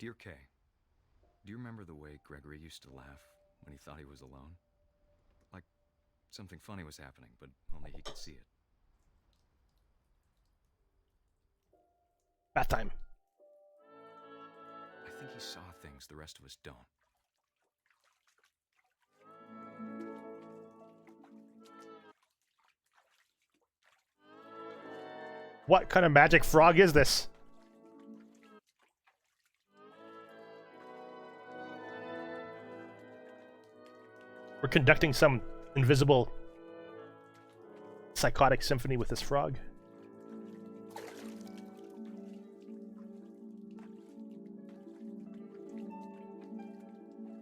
Dear Kay, do you remember the way Gregory used to laugh when he thought he was alone? Like something funny was happening, but only he could see it. Bath time. I think he saw things the rest of us don't. What kind of magic frog is this? We're conducting some invisible psychotic symphony with this frog.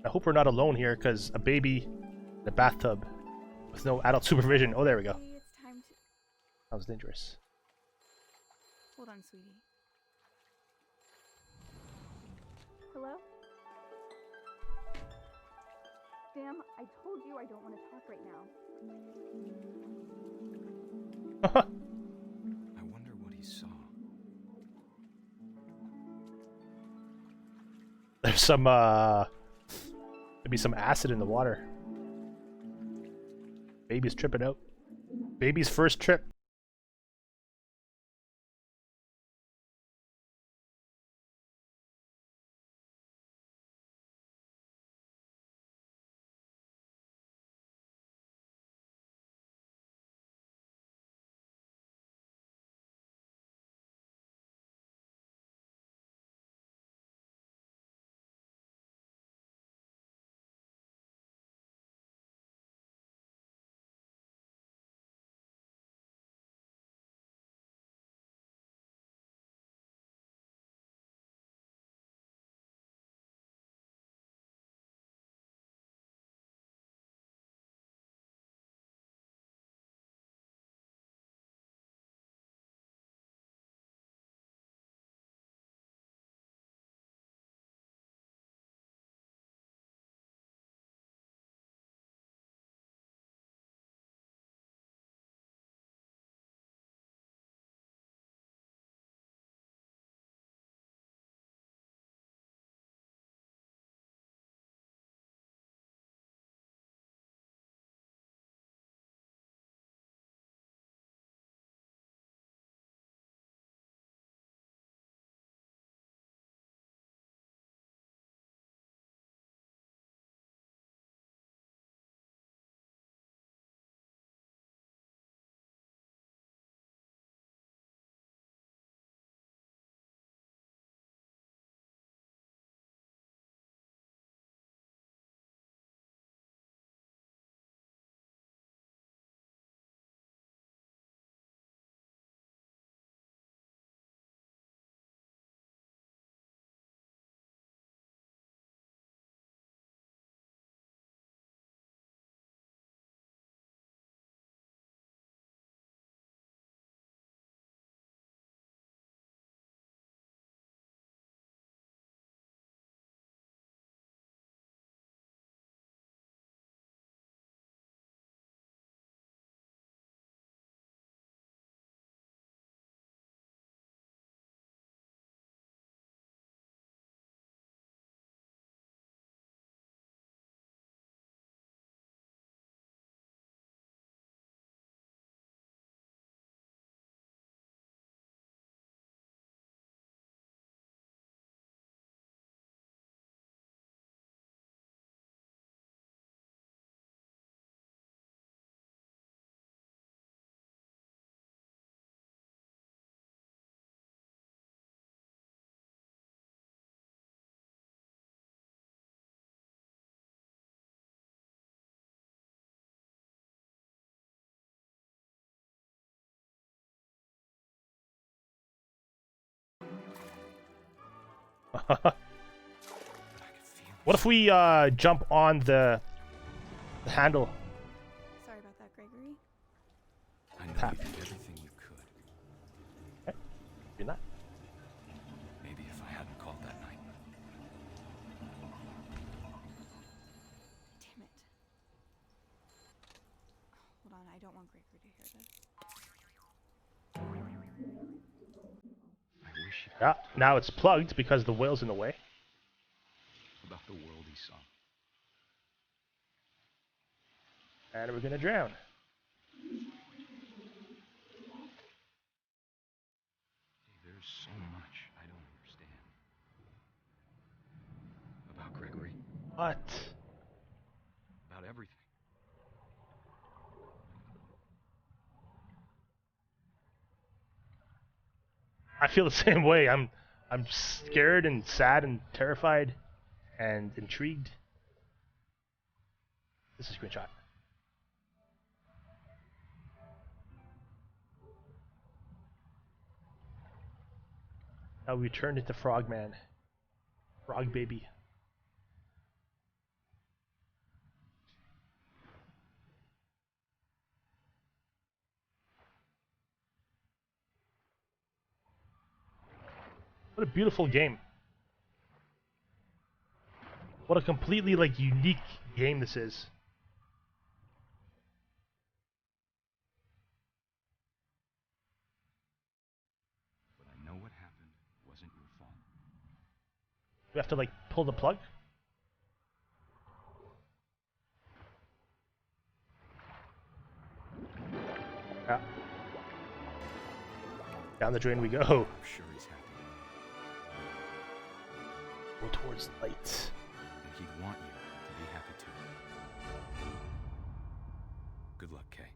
I hope we're not alone here, because a baby in a bathtub with no adult supervision. Oh, there we go. It's time to... That was dangerous. Hold on, sweetie. Hello? Sam, I told you I don't want to talk right now. I wonder what he saw. There's some, maybe some acid in the water. Baby's tripping out. Baby's first trip. What if we jump on the handle? Sorry about that, Gregory. I know Tap. you did everything you could. Okay. Do that. Maybe if I hadn't called that night. Damn it. Hold on, I don't want Gregory to hear this. I wish you... Yeah. Now it's plugged because the whale's in the way. about the world he saw. And we're gonna drown. There's so much I don't understand. About Gregory. What? About everything. I feel the same way. I'm scared and sad and terrified and intrigued. This is a screenshot. Now we turned into Frogman. Frog baby. What a beautiful game. What a completely like unique game this is. But I know what happened wasn't your fault. We have to like pull the plug. Yeah. Down the drain we go. I'm sure he's happy. Go towards the light. And he'd want you to be happy too. Good luck, Kay.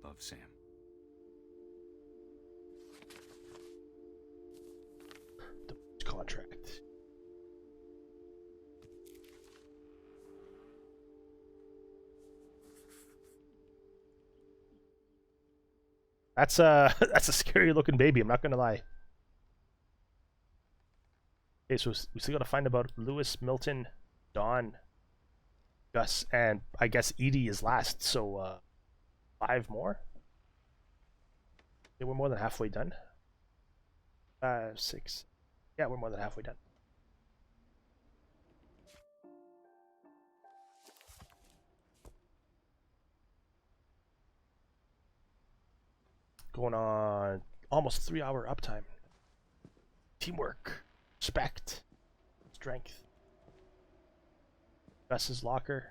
Love, Sam. The contract. That's that's a scary looking baby, I'm not gonna lie. Okay, so we still gotta find about Lewis, Milton, Dawn, Gus, and I guess Edie is last, so 5 more? Okay, we're more than halfway done. 6. Yeah, we're more than halfway done. Going on almost 3-hour uptime. Teamwork, respect, strength. Gus's locker.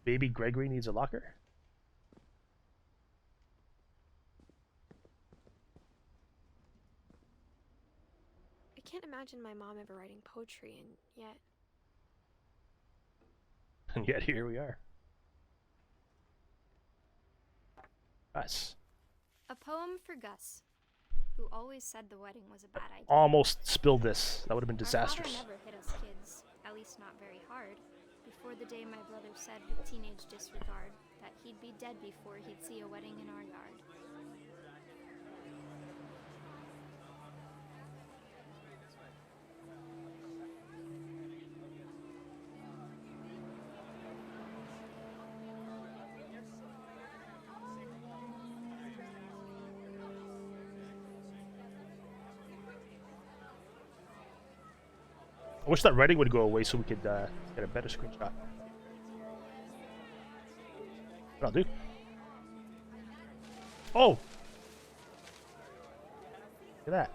Baby Gregory needs a locker. I can't imagine my mom ever writing poetry, and yet... And yet here we are. Gus. A poem for Gus, who always said the wedding was a bad idea. Almost spilled this. That would have been disastrous. Our father never hit us kids, at least not very hard. Before the day my brother said with teenage disregard that he'd be dead before he'd see a wedding in our yard. I wish that writing would go away so we could get a better screenshot. What I'll do. Oh! Look at that.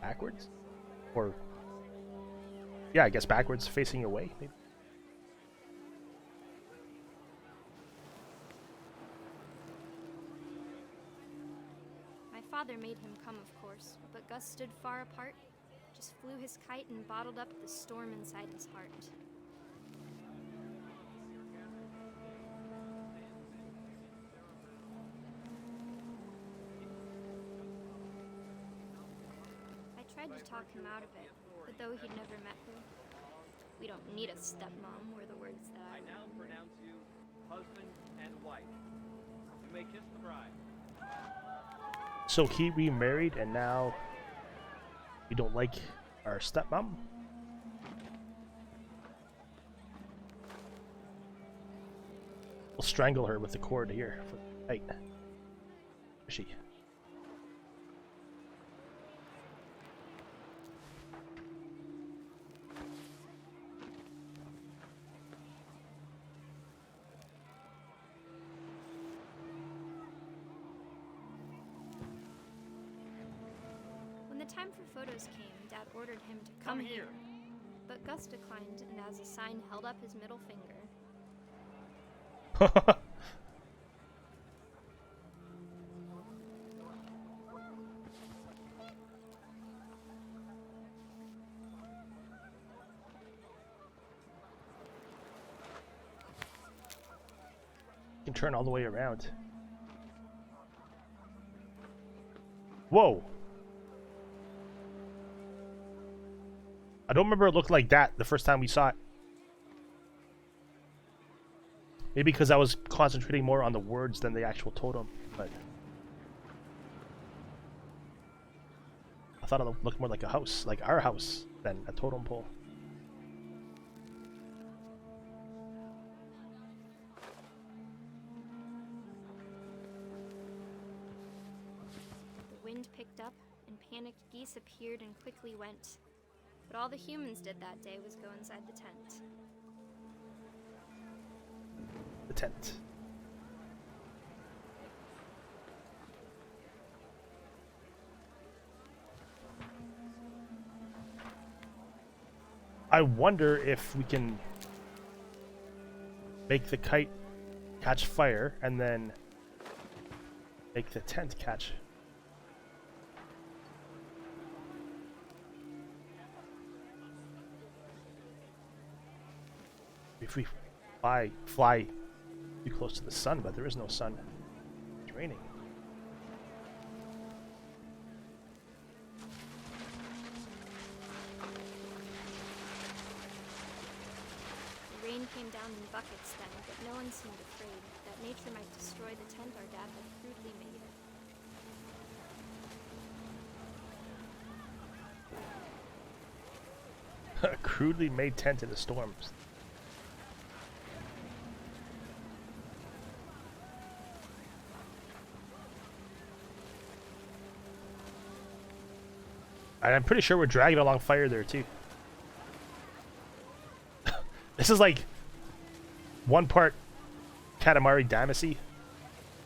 Backwards? Or... yeah, I guess backwards, facing away, maybe. Father made him come, of course, but Gus stood far apart, just flew his kite and bottled up the storm inside his heart. I tried to talk him out of it, but though he'd never met her, we don't need a stepmom, were the words that I now pronounce you husband and wife. You may kiss the bride. So he remarried and now we don't like our stepmom? We'll strangle her with the cord here for the night. Where is she? time for photos came, Dad ordered him to come here. But Gus declined, and as a sign held up his middle finger. You can turn all the way around. Whoa! I don't remember it looked like that the first time we saw it. Maybe because I was concentrating more on the words than the actual totem, but I thought it looked more like a house, like our house, than a totem pole. The wind picked up, and panicked geese appeared and quickly went. But all the humans did that day was go inside the tent. The tent. I wonder if we can make the kite catch fire and then make the tent catch. If we fly too close to the sun, but there is no sun. It's raining. The rain came down in buckets then, but no one seemed afraid that nature might destroy the tent our dad had crudely made. A crudely made tent in the storms. And I'm pretty sure we're dragging along fire there too. This is like one part Katamari Damacy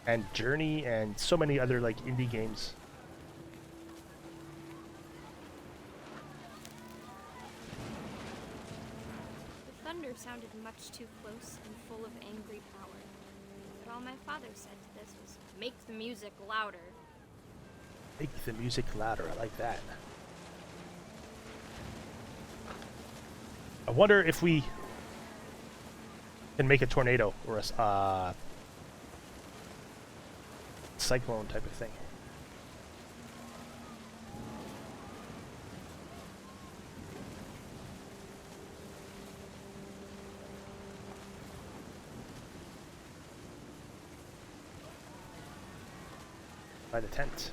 and Journey and so many other like indie games. The thunder sounded much too close and full of angry power. But all my father said to this was, "Make the music louder." Make the music louder, I like that. I wonder if we can make a tornado or a cyclone type of thing. By the tent.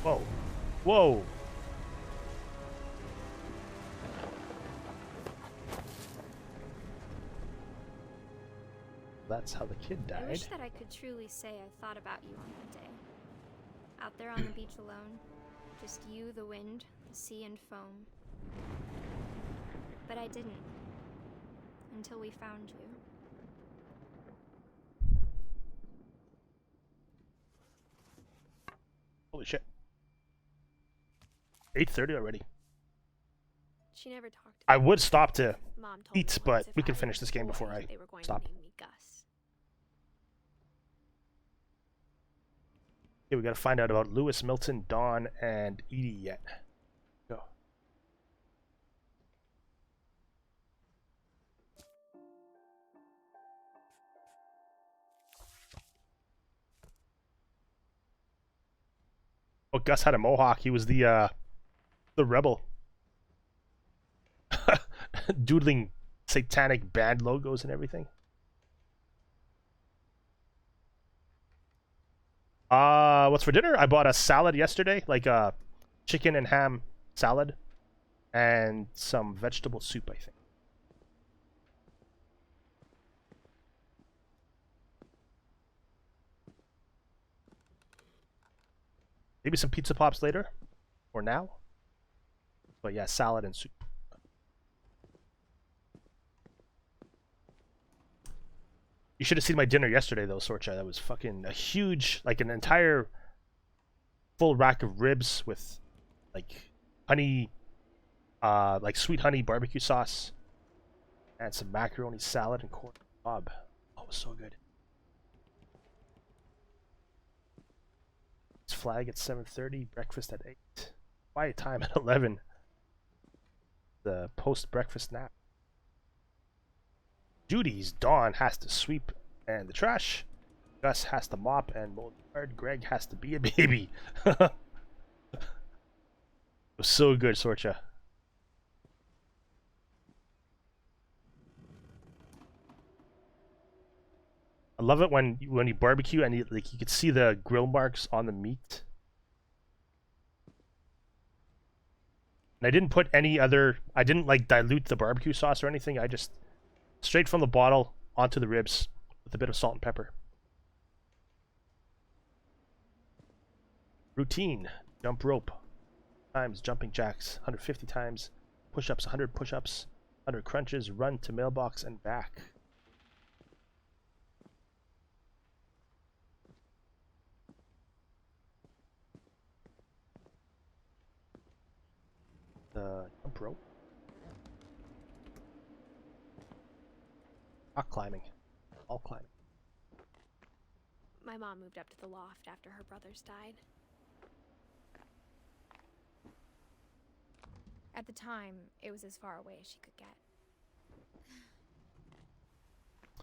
Whoa. Whoa! That's how the kid died. I wish that I could truly say I thought about you on that day. Out there on the beach alone. Just you, the wind, the sea, and foam. But I didn't. Until we found you. Holy shit. 8:30 already. She never talked. I would stop to Mom told me eat, once but if we can I finish was this a game boy, before I they were going stop. to name me Gus. Okay, we gotta find out about Lewis, Milton, Dawn, and Edie yet. Go. Oh, Gus had a mohawk. He was the rebel. Doodling satanic band logos and everything. What's for dinner? I bought a salad yesterday, like a chicken and ham salad, and some vegetable soup, I think. Maybe some pizza pops later, or now. But yeah, salad and soup. You should have seen my dinner yesterday, though, Sorcha. That was fucking a huge, like an entire full rack of ribs with like honey, like sweet honey barbecue sauce, and some macaroni salad and corn cob. Oh, it was so good. It's flag at 7:30, breakfast at 8. Quiet time at 11. The post-breakfast nap. Duties: Dawn has to sweep and the trash. Gus has to mop and mow the yard. Greg has to be a baby. It was so good, Sorcha. I love it when you barbecue and you could see the grill marks on the meat. And I didn't put any other. I didn't like dilute the barbecue sauce or anything. I just straight from the bottle onto the ribs with a bit of salt and pepper. Routine: jump rope times jumping jacks 150 times, push-ups 100 push-ups, 100 crunches, run to mailbox and back. Jump rope. Rock climbing. All climbing. My mom moved up to the loft after her brothers died. At the time, it was as far away as she could get.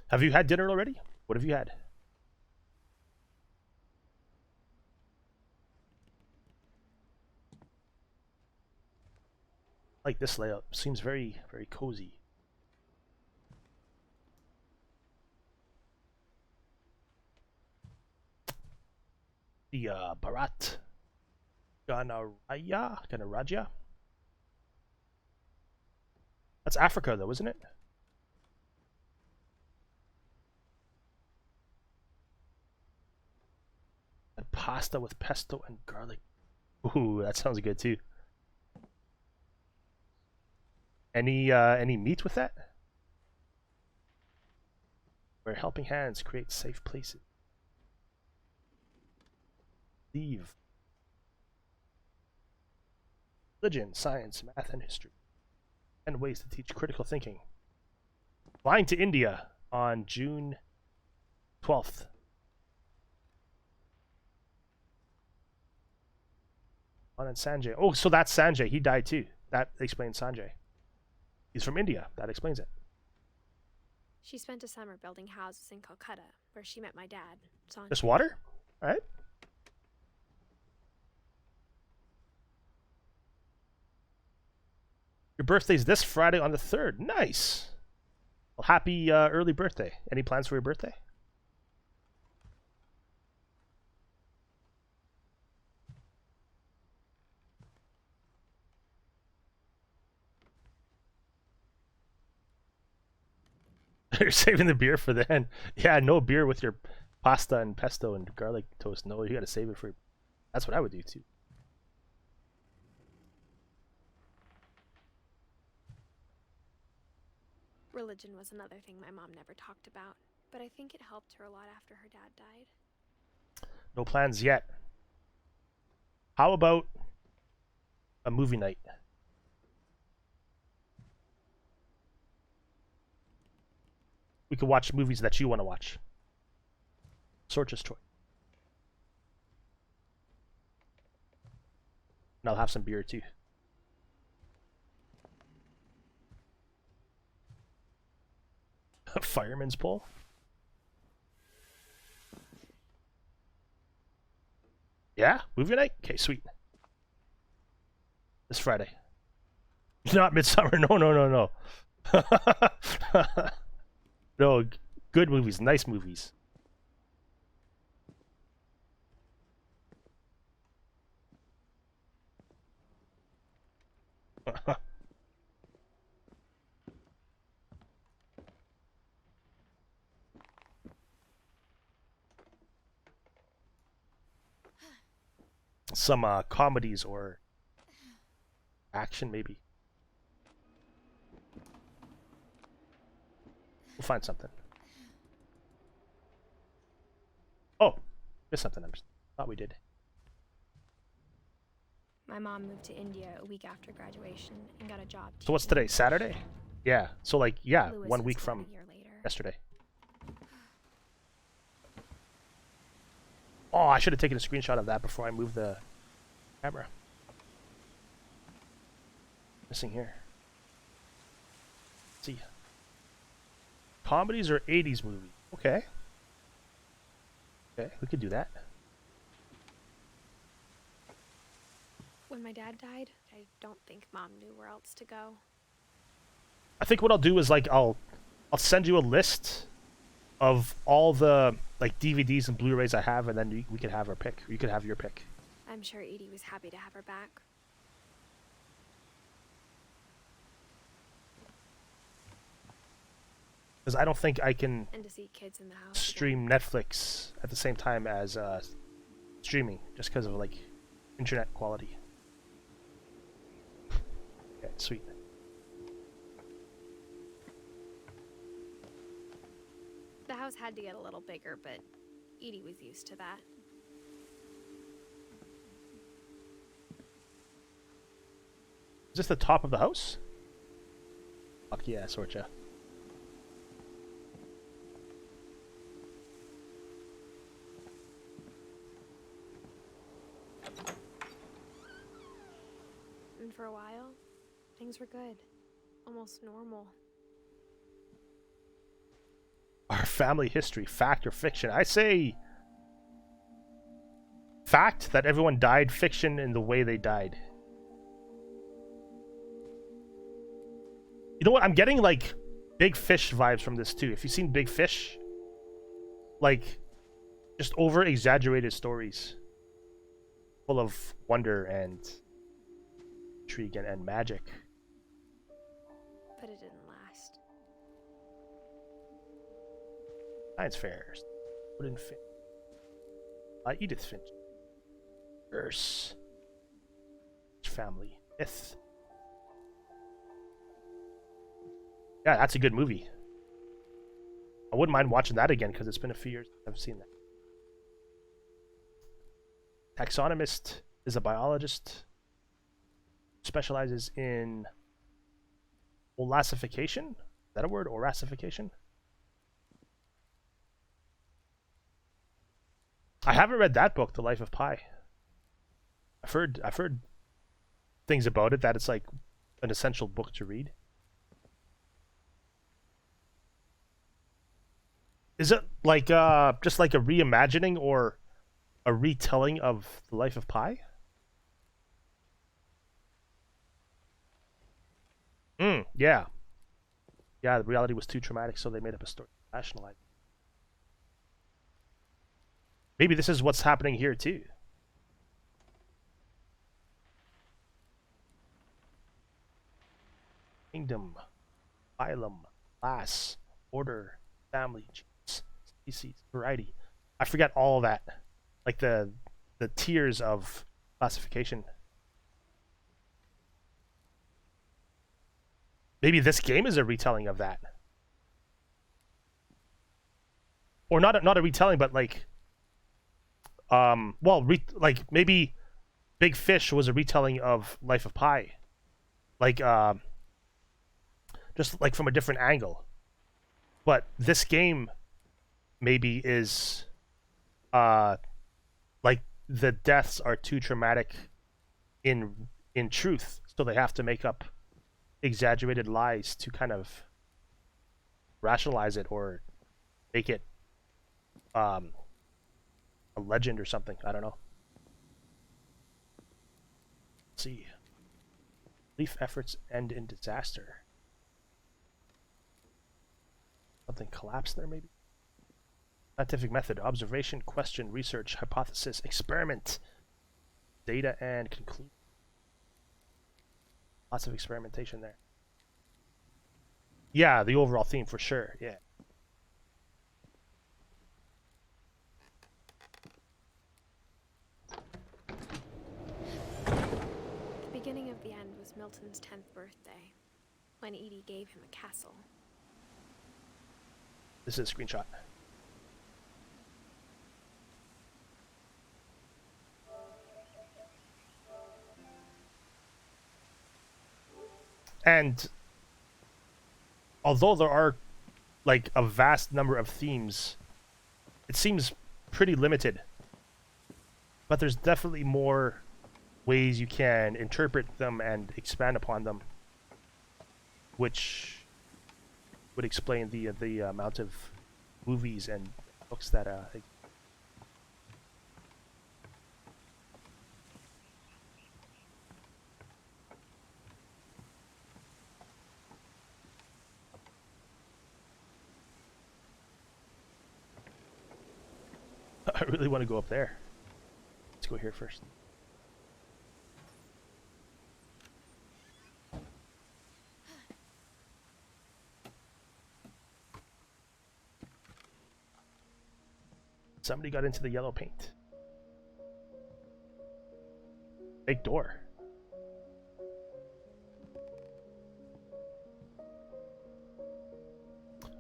Have you had dinner already? What have you had? I like this layout. Seems very, very cozy. The Bharat Ganaraja. That's Africa, though, isn't it? And pasta with pesto and garlic. Ooh, that sounds good too. Any meat with that? Where helping hands create safe places. Leave. Religion, science, math, and history. And ways to teach critical thinking. Flying to India on June 12th. On and Sanjay. Oh, so that's Sanjay. He died too. That explains Sanjay. He's from India. That explains it. She spent a summer building houses in Calcutta, where she met my dad, Sanjay. Just water? All right. Your birthday's this Friday on the 3rd. Nice. Well, happy early birthday. Any plans for your birthday? You're saving the beer for then. Yeah, no beer with your pasta and pesto and garlic toast. No, you gotta save it for... That's what I would do too. Religion was another thing my mom never talked about, but I think it helped her a lot after her dad died. No plans yet. How about a movie night? We could watch movies that you want to watch. Sorcha's choice. And I'll have some beer too. A fireman's pole? Yeah? Movie night? Okay, sweet. This Friday. Not Midsummer. No, no, no, no. No, good movies. Nice movies. Some comedies or action, maybe. We'll find something. Oh, there's something I thought we did. My mom moved to India a week after graduation and got a job. So what's teaching today? English. Saturday? Yeah. So like, yeah, Lewis 1 was week born from a year later. yesterday. Oh, I should have taken a screenshot of that before I moved the camera. Missing here. Let's see. Comedies or 80s movies? Okay. Okay, we could do that. When my dad died, I don't think Mom knew where else to go. I think what I'll do is like I'll send you a list of all the like DVDs and Blu-rays I have, and then we could have our pick. Or you could have your pick. I'm sure Edie was happy to have her back. Because I don't think I can And to see kids in the house stream Netflix at the same time as streaming, just because of like internet quality. Okay, sweet. The house had to get a little bigger, but Edie was used to that. Is this the top of the house? Fuck yeah, Sorcha. And for a while, things were good. Almost normal. Our family history, fact or fiction? I say fact that everyone died, fiction in the way they died. You know what? I'm getting like Big Fish vibes from this too. If you've seen Big Fish, like just over exaggerated stories full of wonder and intrigue and magic. But it didn't last. Science fairs. Wooden Finch. Edith Finch. Curse. Family. Myth. Yeah, that's a good movie. I wouldn't mind watching that again because it's been a few years since I've seen that. Taxonomist is a biologist. Specializes in olassification. Is that a word? Orassification? I haven't read that book, The Life of Pi. I've heard things about it, that it's like an essential book to read. Is it like just like a reimagining or a retelling of The Life of Pi? Yeah. Yeah, the reality was too traumatic, so they made up a story to rationalize. Maybe this is what's happening here too. Kingdom, phylum, class, order, family, genus, species, variety. I forget all that. Like the tiers of classification. Maybe this game is a retelling of that. Or not a retelling, but like like maybe Big Fish was a retelling of Life of Pi. Like just like from a different angle. But this game maybe is like the deaths are too traumatic in truth, so they have to make up exaggerated lies to kind of rationalize it or make it a legend or something. I don't know. Let's see. Relief efforts end in disaster. Something collapsed there, maybe? Scientific method. Observation, question, research, hypothesis, experiment. Data and conclusion. Lots of experimentation there. Yeah, the overall theme for sure, yeah. The beginning of the end was Milton's 10th birthday, when Edie gave him a castle. This is a screenshot. And although there are like a vast number of themes, it seems pretty limited. But there's definitely more ways you can interpret them and expand upon them, which would explain the amount of movies and books that I really want to go up there. Let's go here first. Somebody got into the yellow paint. Big door.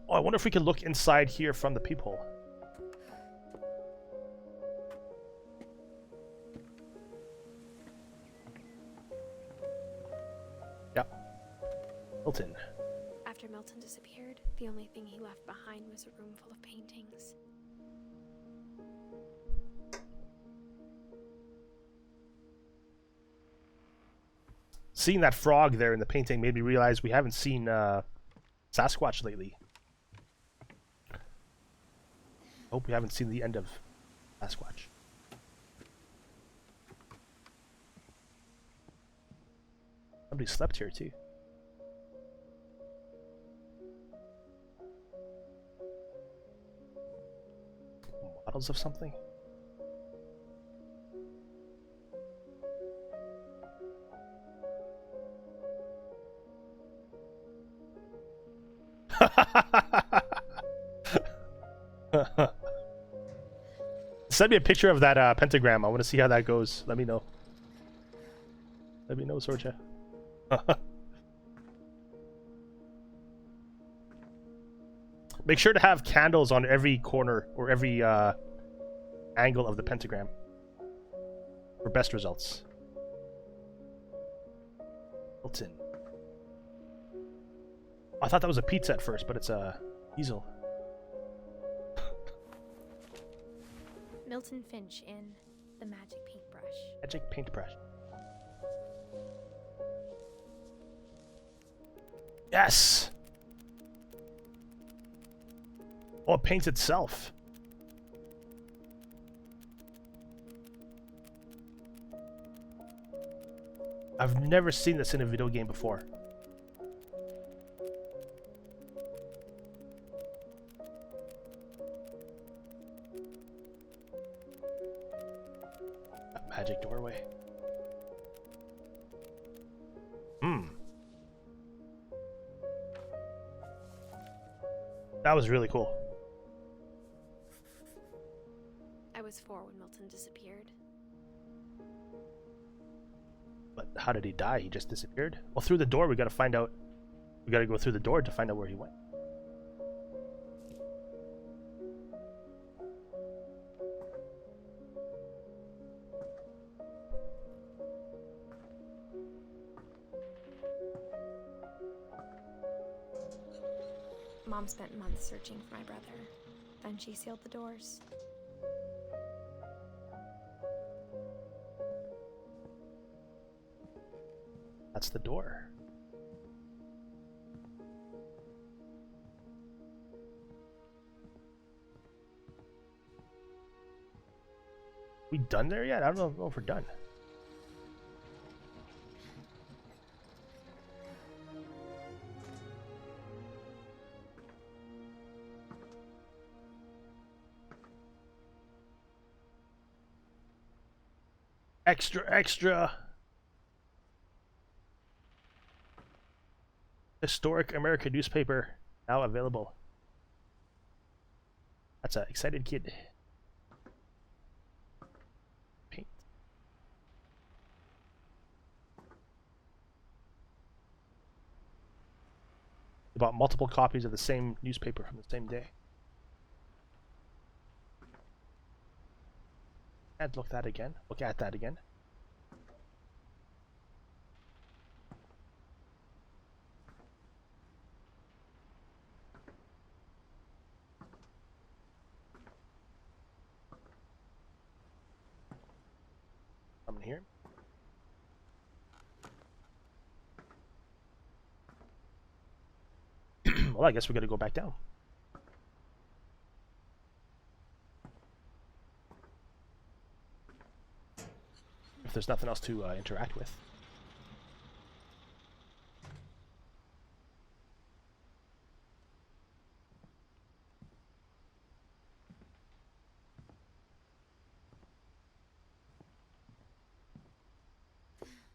Oh, I wonder if we can look inside here from the peephole. Yep. Milton. After Milton disappeared, the only thing he left behind was a room full of paintings. Seeing that frog there in the painting made me realize we haven't seen Sasquatch lately. Hope we haven't seen the end of Sasquatch. Somebody slept here too. Models of something? Send me a picture of that pentagram. I want to see how that goes. Let me know. Let me know, Sorcha. Make sure to have candles on every corner or every angle of the pentagram for best results. Milton. I thought that was a pizza at first, but it's a easel. Milton Finch in The Magic Paintbrush. Magic paintbrush. Yes! Oh, it paints itself. I've never seen this in a video game before. A magic doorway. That was really cool. I was 4 when Milton disappeared. But how did he die? He just disappeared? Well, through the door, we gotta find out. We gotta go through the door to find out where he went. Mom spent months searching for my brother. Then she sealed the doors. That's the door. We done there yet? I don't know if we're done. Extra, extra. Historic American newspaper now available. That's an excited kid. Paint. They bought multiple copies of the same newspaper from the same day. And look at that again. Look at that again. here. Well, I guess we're gonna go back down. If there's nothing else to interact with.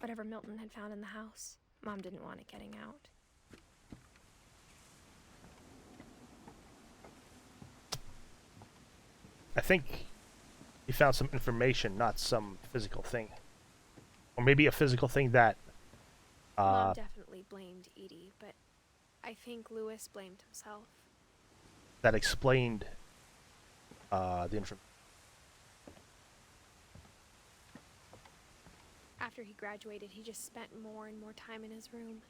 Whatever Milton had found in the house, Mom didn't want it getting out. I think he found some information, not some physical thing. Or maybe a physical thing that... Mom definitely blamed Edie, but I think Lewis blamed himself. That explained the information. After he graduated, he just spent more and more time in his room.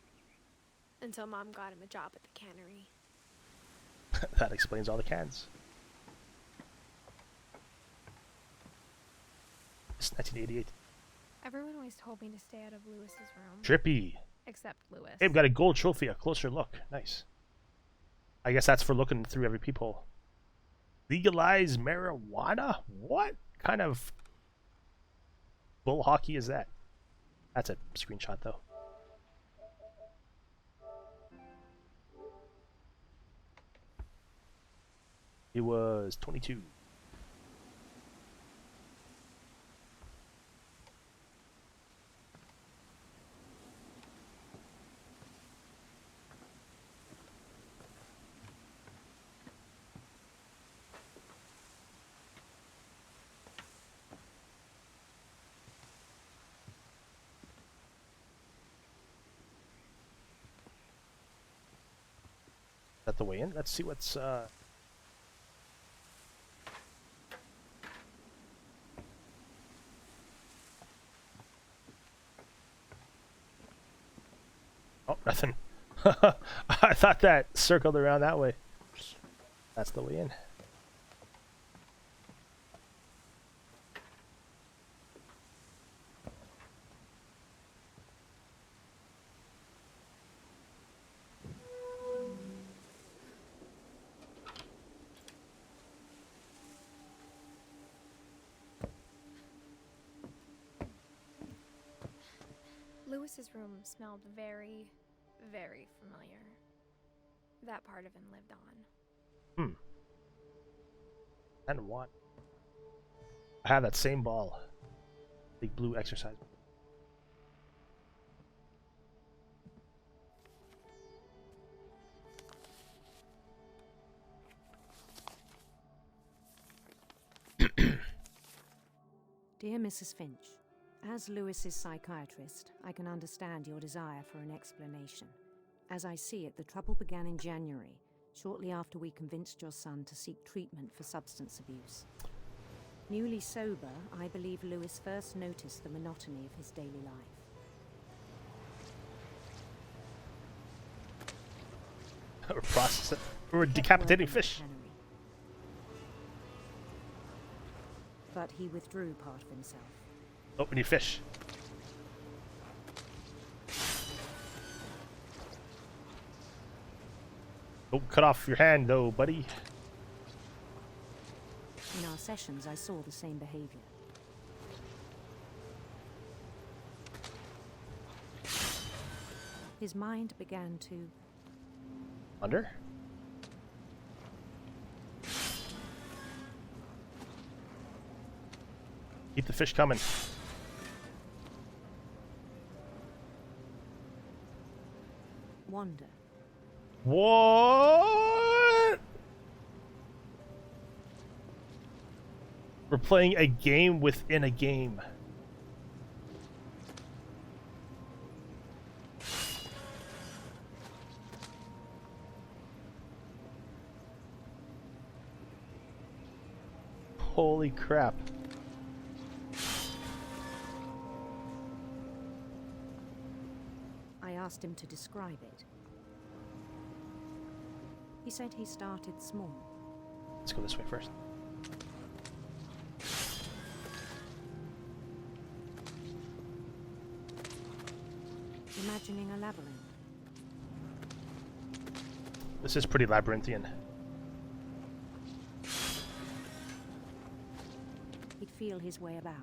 Until Mom got him a job at the cannery. That explains all the cans. It's 1988. Everyone always told me to stay out of Lewis's room. Trippy. Except Lewis. Hey, we've got a gold trophy, a closer look. Nice. I guess that's for looking through every peephole. Legalize marijuana? What kind of bull hockey is that? That's a screenshot, though. He was 22. Is that the way in? Let's see what's Oh, nothing. I thought that circled around that way. That's the way in. Lewis's room smelled very, very familiar. That part of him lived on. And what? I have that same ball. Big blue exercise. Dear Mrs. Finch, as Lewis's psychiatrist, I can understand your desire for an explanation. As I see it, the trouble began in January, shortly after we convinced your son to seek treatment for substance abuse. Newly sober, I believe Lewis first noticed the monotony of his daily life. We're processing. We're decapitating fish. But he withdrew part of himself. Oh, we need fish. Don't cut off your hand, though, buddy. In our sessions, I saw the same behavior. His mind began to... Under? Keep the fish coming. wander. What? We're playing a game within a game. Holy crap. I asked him to describe it. He said he started small. Let's go this way first. imagining a labyrinth. This is pretty labyrinthian. He'd feel his way about.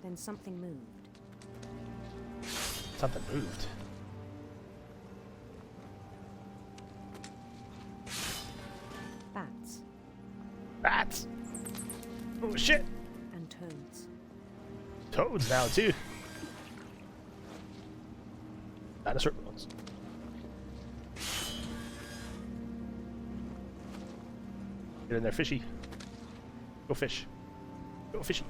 Then something moved. Something moved. Bats. Bats! Oh shit! And toads. Toads now too. Dinosaur bones. Get in there, fishy. Go fish. Go fishy.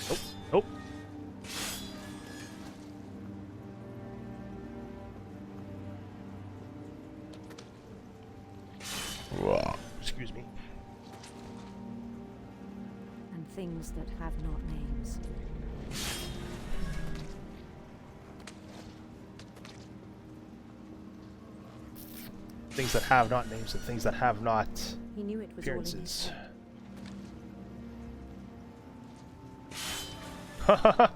Nope. Nope. Excuse me. And things that have not names. Things that have not names and things that have not He knew it was appearances. all in his head.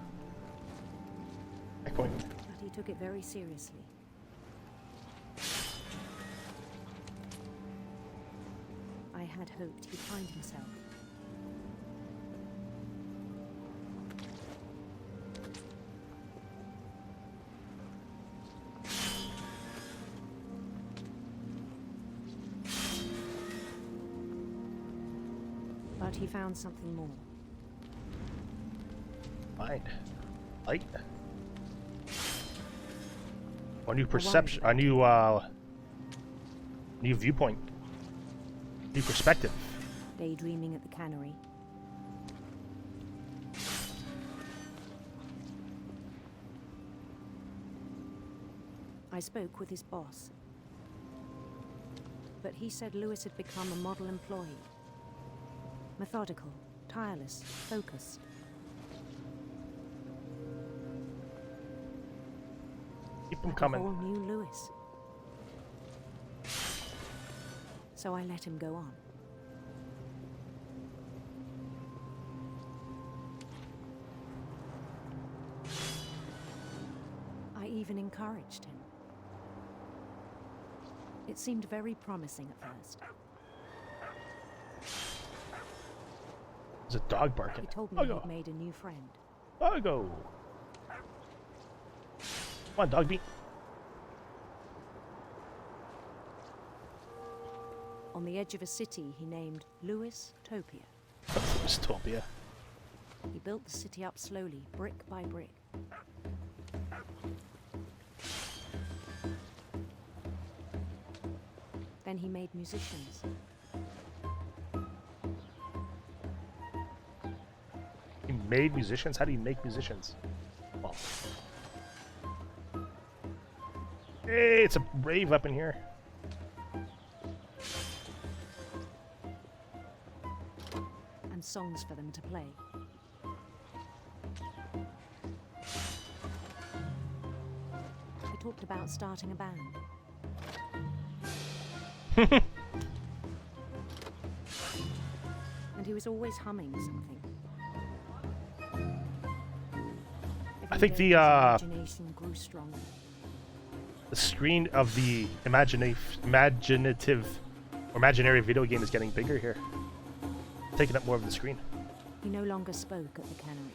Echoing. But he took it very seriously. I had hoped he'd find himself. But he found something more. Mind. Light. A new perception. A new new viewpoint. New perspective. Daydreaming at the cannery. I spoke with his boss. But he said Lewis had become a model employee. Methodical, tireless, focused. Keep him Like coming. a whole new Lewis. So I let him go on. I even encouraged him. It seemed very promising at first. There's a dog barking. He told me Doggo. he'd made a new friend. Doggo. Come on, dog beat. On the edge of a city he named Lewis Topia. Dystopia. He built the city up slowly, brick by brick. Then he made musicians. He made musicians? How do you make musicians? Well. Hey, it's a rave up in here. And songs for them to play. He talked about starting a band. And he was always humming something. I think the imagination grew stronger. The screen of the imaginative or imaginary video game is getting bigger here. Taking up more of the screen. He no longer spoke at the cannery.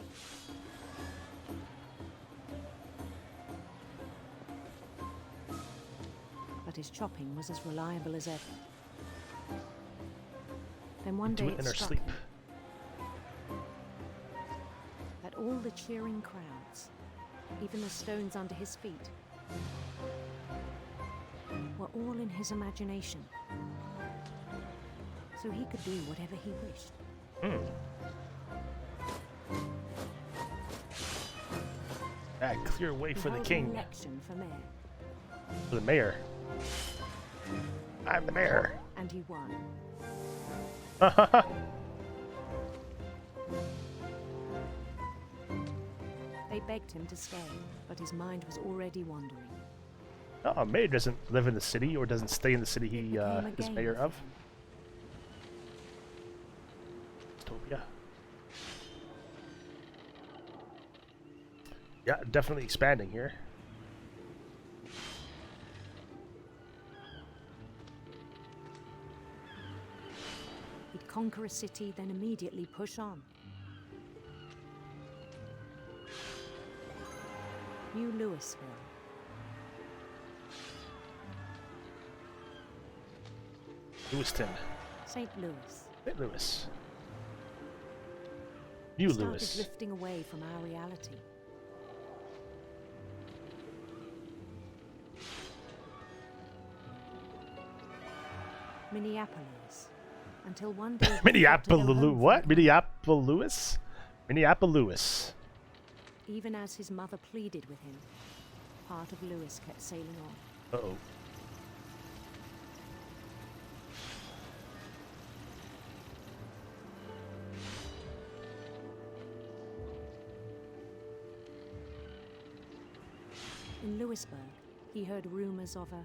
But his chopping was as reliable as ever. Then one day Do it in it our struck sleep. him that all the cheering crowds, even the stones under his feet, were all in his imagination. So he could do whatever he wished. Ah, clear way for the He held an king. election for mayor, For the mayor. I'm the mayor. and he won. They begged him to stay, but his mind was already wandering. Oh, mayor doesn't live in the city or doesn't stay in the city he is mayor of. Dystopia. Yeah, definitely expanding here. He'd conquer a city, then immediately push on. New Louisville. Lewiston. St. Louis. St. Louis. New Started Louis. drifting away from our reality. Minneapolis. Until one day. Minneapolis. What? Minneapolis? Minneapolis. Even as his mother pleaded with him, part of Louis kept sailing on. Uh-oh. In Louisburg, he heard rumors of a...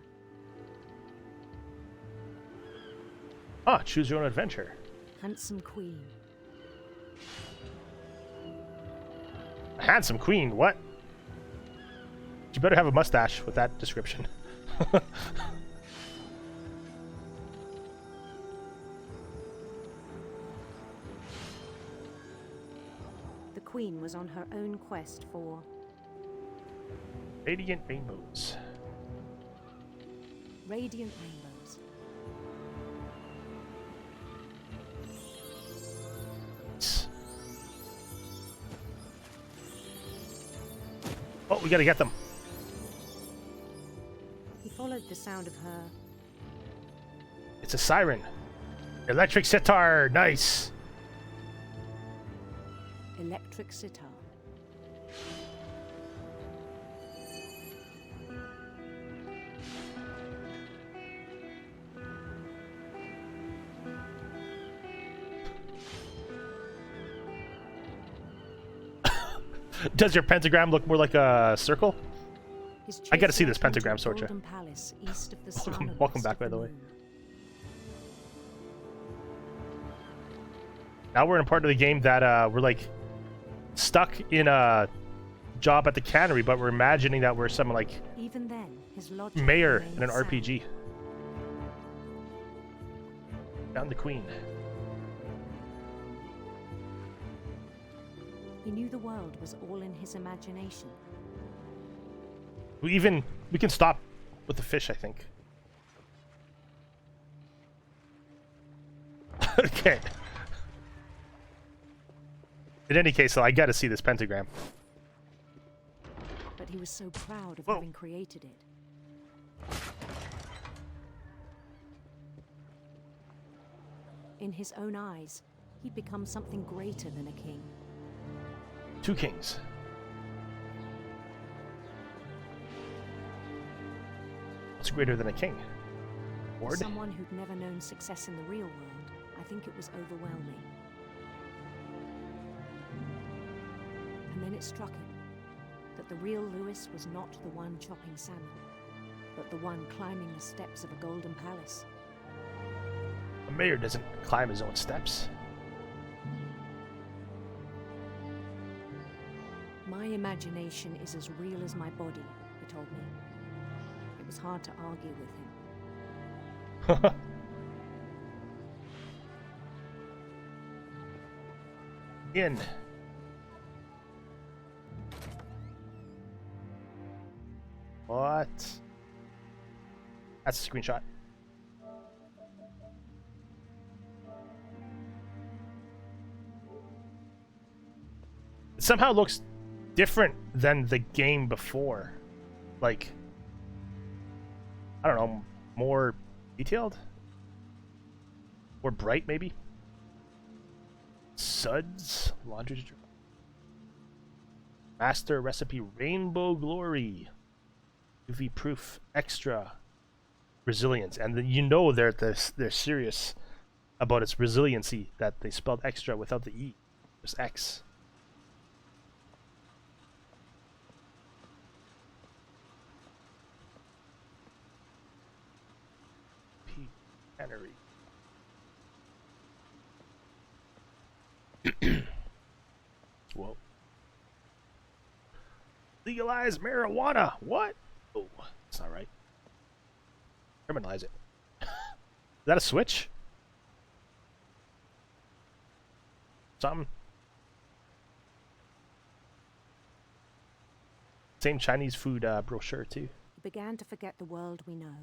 Ah, choose your own adventure. handsome queen. A handsome queen? What? You better have a mustache with that description. The queen was on her own quest for... Radiant rainbows. Radiant rainbows. Oh, we gotta get them. He followed the sound of her... It's a siren. Electric sitar. Nice. electric sitar. Does your pentagram look more like a circle? I gotta see this pentagram, Sorcha. Welcome back, by the way. Now we're in a part of the game that we're like stuck in a job at the cannery, but we're imagining that we're some like Even then, his logic mayor in an remained RPG. Found the queen. He knew the world was all in his imagination. We can stop with the fish, I think. Okay. In any case, though, I gotta see this pentagram. But he was so proud of having created it. In his own eyes, he'd become something greater than a king. Two kings. What's greater than a king? For Lord? someone who'd never known success in the real world, I think it was overwhelming. And then it struck him that the real Lewis was not the one chopping salmon, but the one climbing the steps of a golden palace. A mayor doesn't climb his own steps. My imagination is as real as my body, he told me. It was hard to argue with him. In. What? That's a screenshot. It somehow looks different than the game before. Like, I don't know, more detailed? More bright, maybe? Suds? Laundry detergent. Master recipe Rainbow Glory. UV proof extra resilience. And you know they're serious about its resiliency, that they spelled extra without the E. There's X. cannery. Whoa. Legalize marijuana. What? Oh, that's not right. Criminalize it. Is that a switch? Something. Same Chinese food brochure too. We began to forget the world we know.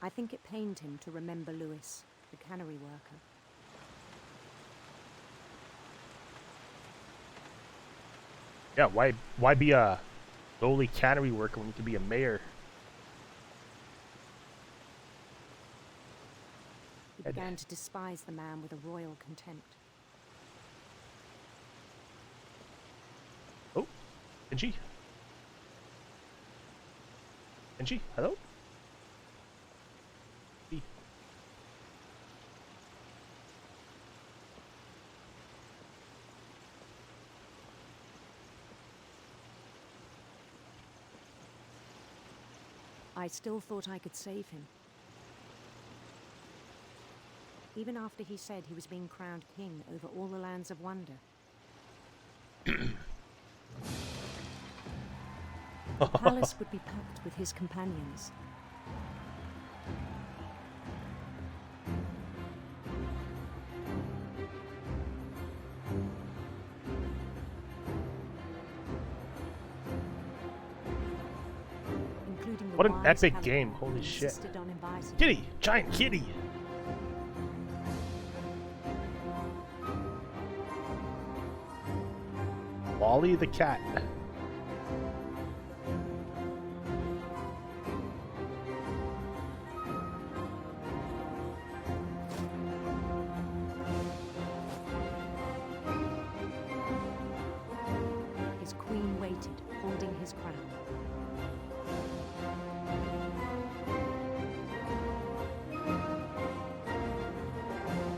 I think it pained him to remember Lewis, the cannery worker. Yeah, why be a lowly cannery worker when you could be a mayor? He began to despise the man with a royal contempt. Oh, Benji? Benji, hello? I still thought I could save him. Even after he said he was being crowned king over all the lands of wonder. The palace would be packed with his companions. What an epic game, holy shit. Kitty! Giant kitty! Wally the cat. His queen waited, holding his crown.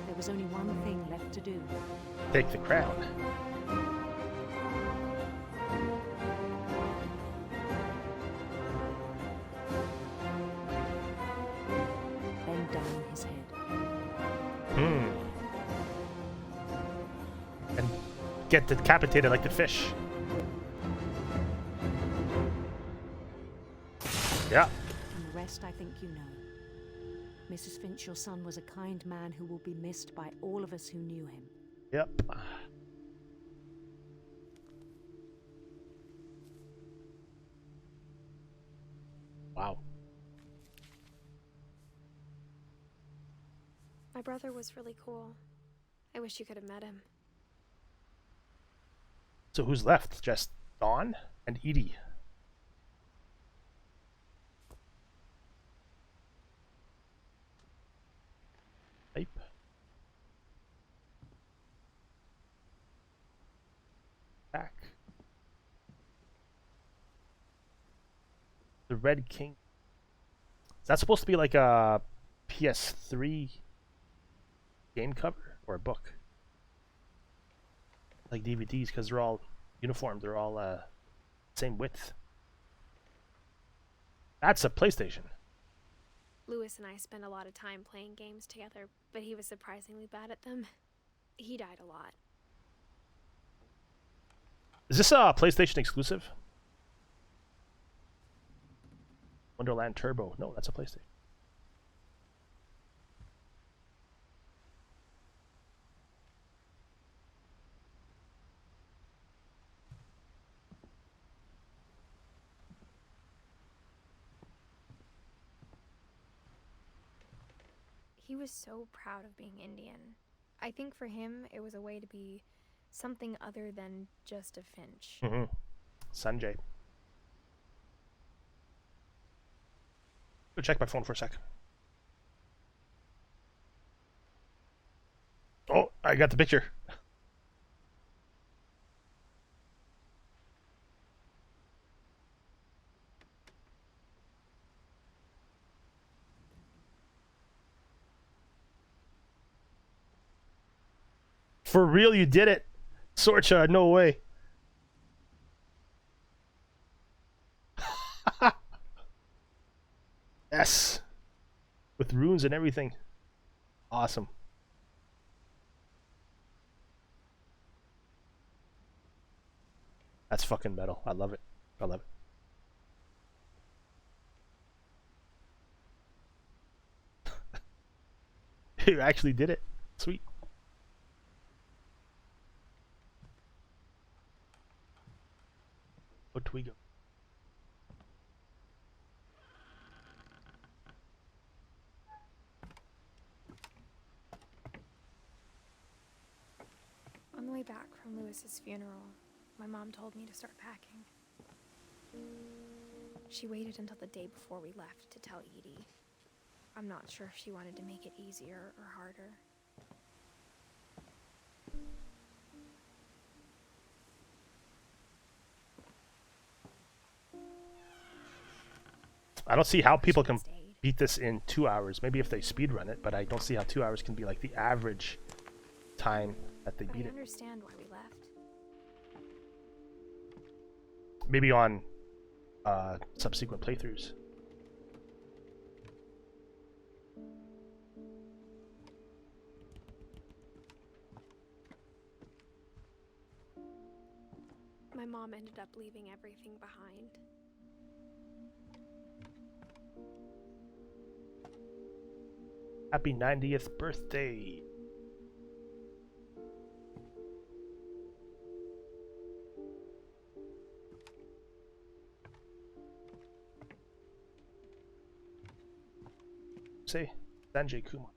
There was only one thing left to do. Take the crown. Bend down his head. And get decapitated like the fish. Yeah. And the rest I think you know. Mrs. Finch, your son was a kind man who will be missed by all of us who knew him. Yep. Wow. My brother was really cool. I wish you could have met him. So who's left? Just Dawn and Edie. Type. Back. The Red King. Is that supposed to be like a PS3 game cover or a book? Like DVDs, because they're all uniform. They're all same width. That's a PlayStation. Lewis and I spent a lot of time playing games together, but he was surprisingly bad at them. He died a lot. Is this a PlayStation exclusive? Wonderland Turbo. No, that's a PlayStation. He was so proud of being Indian. I think for him, it was a way to be something other than just a Finch. Sanjay. Go check my phone for a sec. Oh, I got the picture. For real, you did it. Sorcha, no way. Yes! With runes and everything. Awesome. That's fucking metal. I love it. I love it. You actually did it. Sweet. Where do we go? On the way back from Lewis's funeral, my mom told me to start packing. She waited until the day before we left to tell Edie. I'm not sure if she wanted to make it easier or harder. I don't see how people can beat this in 2 hours. Maybe if they speedrun it, but I don't see how 2 hours can be like the average time that they beat I it. understand why we left. Maybe on subsequent playthroughs. My mom ended up leaving everything behind. Happy 90th birthday. Say, Sanjay Kumar.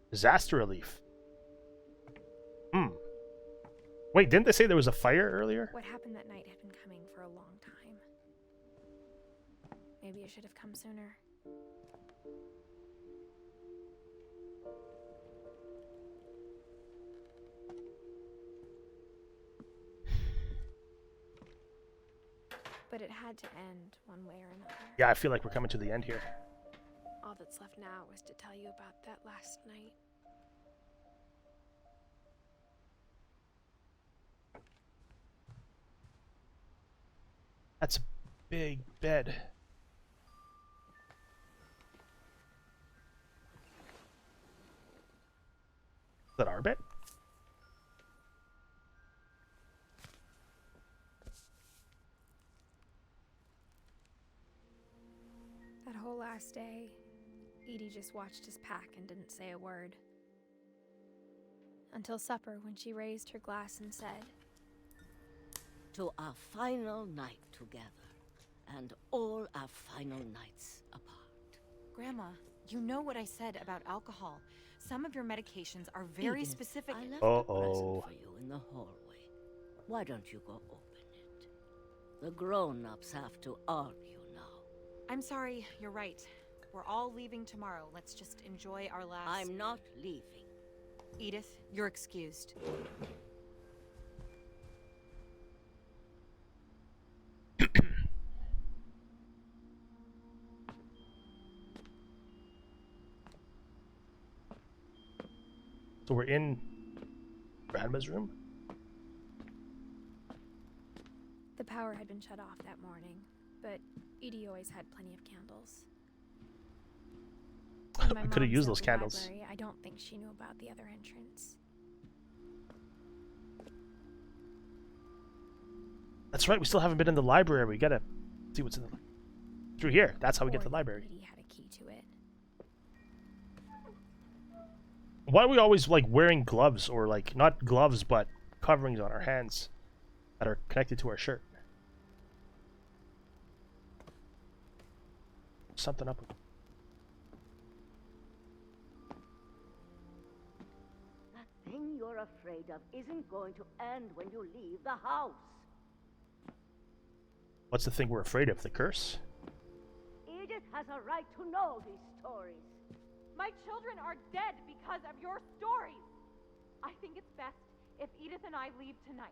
Disaster relief. Wait, didn't they say there was a fire earlier? What happened that night had been coming for a long time. Maybe it should have come sooner. But it had to end one way or another. Yeah, I feel like we're coming to the end here. All that's left now is to tell you about that last night. That's a big bed. Is that our bed? That whole last day, Edie just watched us pack and didn't say a word. Until supper, when she raised her glass and said, "To our final night together, and all our final nights apart." Grandma, you know what I said about alcohol. Some of your medications are very Edith, specific. I left a present for you in the hallway. Why don't you go open it? The grown-ups have to argue now. I'm sorry, you're right. We're all leaving tomorrow. Let's just enjoy our last... I'm not leaving. Edith, you're excused. So we're in Grandma's room? the power had been shut off that morning, but Edie always had plenty of candles. I could have used those candles. Library, I don't think she knew about the other entrance. That's right, we still haven't been in the library. We gotta see what's in the through here. That's how we get to the library. Edie had a key to it. Why are we always like wearing gloves, or like not gloves but coverings on our hands that are connected to our shirt? Something up with The thing you're afraid of isn't going to end when you leave the house. What's the thing we're afraid of? The curse? Edith has a right to know these stories. My children are dead because of your stories. I think it's best if Edith and I leave tonight.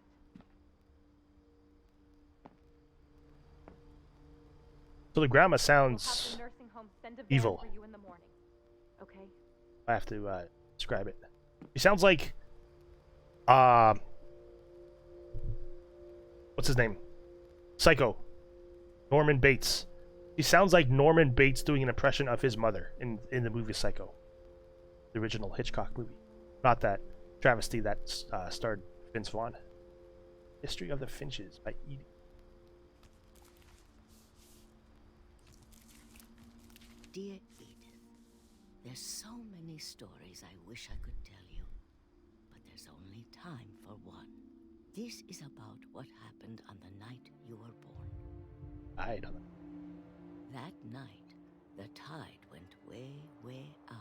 So the grandma We'll sounds have the nursing home send a van evil. for you in the morning. Okay? I have to describe it. He sounds like what's his name? Psycho. Norman Bates. He sounds like Norman Bates doing an impression of his mother in the movie Psycho, the original Hitchcock movie. Not that travesty that starred Vince Vaughn. History of the Finches by Edith. Dear Edith, there's so many stories I wish I could tell you, but there's only time for one. This is about what happened on the night you were born. I don't know. That night, the tide went way, way out.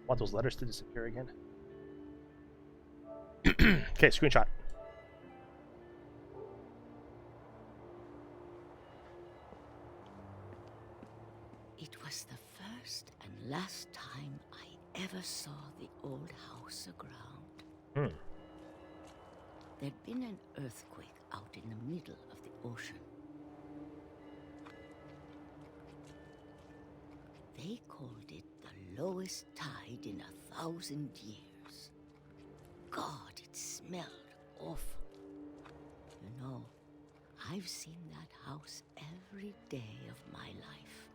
Want those letters to disappear again? Okay, screenshot. It was the first and last time I ever saw the old house aground. There'd been an earthquake out in the middle of the ocean. They called it the lowest tide in 1,000 years. God, it smelled awful. You know, I've seen that house every day of my life.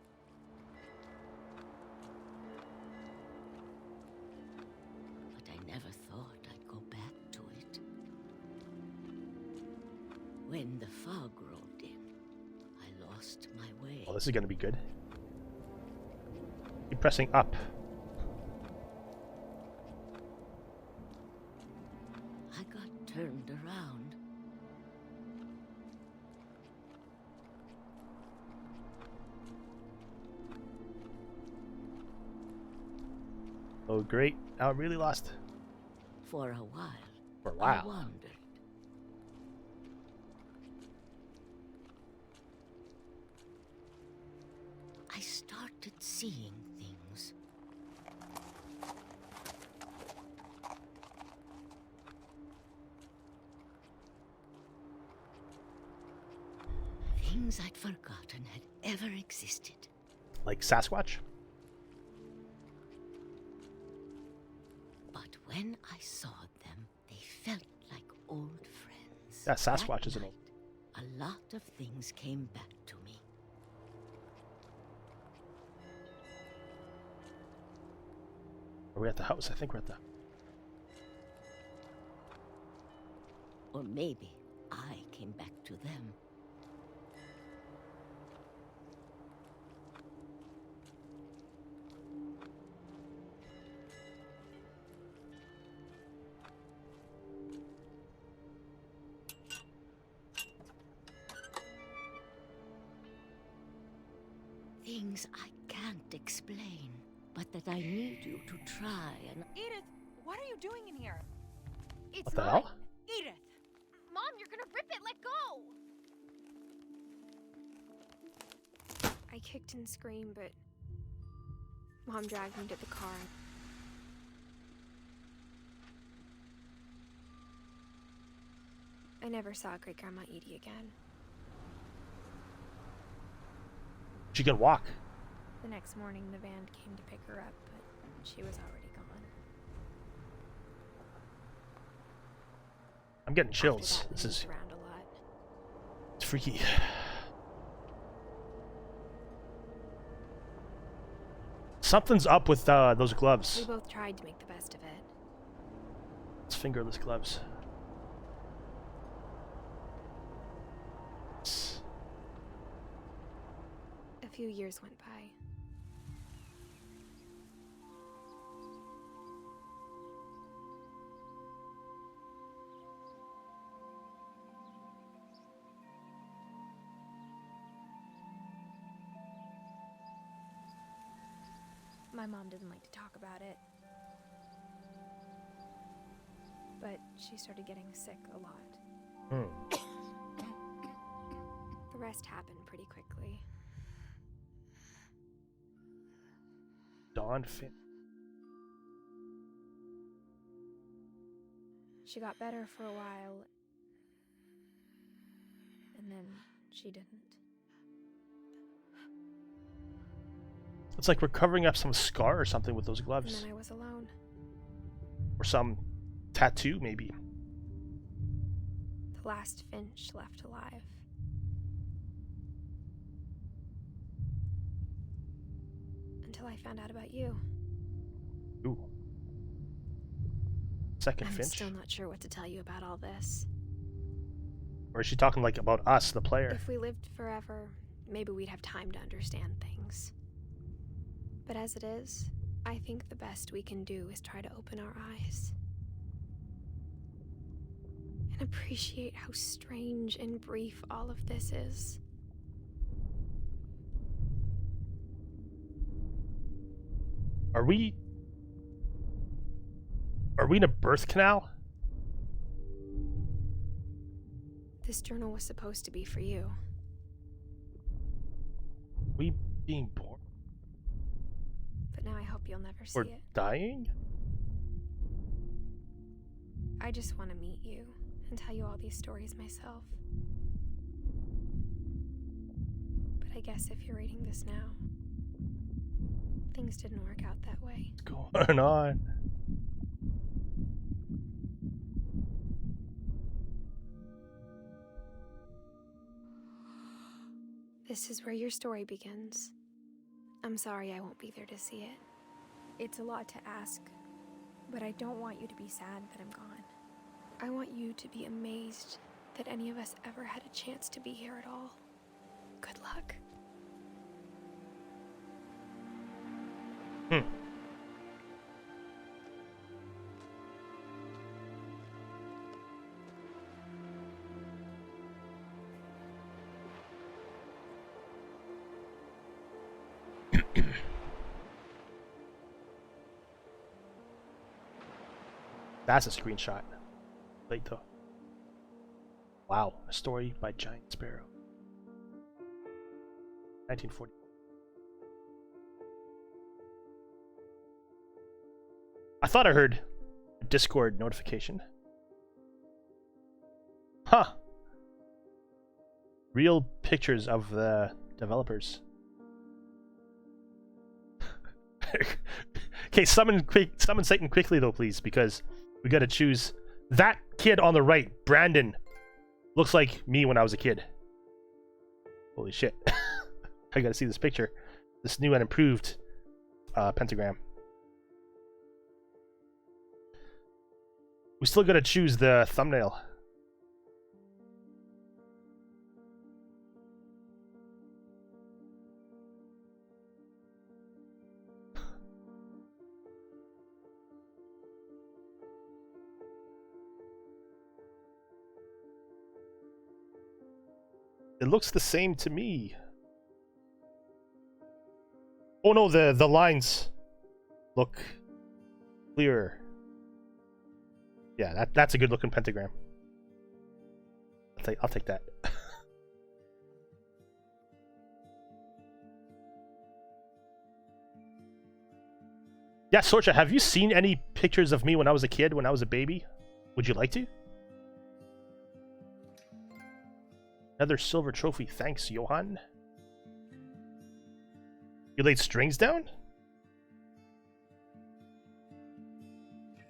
But I never thought I'd go back to it. When the fog rolled in, I lost my way. Well, this is gonna be good. Keep pressing up. I got turned around. Oh, great. Now I'm really lost. For a while. For a while. I wandered. I started seeing things. Things I'd forgotten had ever existed. Like Sasquatch? But when I saw them, they felt like old friends. Yeah, Sasquatch isn't old. A lot of things came back to me. Are we at the house? I think we're at the... Or maybe I came back to them. Things I can't explain, but that I need you to try and... Edith, what are you doing in here? It's What the mine. hell? Edith! Mom, you're gonna rip it. Let go. I kicked and screamed, but Mom dragged me to the car. I never saw Great Grandma Edie again. She can walk. The next morning, the van came to pick her up, but she was already gone. I'm getting chills. After that, This we is... moved around a lot. It's freaky. Something's up with those gloves. We both tried to make the best of it. It's fingerless gloves. A few years went by. My mom didn't like to talk about it. But she started getting sick a lot. The rest happened pretty quickly. Dawn Finch. She got better for a while, and then she didn't. It's like we're covering up some scar or something with those And gloves. then I was alone. Or some tattoo, maybe. The last Finch left alive. Until I found out about you. Ooh. Second I'm Finch? still not sure what to tell you about all this. Or is she talking like about us, the player? If we lived forever, maybe we'd have time to understand things. But as it is, I think the best we can do is try to open our eyes. And appreciate how strange and brief all of this is. Are we in a birth canal? This journal was supposed to be for you. We being born? But now I hope you'll never see Or it. dying? I just want to meet you and tell you all these stories myself. But I guess if you're reading this now, things didn't work out that way. What's going on? This is where your story begins. I'm sorry I won't be there to see it. It's a lot to ask, but I don't want you to be sad that I'm gone. I want you to be amazed that any of us ever had a chance to be here at all. Good luck. That's a screenshot. Later. Wow, a story by Giant Sparrow. 1940. I thought I heard a Discord notification. Huh. Real pictures of the developers. Okay, summon Satan quickly though, please, because we gotta choose. That kid on the right, Brandon, looks like me when I was a kid. Holy shit. I gotta see this picture. This new and improved pentagram. We still gotta choose the thumbnail. It looks the same to me. Oh no, the lines look clearer. Yeah, that's a good looking pentagram. I'll take that. Yeah, Sorcha, have you seen any pictures of me when I was a kid, when I was a baby? Would you like to? Another silver trophy. Thanks, Johan. You laid strings down?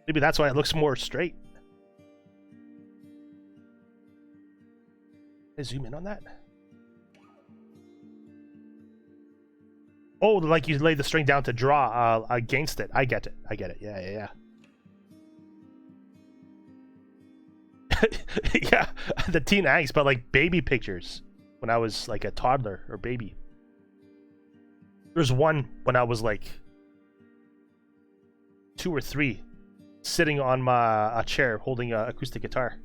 Maybe that's why it looks more straight. Can I zoom in on that? Oh, like you laid the string down to draw against it. I get it. I get it. Yeah. Yeah, the teen angst, but like baby pictures when I was like a toddler or baby. There's one when I was like 2 or 3, sitting on a chair holding an acoustic guitar.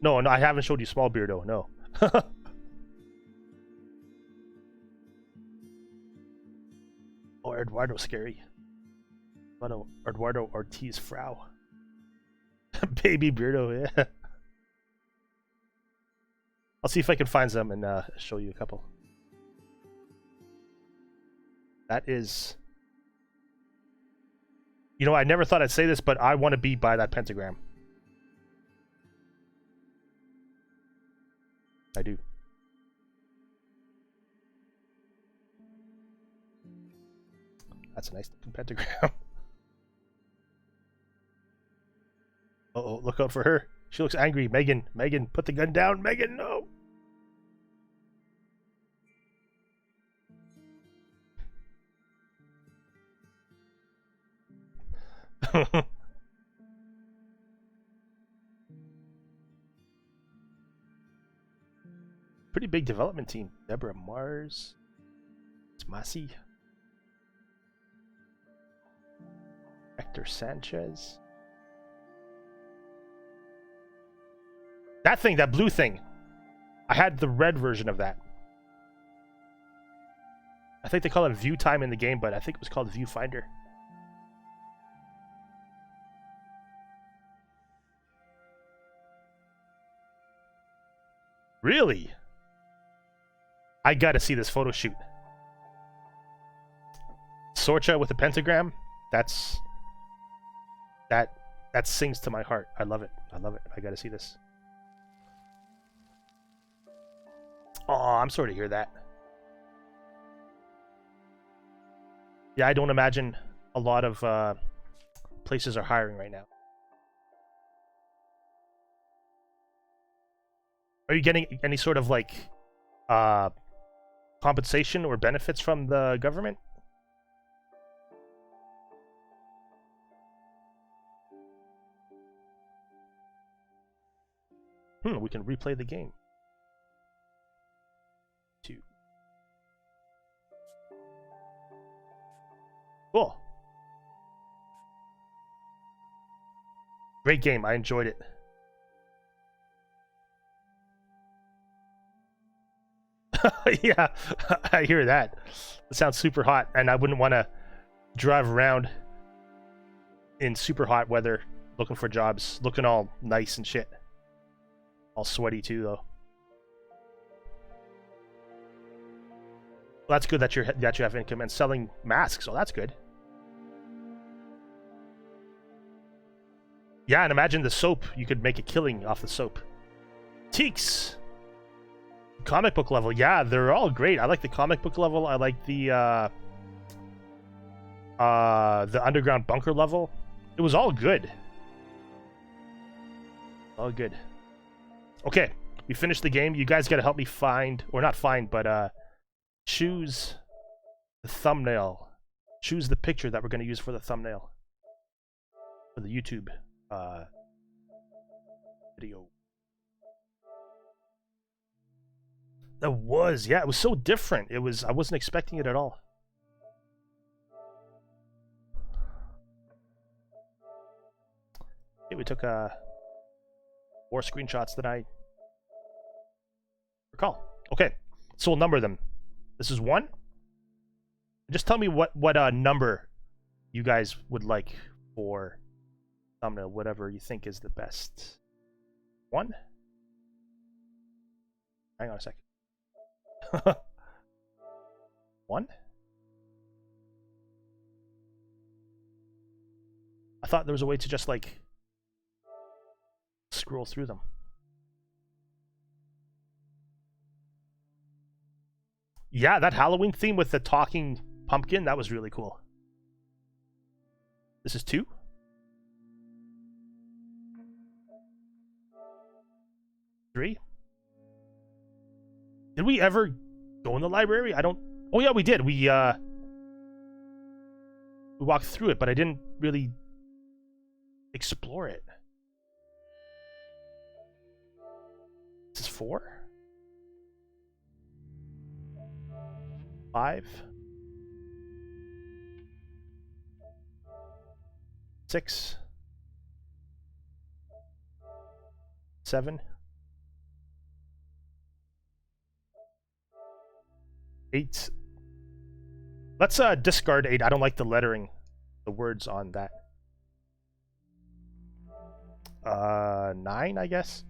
No, I haven't showed you small Beardo. No. Oh, Eduardo's scary. Eduardo Ortiz Frau. Baby Beardo, yeah. I'll see if I can find some and show you a couple. That is... You know, I never thought I'd say this, but I want to be by that pentagram. I do. That's a nice looking pentagram. Uh-oh, look out for her. She looks angry. Megan, put the gun down. Megan, no. Pretty big development team. Deborah Mars. It's Massey. Hector Sanchez. That thing, that blue thing. I had the red version of that. I think they call it view time in the game, but I think it was called Viewfinder. Really? I gotta see this photo shoot. Sorcha with a pentagram. That sings to my heart. I love it. I love it. I gotta see this. Oh, I'm sorry to hear that. Yeah, I don't imagine a lot of places are hiring right now. Are you getting any sort of like compensation or benefits from the government? We can replay the game. 2. Cool. Great game. I enjoyed it. Yeah, I hear that. It sounds super hot, and I wouldn't want to drive around in super hot weather looking for jobs, looking all nice and shit. All sweaty too, though. Well, that's good that you have income and selling masks. Oh, that's good. Yeah, and imagine the soap. You could make a killing off the soap. Teaks. Comic book level. Yeah, they're all great. I like the comic book level. I like the underground bunker level. It was all good. All good. Okay, we finished the game. You guys gotta help me find, or not find, but choose the thumbnail. Choose the picture that we're gonna use for the thumbnail. For the YouTube video. That was, yeah, it was so different. It was, I wasn't expecting it at all. Okay, we took more screenshots than I recall. Okay, so we'll number them. This is 1. Just tell me what number you guys would like for thumbnail, whatever you think is the best. 1? Hang on a second. 1? I thought there was a way to just like scroll through them. Yeah, that Halloween theme with the talking pumpkin, that was really cool. This is 2? 3? Did we ever go in the library? I don't... Oh yeah, we did. We walked through it, but I didn't really explore it. This is 4? 5? 6? 7? 8. Let's discard 8. I don't like the lettering, the words on that. 9, I guess.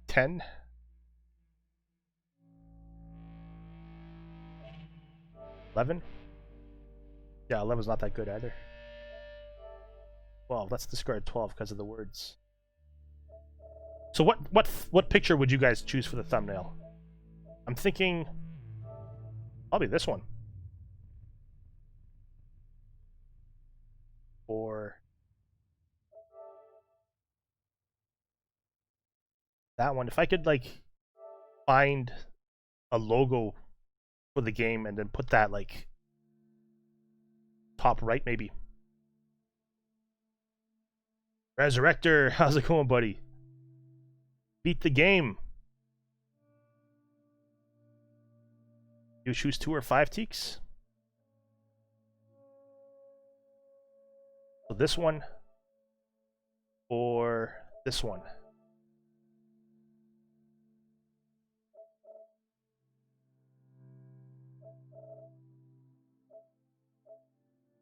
10. 11. Yeah, 11's not that good either. 12. Let's discard 12 because of the words. So what picture would you guys choose for the thumbnail? I'm thinking probably this one. That one. If I could like find a logo for the game and then put that like top right maybe. Resurrector, how's it going, buddy? Beat the game. You choose 2 or 5 teaks. So this one or this one.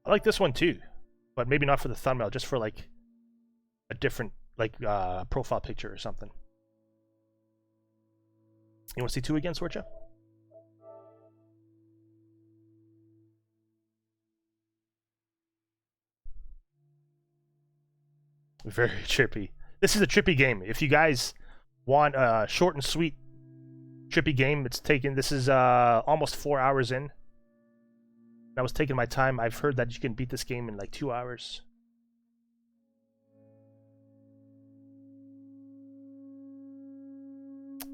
I like this one too, but maybe not for the thumbnail, just for like a different like profile picture or something. You want to see 2 again, Sorcha? Very trippy. This is a trippy game. If you guys want a short and sweet trippy game, it's taken. This is almost 4 hours in. I was taking my time. I've heard that you can beat this game in like 2 hours.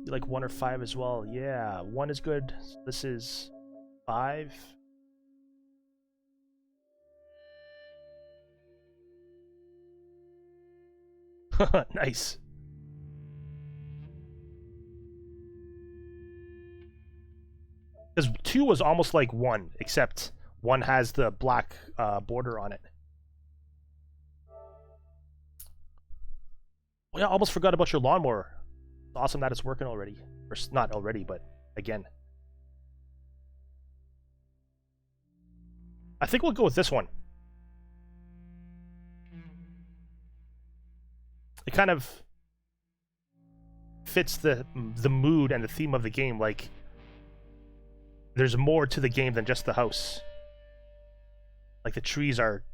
You like 1 or 5 as well? Yeah, 1 is good. This is 5. Nice. Because 2 was almost like 1, except 1 has the black border on it. Oh yeah, I almost forgot about your lawnmower. It's awesome that it's working already. Or not already, but again. I think we'll go with this one. It kind of fits the mood and the theme of the game. Like, there's more to the game than just the house. Like, the trees are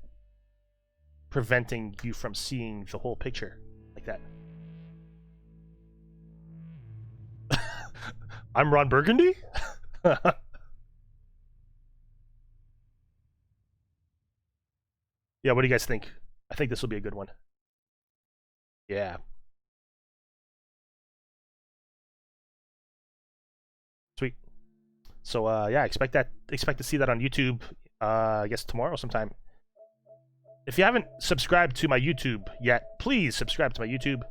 preventing you from seeing the whole picture. Like that. I'm Ron Burgundy? Yeah, what do you guys think? I think this will be a good one. Yeah. Sweet. So yeah, expect to see that on YouTube I guess tomorrow sometime. If you haven't subscribed to my YouTube yet, please subscribe to my YouTube.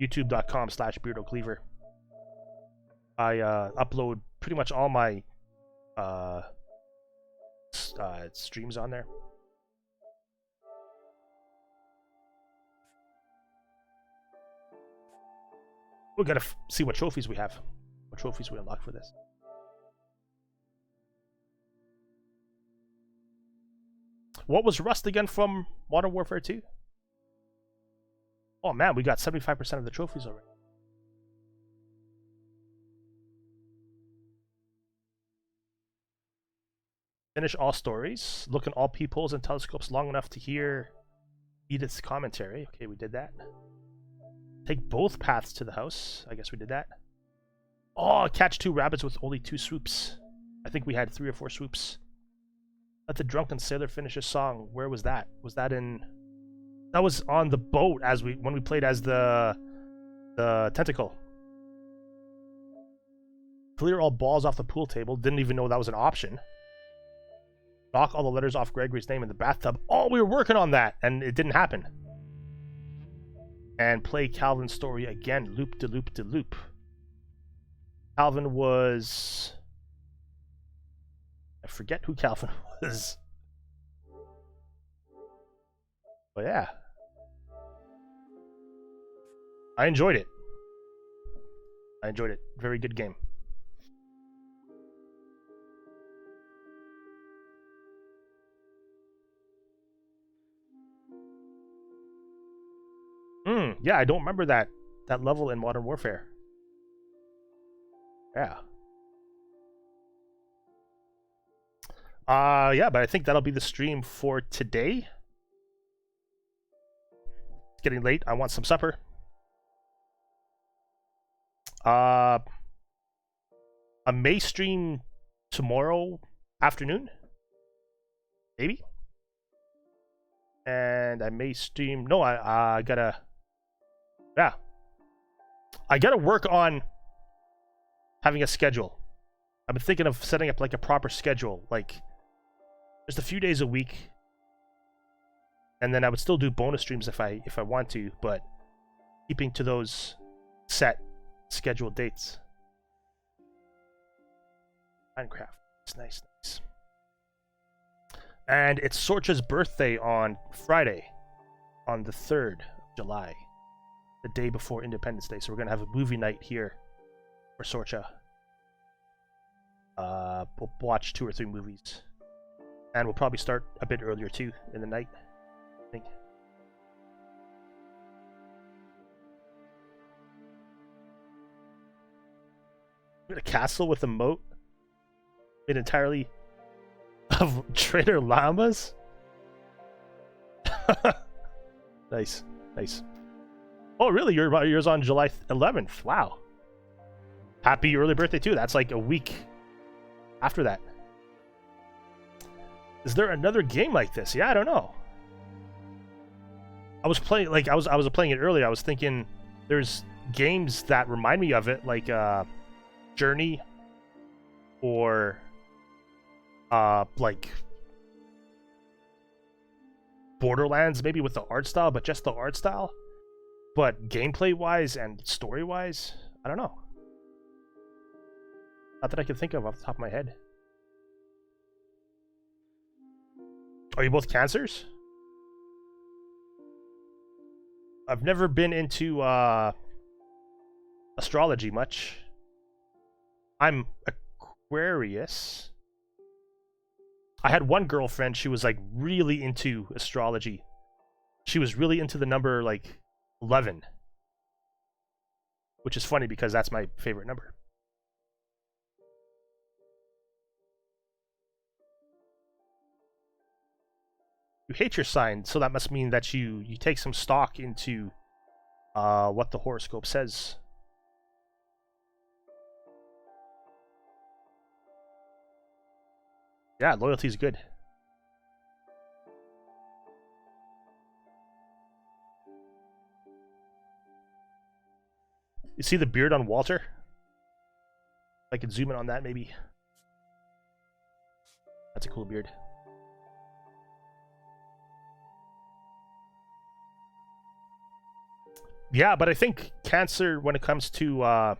youtube.com/BeardoCleaver. I upload pretty much all my streams on there. We gotta see what trophies we have. What trophies we unlock for this. What was Rust again from Modern Warfare 2? Oh man, we got 75% of the trophies already. Finish all stories. Look in all peepholes and telescopes long enough to hear Edith's commentary. Okay, we did that. Take both paths to the house. I guess we did that. Oh, catch 2 rabbits with only 2 swoops. I think we had 3 or 4 swoops. Let the drunken sailor finish his song. Where was that? Was that in... That was on the boat as when we played as the tentacle. Clear all balls off the pool table. Didn't even know that was an option. Knock all the letters off Gregory's name in the bathtub. Oh, we were working on that, and it didn't happen. And play Calvin's story again. Loop de loop de loop. Calvin was... I forget who Calvin was. But yeah. I enjoyed it. I enjoyed it. Very good game. Yeah, I don't remember that level in Modern Warfare. Yeah. Yeah, but I think that'll be the stream for today. It's getting late. I want some supper. I may stream tomorrow afternoon. Maybe. And I may stream... No, I gotta... Yeah. I gotta work on having a schedule. I've been thinking of setting up like a proper schedule, like just a few days a week, and then I would still do bonus streams if I want to, but keeping to those set scheduled dates. Minecraft, it's nice. And it's Sorcha's birthday on Friday, on the 3rd of July, the day before Independence Day. So we're gonna have a movie night here for Sorcha. We'll watch 2 or 3 movies, and we'll probably start a bit earlier too in the night, I think. A castle with a moat made entirely of trader llamas. Nice. Oh, really? Yours on July 11th. Wow. Happy early birthday too. That's like a week after that. Is there another game like this? Yeah, I don't know. I was playing I was playing it earlier. I was thinking there's games that remind me of it, like Journey, or like Borderlands, maybe with the art style, but just the art style. But gameplay wise and story wise, I don't know. Not that I can think of off the top of my head. Are you both Cancers? I've never been into astrology much. I'm Aquarius. I had one girlfriend, she was like really into astrology. She was really into the number like 11. Which is funny because that's my favorite number. You hate your sign, so that must mean that you take some stock into what the horoscope says. Yeah, loyalty is good. You see the beard on Walter? I could zoom in on that, maybe. That's a cool beard. Yeah, but I think Cancer, when it comes to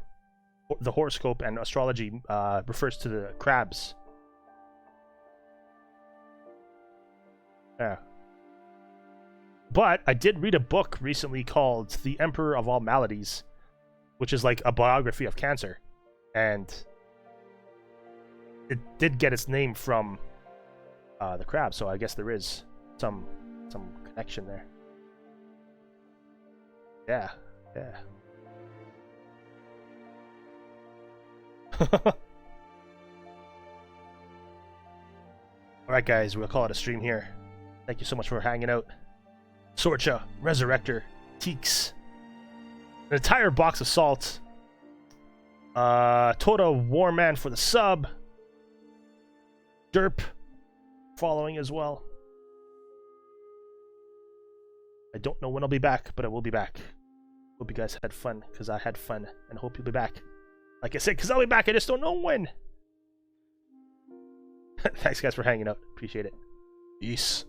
the horoscope and astrology, refers to the crabs. Yeah. But I did read a book recently called The Emperor of All Maladies, which is like a biography of Cancer. And it did get its name from the crab, so I guess there is some connection there. Yeah, yeah. Alright guys, we'll call it a stream here. Thank you so much for hanging out. Sorcha, Resurrector, Teeks, an entire box of salt. Toto Warman for the sub. Derp following as well. I don't know when I'll be back, but I will be back. Hope you guys had fun, because I had fun, and hope you'll be back. Like I said, because I'll be back, I just don't know when. Thanks guys for hanging out. Appreciate it. Peace.